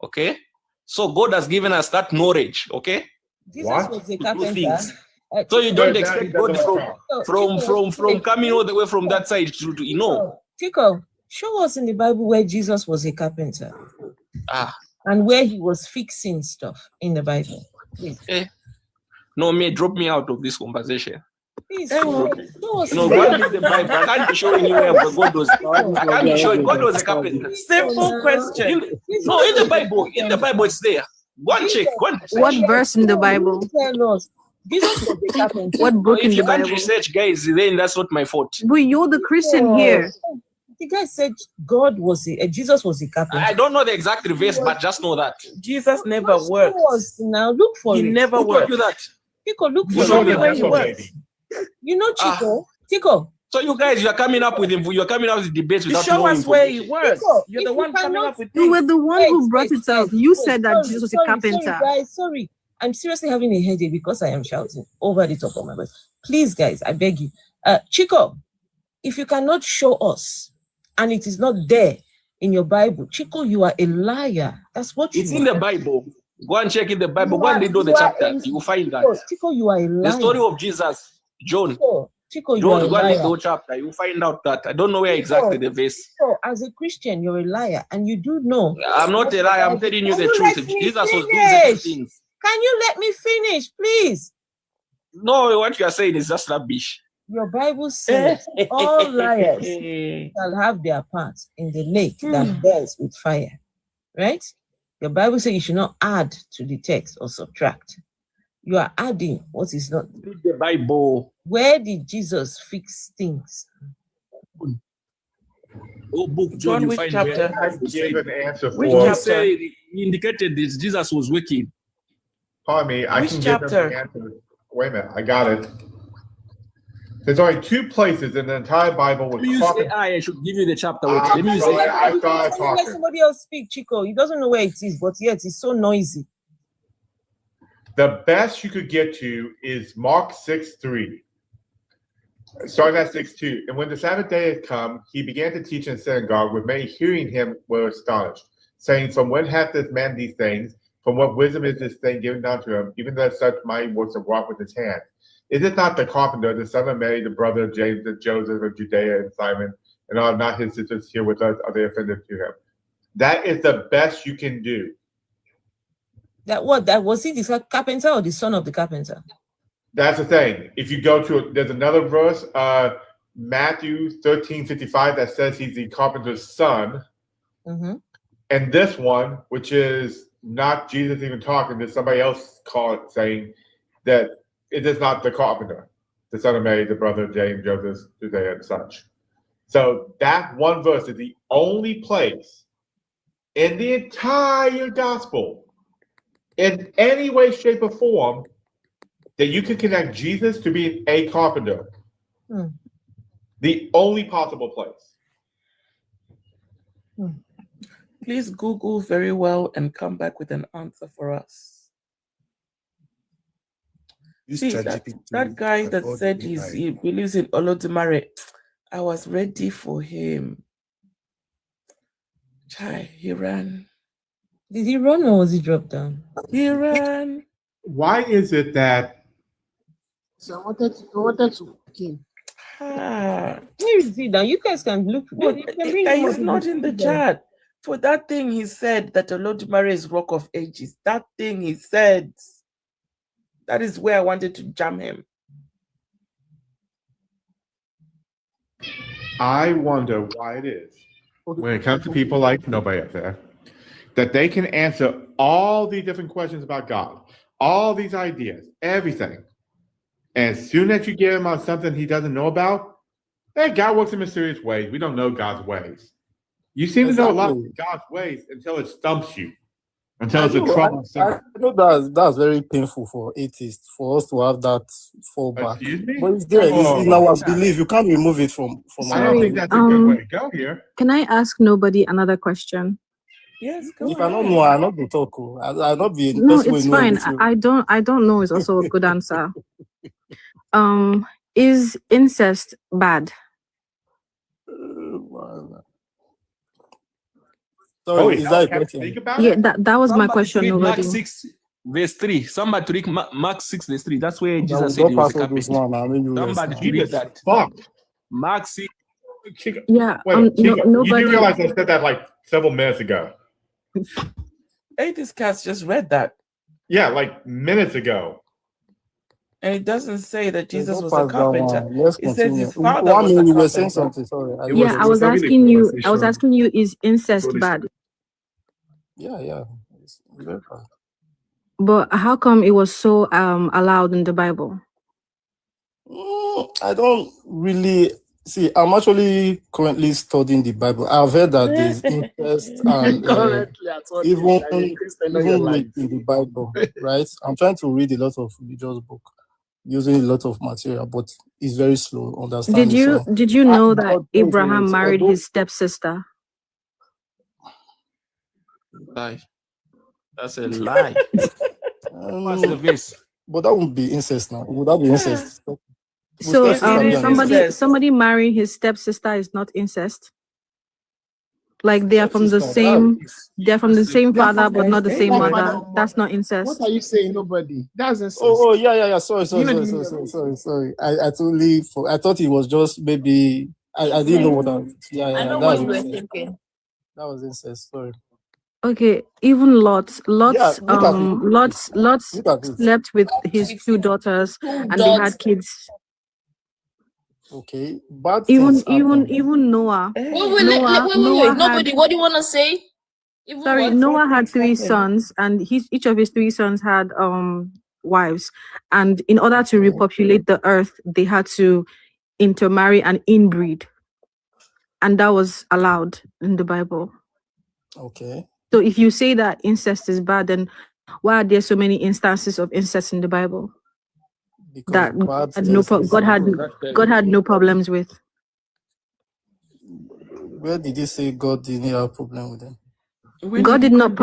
Okay? So God has given us that knowledge, okay? Jesus was a To do carpenter. things. So you don't expect God from coming all the way from that side to you know. Tico, show us in the Bible where Jesus was a carpenter. And where he was fixing stuff in the Bible. Please. No, drop me out of this conversation. Please, No, go and read the Bible. I can't be showing you where God was. I can't be showing God was a carpenter. Simple question. No, in the Bible, it's there. Go and check. What verse in the Bible? Tell us. Jesus was a carpenter. What book in If the you can't Bible? research, guys, then that's not my fault. But you're the Christian here. The guy said Jesus was a carpenter. I don't know the exact verse, but just know that Jesus never worked. Now look for He it. never Who told you that? Chico, look Who for told you it. that? He worked. You know Chico. So you guys, you are coming up with debates without Show knowing us where he information. works. You're the if one you coming cannot- up with You were things. the one who brought it up. You said that Jesus was a carpenter. Sorry, guys, sorry. I'm seriously having a headache because I am shouting over the top of my voice. Please, guys, I beg you. Chico, if you cannot show us and it is not there in your Bible, Chico, you are a liar. That's what It's you in are. the Bible. Go and check in the Bible. Go and read all the chapters. You will find that. Chico, you are a liar. The story of Jesus, John. Chico, you are a John, go and read the liar. whole chapter. You will find out that. I don't know where exactly the verse. So, as a Christian, you're a liar, and you do know. I'm not a liar. I'm telling you the truth. Let me Jesus was doing finish. certain things. Can you let me finish, please? No, what you are saying is just rubbish. Your Bible says all liars shall have their part in the lake that burns with fire. Right? Your Bible says you should not add to the text or subtract. You are adding what is not. Read the Bible. Where did Jesus fix things? Oh, book John, you which find chapter? where I gave an answer Which for. chapter? He indicated this Jesus was wicked. Pardon me, I Which can chapter? give them the answer. Wait a minute, I got it. There's only 2 places in the entire Bible Let me with use carpet. AI. I should give you the chapter. Wait, let me use AI. I started Let talking. somebody else speak, Chico. He doesn't know where it is, but yet it's so noisy. The best you could get to is Mark 6:3. Starting at 6:2. And when the Sabbath day had come, he began to teach in the synagogue, with many hearing him were astonished, saying, From when hath this man these things? From what wisdom is this thing given down to him? Even though such mighty works are wrought with his hand. Is it not the carpenter, the son of Mary, the brother of James, and Joseph of Judea and Simon, and are not his sisters here with us? Are they offended to him? That is the best you can do. That was he the carpenter or the son of the carpenter? That's the thing. If you go to there's another verse, Matthew 13:55, that says he's the carpenter's son. And this one, which is not Jesus even talking, there's somebody else called saying that it is not the carpenter, the son of Mary, the brother of James, Joseph, Judea, and such. So that one verse is the only place in the entire gospel, in any way, shape, or form, that you can connect Jesus to being a carpenter. The only possible place. Please Google very well and come back with an answer for us. See, that guy that said he believes in Olodumare, I was ready for him. Chai, he ran. Did he run or was he dropped down? He ran. Why is it that? So I wanted to begin. Where is he now? You guys can look. But he's not in the chat. For that thing he said that Olodumare is Rock of Ages. That thing he said. That is where I wanted to jam him. I wonder why it is, when it comes to people like nobody up there, that they can answer all these different questions about God, all these ideas, everything. And as soon as you get him on something he doesn't know about, God works in mysterious ways. We don't know God's ways. You seem to know a lot of God's ways until it stumps you. Until it's a troublesome. I know that's very painful for atheists, for us to have that fallback. Excuse me? But it's there. It's in our belief. You can't remove it from I don't think that's a good way to go here. Can I ask nobody another question? Yes, go If I don't know, I'll not be talking. I'll not be. No, it's fine. I don't know. It's also a good answer. Is incest bad? Sorry, is that a Think question? about Yeah, it. that was my Somebody question. read Mark Nobody. 6, verse 3. Somebody to read Mark 6, verse 3. That's where That Jesus we said he got was a past all those carpenter. one. I mean, you rest Somebody now. to read Jesus that. fucked. Mark 6. Chica, Yeah. wait a minute, Chica, you Nobody. do realize I said that like several minutes ago? Hey, this cat's just read that. Yeah, like minutes ago. And it doesn't say that Let's Jesus go was a past that carpenter. one. Let's It says continue. his father One was a minute, you were saying carpenter. something. Sorry. Yeah, I was asking you. I was asking you, is incest bad? Yeah. It's very bad. But how come it was so allowed in the Bible? I don't really see. I'm actually currently studying the Bible. I've heard that there's incest and Currently, I thought even you're a Christian all your life. rape in the Bible, right? I'm trying to read a lot of religious book, using a lot of material, but it's very slow understanding. Did you know that God, Abraham married his stepsister? Lie. That's a lie. What's the verse? But that wouldn't be incest now. Would that be incest? So Stepsister somebody marrying his stepsister is not incest. Like they are from the Stepsister, same father, but not the same mother. That's not incest. What are you saying? Nobody. That's incest. yeah. Sorry. I totally. I thought it was just maybe. I didn't know what that. Yeah. I know that what was you were incest. thinking. That was incest. Sorry. Okay, even Lot Look at it. slept with his two daughters and they had kids. Okay, bad Even things happen. even Noah. Wait. Nobody. What do you want to say? Noah had three sons, and each of his three sons had wives, and in order to repopulate the earth, they had to intermarry and inbreed, and that was allowed in the Bible. Okay. So if you say that incest is bad, then why are there so many instances of incest in the Bible? Because God had no problems with. Where did he say God didn't have a problem with them? God did not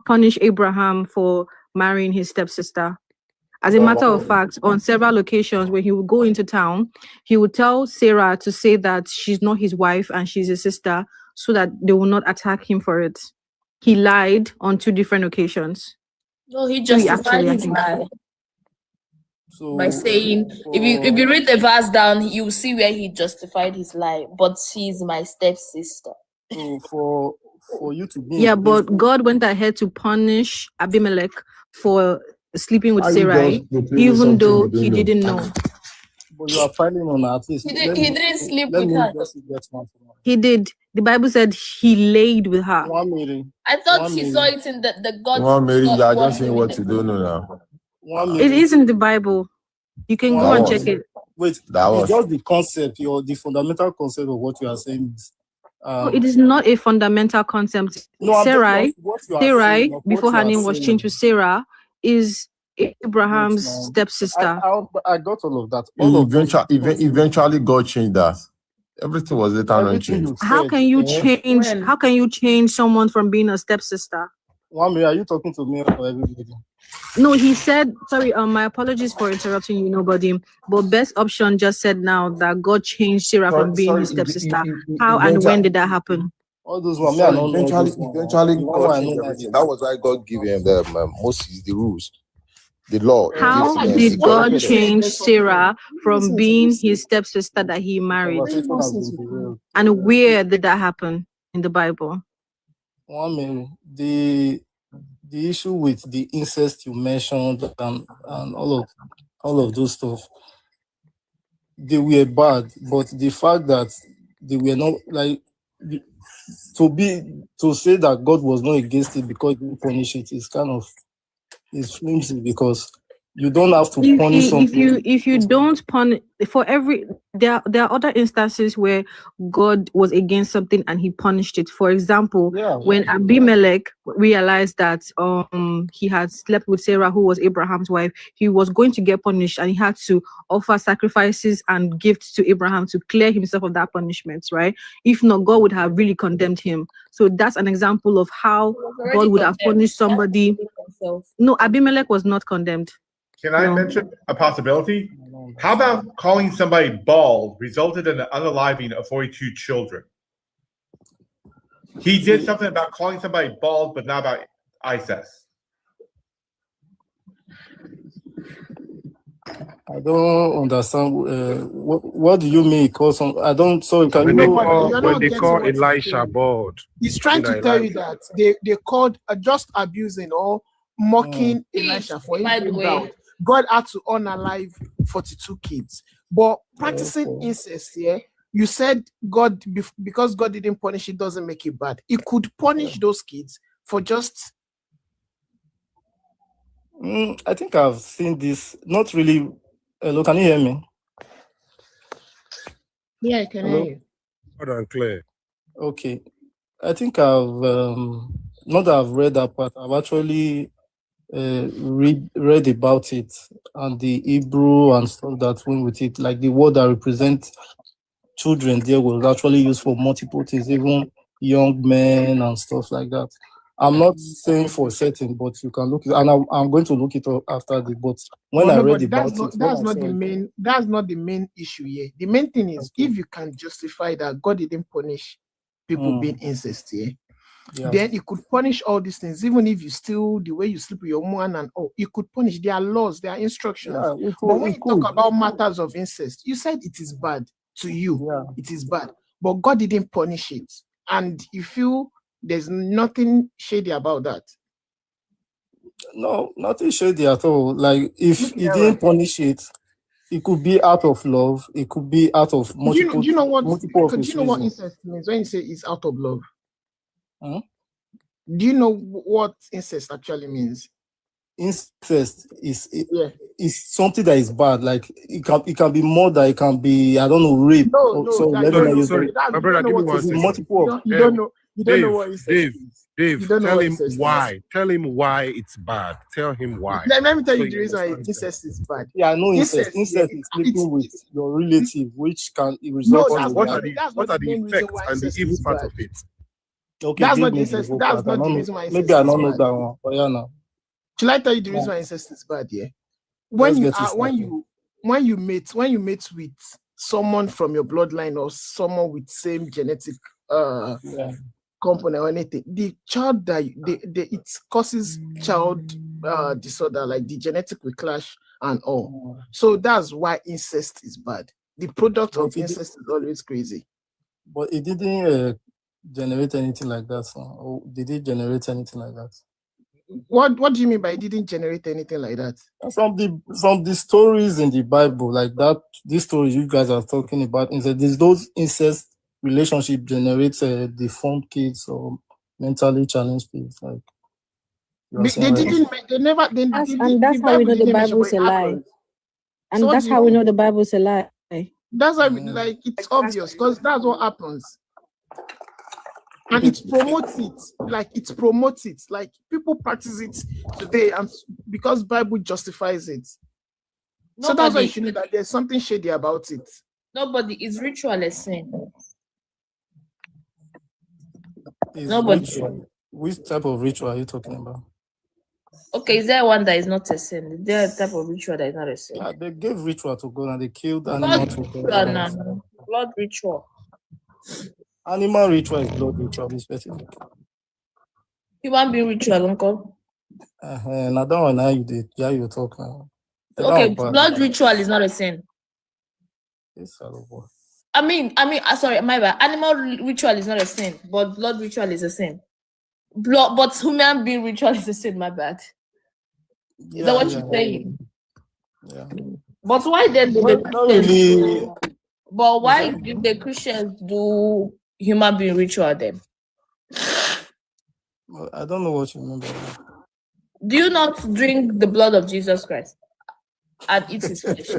punish Abraham for marrying his stepsister. As a matter of fact, on several occasions when he would go into town, he would tell Sarah to say that she's not his wife and she's his sister, so that they will not attack him for it. He lied on 2 different occasions. No, he justified his lie by saying, if you read the verse down, you will see where he justified his lie. But she's my stepsister. So for you to be but God went ahead to punish Abimelech for sleeping with Sarai, even though he didn't know. But you are filing on at least. He didn't sleep with her. He did. The Bible said he laid with her. I thought he saw it in the God. One Mary, you are just saying what you don't know now. It is in the Bible. You can go and check it. Wait, it's just the concept, the fundamental concept of what you are saying is. It is not a fundamental concept. Sarai, before her name was changed to Sarah, is Abraham's stepsister. I got all of that. Eventually, God changed that. Everything was later on changed. How can you change? How can you change someone from being a stepsister? Wami, are you talking to me or everybody? No, he said, sorry, my apologies for interrupting you, nobody. But best option just said now that God changed Sarah from being his stepsister. How and when did that happen? All those Eventually, God changed everything. That was why God gave him Moses the rules, the law. How did God change Sarah from being his stepsister that he married? And where did that happen in the Bible? Well, I mean, the issue with the incest you mentioned and all of those stuff, they were bad, but the fact that they were not like to say that God was not against it because he didn't punish it is kind of flimsy, because you don't have to punish something. If you don't punish for every, there are other instances where God was against something and he punished it. For example, when Abimelech realized that he had slept with Sarah, who was Abraham's wife, he was going to get punished and he had to offer sacrifices and gifts to Abraham to clear himself of that punishment, right? If not, God would have really condemned him. So that's an example of how God would have punished somebody. No, Abimelech was not condemned. Can I mention a possibility? How about calling somebody bald resulted in the unaliving of 42 children? He did something about calling somebody bald, but not about ISIS. I don't understand. What do you mean? Cause I don't. So can When you? they call Elisha bald, He's trying to tell you that they called just abusing or mocking Kids, Elisha for him by the being way. bald. God had to unalive 42 kids. But practicing incest here, you said God, because God didn't punish it, doesn't make it bad. He could punish those kids for just. I think I've seen this. Not really. Hello, can you hear me? Yeah, I can Hello? hear you. Loud and clear. Okay. I think I've not that I've read that part. I've actually read about it and the Hebrew and stuff that went with it. Like the word that represents children there was actually used for multiple things, even young men and stuff like that. I'm not saying for certain, but you can look it, and I'm going to look it up after the. But when I read about it, that's not the main. That's not the main issue here. The main thing is if you can justify that God didn't punish people being incest here, then you could punish all these things. Even if you steal the way you sleep with your woman and you could punish. There are laws, there are instructions. But when you talk about matters of incest, you said it is bad to you. It is bad, but God didn't punish it, and you feel there's nothing shady about that. No, nothing shady at all. Like if he didn't punish it, it could be out of love. It could be out of multiple. Do you know what? Multiple Do you know what incest means when you say it's out of love? Do you know what incest actually means? Incest is something that is bad. Like it can be murder. It can be, I don't know, rape. Sorry, my brother, give me 1 second. Multiple. You don't know what incest is. Dave, You don't know tell what him incest is. why. Tell him why it's bad. Tell him why. Let me tell you So the reason why incest is bad. Yeah, I know incest. Incest is sleeping with your relative, which can result in. What are the effects and the evil part of it? Okay, that's not give me the incest. whole That's part. not I the don't reason know. why incest Maybe I is don't know bad. that one. But yeah, now. Shall I tell you the reason why incest is bad? Yeah, when you mate with someone from your bloodline or someone with same genetic component or anything, the child that it causes child disorder, like the genetic will clash and all. So that's why incest is bad. The product of incest is always crazy. But it didn't generate anything like that. Or did it generate anything like that? What do you mean by it didn't generate anything like that? From the stories in the Bible, like that, these stories you guys are talking about, those incest relationship generates deformed kids or mentally challenged kids. Like that's how we know the Bible's a lie. And that's how we know the Bible's a lie. That's why, like, it's obvious because that's what happens. And it promotes it. Like people practice it today, and because Bible justifies it. So that's why you should know that there's something shady about it. Nobody is ritual a sin. Which type of ritual are you talking about? Okay, is there one that is not a sin? Is there a type of ritual that is not a sin? Yeah, they gave ritual to God and they killed animals to God. Blood ritual. Animal ritual is blood ritual, be specific. Human being ritual, uncle. Now that one, now you talk now. Okay, blood ritual is not a sin. Yes, boy. Sorry, my bad. Animal ritual is not a sin, but blood ritual is a sin. But human being ritual is a sin, my bad. Is that what you're saying? Yeah. But why then do But why do the Christians do human being ritual then? Well, I don't know what you mean by that. Do you not drink the blood of Jesus Christ and eat his flesh?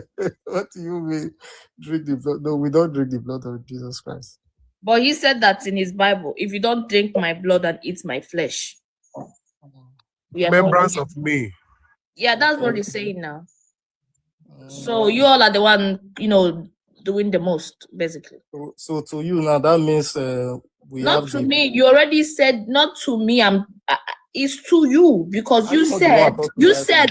What do you mean? Drink the blood? No, we don't drink the blood of Jesus Christ. But he said that in his Bible, if you don't drink my blood and eat my flesh, remembrance of me. Yeah, that's what he's saying now. So you all are the one, doing the most, basically. So to you now, that means Not to me. You already said not to me. It's to you because you said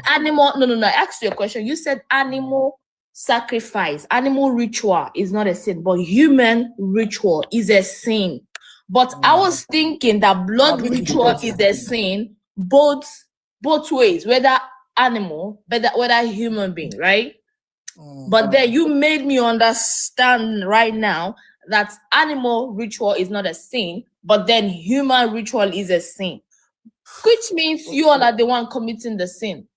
animal. No. I asked you a question. You said animal sacrifice, animal ritual is not a sin, but human ritual is a sin. But I was thinking that blood ritual is a sin both ways, whether animal, whether human being, right? But then you made me understand right now that animal ritual is not a sin, but then human ritual is a sin, which means you all are the one committing the sin.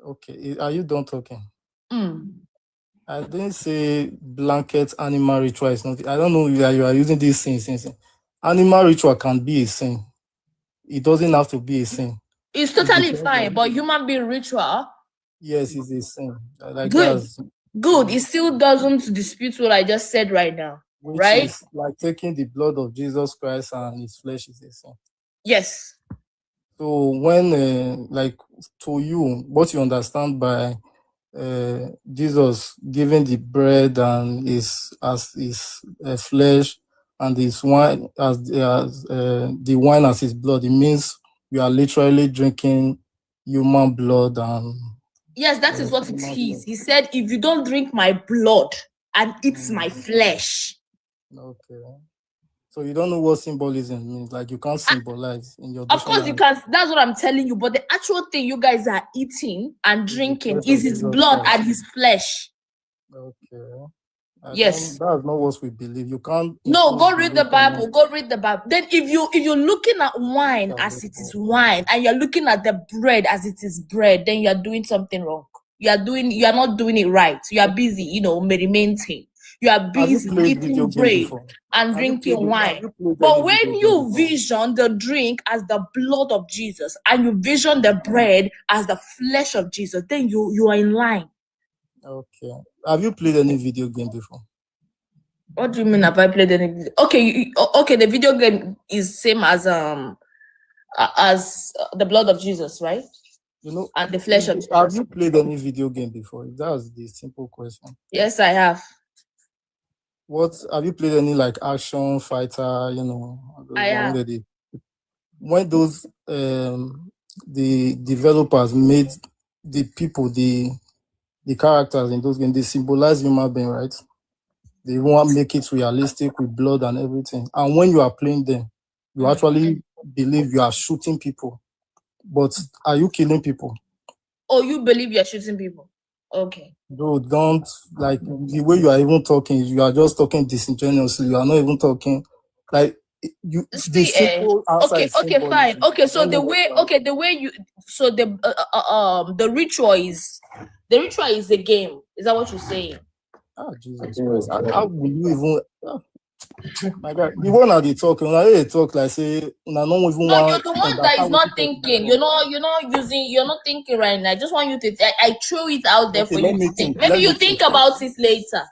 Okay, are you done talking? I didn't say blanket animal ritual is not. I don't know if you are using this sin. Animal ritual can be a sin. It doesn't have to be a sin. It's totally fine, but human being ritual. Yes, it's a sin. Like Good. It still doesn't dispute what I just said right now, which right? is like taking the blood of Jesus Christ and his flesh is a sin. Yes. So when, like, to you, what you understand by Jesus giving the bread and his flesh and his wine as the wine as his blood, it means you are literally drinking human blood and yes, that is what it is. He said, if you don't drink my blood and eat my flesh. Okay. So you don't know what symbolism means, like you can't symbolize in your Of course you can. That's what I'm telling you. But the actual thing you guys are eating and drinking is his blood and his flesh. Okay. Yes. That's not what we believe. You can't. No, go read the Bible. Go read the Bible. Then if you're looking at wine as it is wine and you're looking at the bread as it is bread, then you're doing something wrong. You are not doing it right. You are busy, merrymaking. You are busy eating bread and drinking wine. But when you vision the drink as the blood of Jesus and you vision the bread as the flesh of Jesus, then you are in line. Okay. Have you played any video game before? What do you mean? Have I played any? Okay, the video game is same as the blood of Jesus, right? And the flesh of Jesus. Have you played any video game before? That was the simple question. Yes, I have. What have you played any like action fighter? I have. When those the developers made the people the characters in those games, they symbolize human being, right? They want to make it realistic with blood and everything. And when you are playing them, you actually believe you are shooting people. But are you killing people? Oh, you believe you're shooting people? Okay. Bro, don't, like, the way you are even talking, you are just talking disingenuously. You are not even talking like you. See, okay, fine. Okay, so the way you, so the ritual is the game. Is that what you're saying? Ah, Jesus Christ. How will you even? My God, the one that they talk, they talk like say, no, you're the one that is not thinking. You're not thinking right now. I just want you to. I throw it out there for you to think. Maybe you think about it later.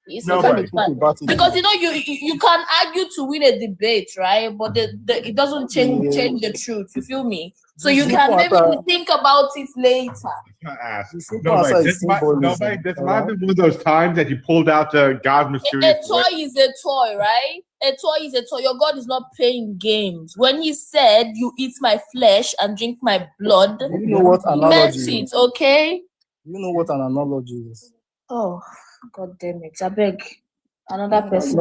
Because you can argue to win a debate, right? But it doesn't change the truth. You feel me? So you can maybe think about it later. Nobody, this might be one of those times that you pulled out the God's mysterious. A toy is a toy, right? A toy is a toy. Your God is not playing games. When he said, "You eat my flesh and drink my blood," you know what analogy is, okay? You know what an analogy is? Oh, God damn it! I beg another person.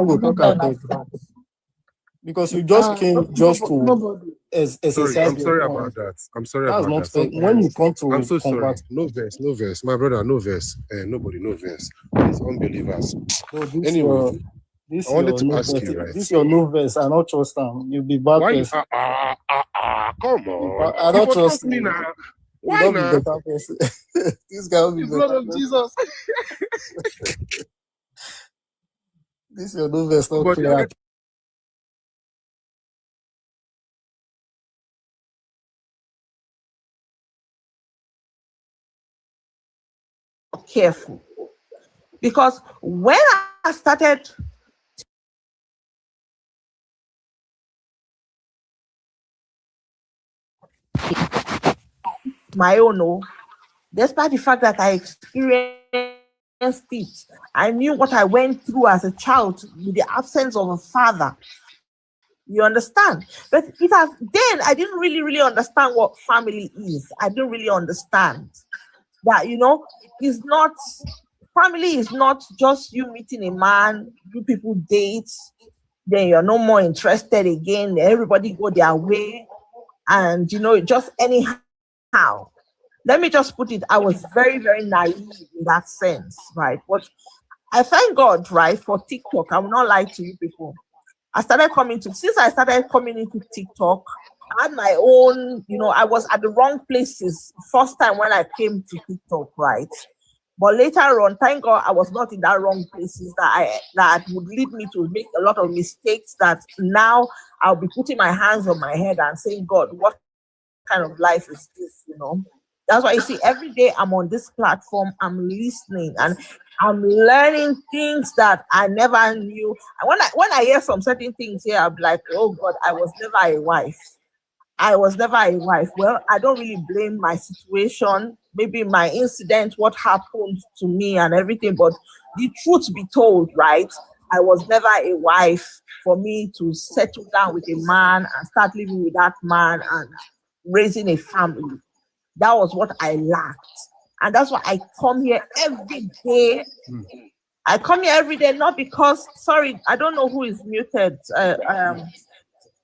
Because you just came just to exercise. I'm sorry about that. I'm sorry about that. When you come to I'm so sorry. combat. No verse. My brother, no verse. Nobody, no verse. It's unbelievers. Anyway, I wanted to ask you, right? This your no verse. I don't trust them. You'll be bad person. Come on. I don't trust me now. Why not? This guy will be the blood of Jesus. This your no verse. Not clear. Careful, because when I started my own, despite the fact that I experienced it, I knew what I went through as a child with the absence of a father. You understand? But it has, then I didn't really understand what family is. I didn't really understand that, is not, family is not just you meeting a man, you people date, then you're no more interested again, everybody go their way, and just anyhow. Let me just put it, I was very naive in that sense, right? But I thank God, right, for TikTok. I will not lie to you people. Since I started coming into TikTok, I had my own, I was at the wrong places first time when I came to TikTok, right? But later on, thank God I was not in that wrong places that would lead me to make a lot of mistakes that now I'll be putting my hands on my head and saying, God, what kind of life is this, That's why you see every day I'm on this platform, I'm listening and I'm learning things that I never knew. And when I hear some certain things here, I'm like, oh God, I was never a wife. Well, I don't really blame my situation, maybe my incident, what happened to me and everything, but the truth be told, right? I was never a wife for me to settle down with a man and start living with that man and raising a family. That was what I lacked. And that's why I come here every day. I come here every day, not because, sorry, I don't know who is muted.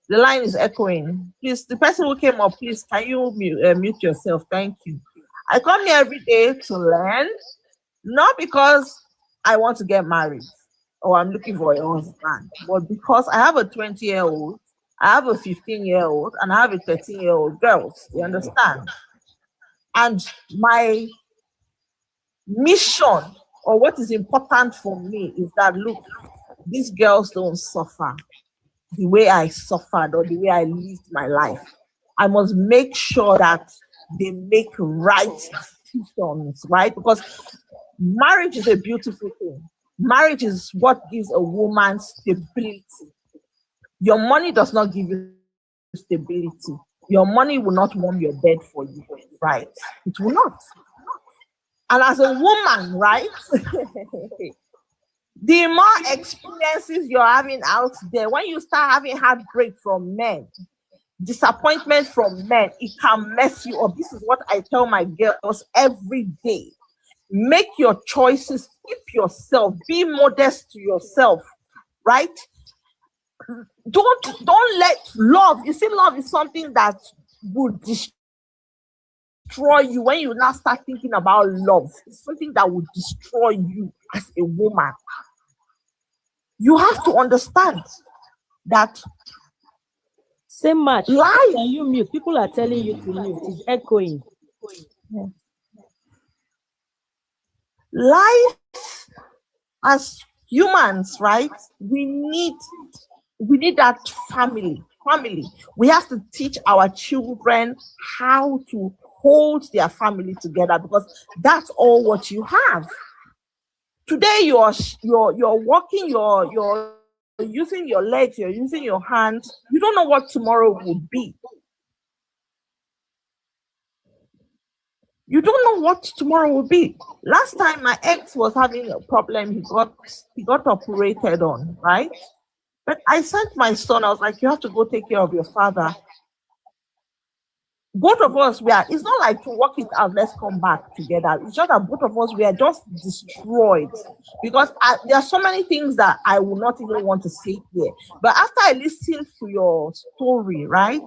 The line is echoing. Please, the person who came up, please, can you mute yourself? Thank you. I come here every day to learn, not because I want to get married or I'm looking for a husband, but because I have a 20-year-old, I have a 15-year-old, and I have a 13-year-old girl. You understand? And my mission, or what is important for me, is that, look, these girls don't suffer the way I suffered or the way I lived my life. I must make sure that they make right decisions, right? Because marriage is a beautiful thing. Marriage is what gives a woman stability. Your money does not give you stability. Your money will not warm your bed for you, right? It will not. And as a woman, right? The more experiences you're having out there, when you start having heartbreak from men, disappointment from men, it can mess you up. This is what I tell my girls every day. Make your choices, keep yourself, be modest to yourself, right? Don't let love, you see, love is something that would destroy you. When you now start thinking about love, it's something that would destroy you as a woman. You have to understand that same match. Life. Can you mute? People are telling you to mute. It's echoing. Yeah. Life as humans, right? We need that family. We have to teach our children how to hold their family together, because that's all what you have. Today you're walking, you're using your legs, you're using your hands. You don't know what tomorrow will be. You don't know what tomorrow will be. Last time my ex was having a problem, he got operated on, right? But I sent my son, I was like, you have to go take care of your father. Both of us, it's not like to work it out, let's come back together. It's just that both of us, we are just destroyed. Because there are so many things that I will not even want to say here. But after I listened to your story, right?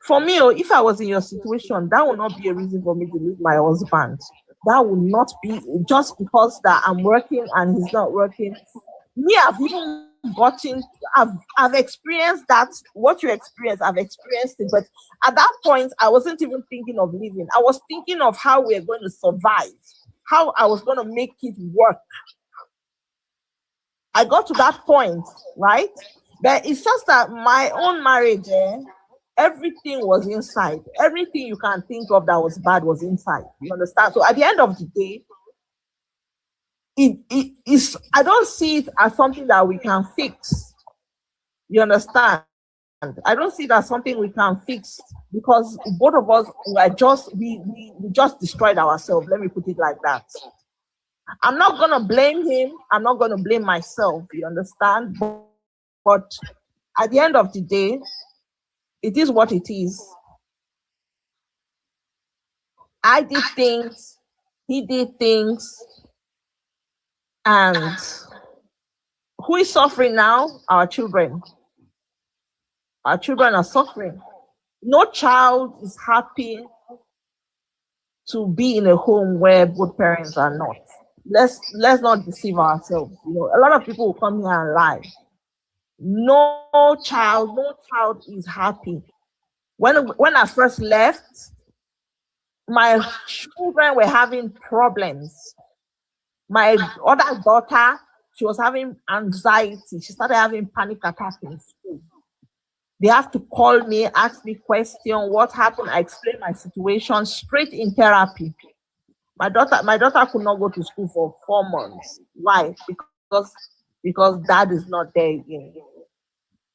For me, if I was in your situation, that would not be a reason for me to leave my husband. That would not be just because that I'm working and he's not working. Me, I've even I've experienced that. What you experienced, I've experienced it. But at that point, I wasn't even thinking of leaving. I was thinking of how we're going to survive, how I was going to make it work. I got to that point, right? But it's just that my own marriage, everything was inside. Everything you can think of that was bad was inside. You understand? So at the end of the day, it is, I don't see it as something that we can fix. You understand? I don't see it as something we can fix, because both of us we just destroyed ourselves. Let me put it like that. I'm not gonna blame him. I'm not gonna blame myself. You understand? But at the end of the day, it is what it is. I did things, he did things, and who is suffering now? Our children. Our children are suffering. No child is happy to be in a home where both parents are not. Let's not deceive ourselves. You know, a lot of people will come here and lie. No child is happy. When I first left, my children were having problems. My other daughter, she was having anxiety. She started having panic attacks in school. They have to call me, ask me question, what happened? I explain my situation straight in therapy. My daughter could not go to school for 4 months. Why? Because dad is not there again.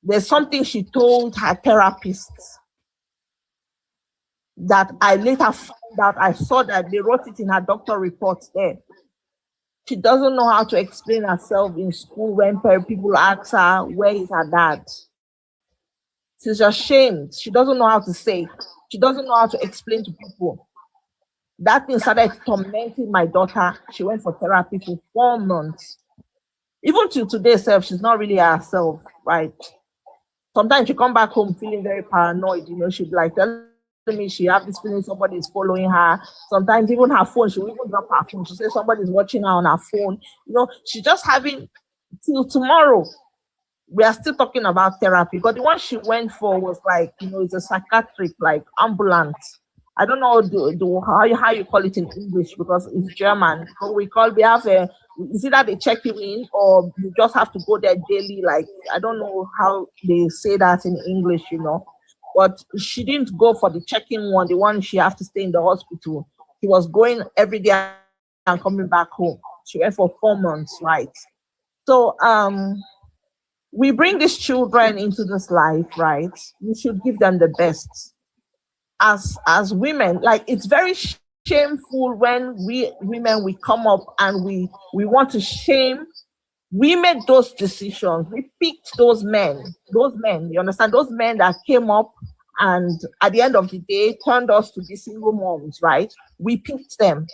There's something she told her therapist that I later found out. I saw that they wrote it in her doctor report there. She doesn't know how to explain herself in school when people ask her, where is her dad? She's ashamed. She doesn't know how to say. She doesn't know how to explain to people. That thing started tormenting my daughter. She went for therapy for 4 months. Even to today herself, she's not really herself, right? Sometimes she come back home feeling very paranoid, you know, she'd be like telling me she have this feeling somebody is following her. Sometimes even her phone, she will even drop her phone. She says somebody's watching her on her phone. You know, she's just having till tomorrow. We are still talking about therapy, but the one she went for was like, you know, it's a psychiatric, like ambulant. I don't know how you call it in English because it's German. So we have is it that they check you in or you just have to go there daily? Like, I don't know how they say that in English, you know. But she didn't go for the check-in one, the one she have to stay in the hospital. She was going every day and coming back home. She went for 4 months, right? So we bring these children into this life, right? We should give them the best. As women, like, it's very shameful when we women, we come up and we want to shame. We made those decisions. We picked those men, you understand? Those men that came up and at the end of the day turned us to be single moms, right? We picked them.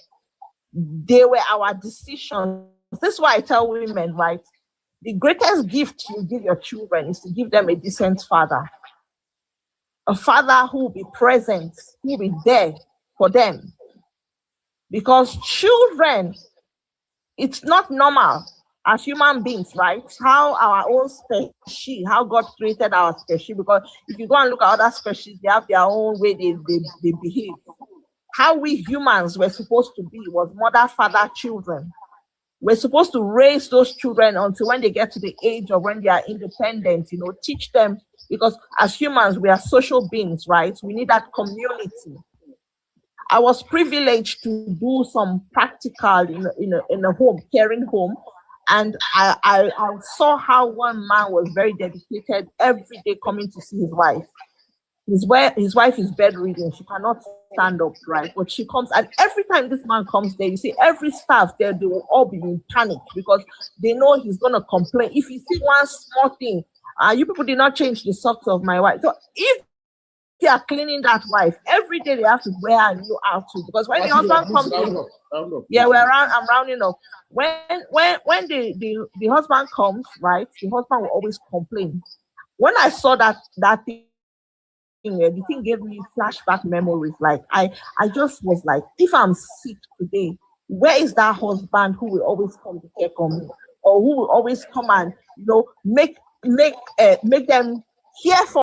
They were our decisions. This is why I tell women, right? The greatest gift you give your children is to give them a decent father. A father who will be present, who will be there for them. Because children, it's not normal as human beings, right? How our own species, how God created our species. Because if you go and look at other species, they have their own way they behave. How we humans were supposed to be was mother, father, children. We're supposed to raise those children until when they get to the age of when they are independent, you know, teach them, because as humans, we are social beings, right? We need that community. I was privileged to do some practical in a home, caring home. And I saw how one man was very dedicated every day coming to see his wife. His wife is bedridden. She cannot stand up, right? But she comes, and every time this man comes there, you see every staff there, they will all be in panic because they know he's going to complain. If you see one small thing, you people did not change the socks of my wife. So if they are cleaning that wife, every day they have to wear a new outfit because when the husband comes in, I'm rounding up. When the husband comes, right, the husband will always complain. When I saw that thing, the thing gave me flashback memories. Like I just was like, if I'm sick today, where is that husband who will always come to check on me, or who will always come and make them care for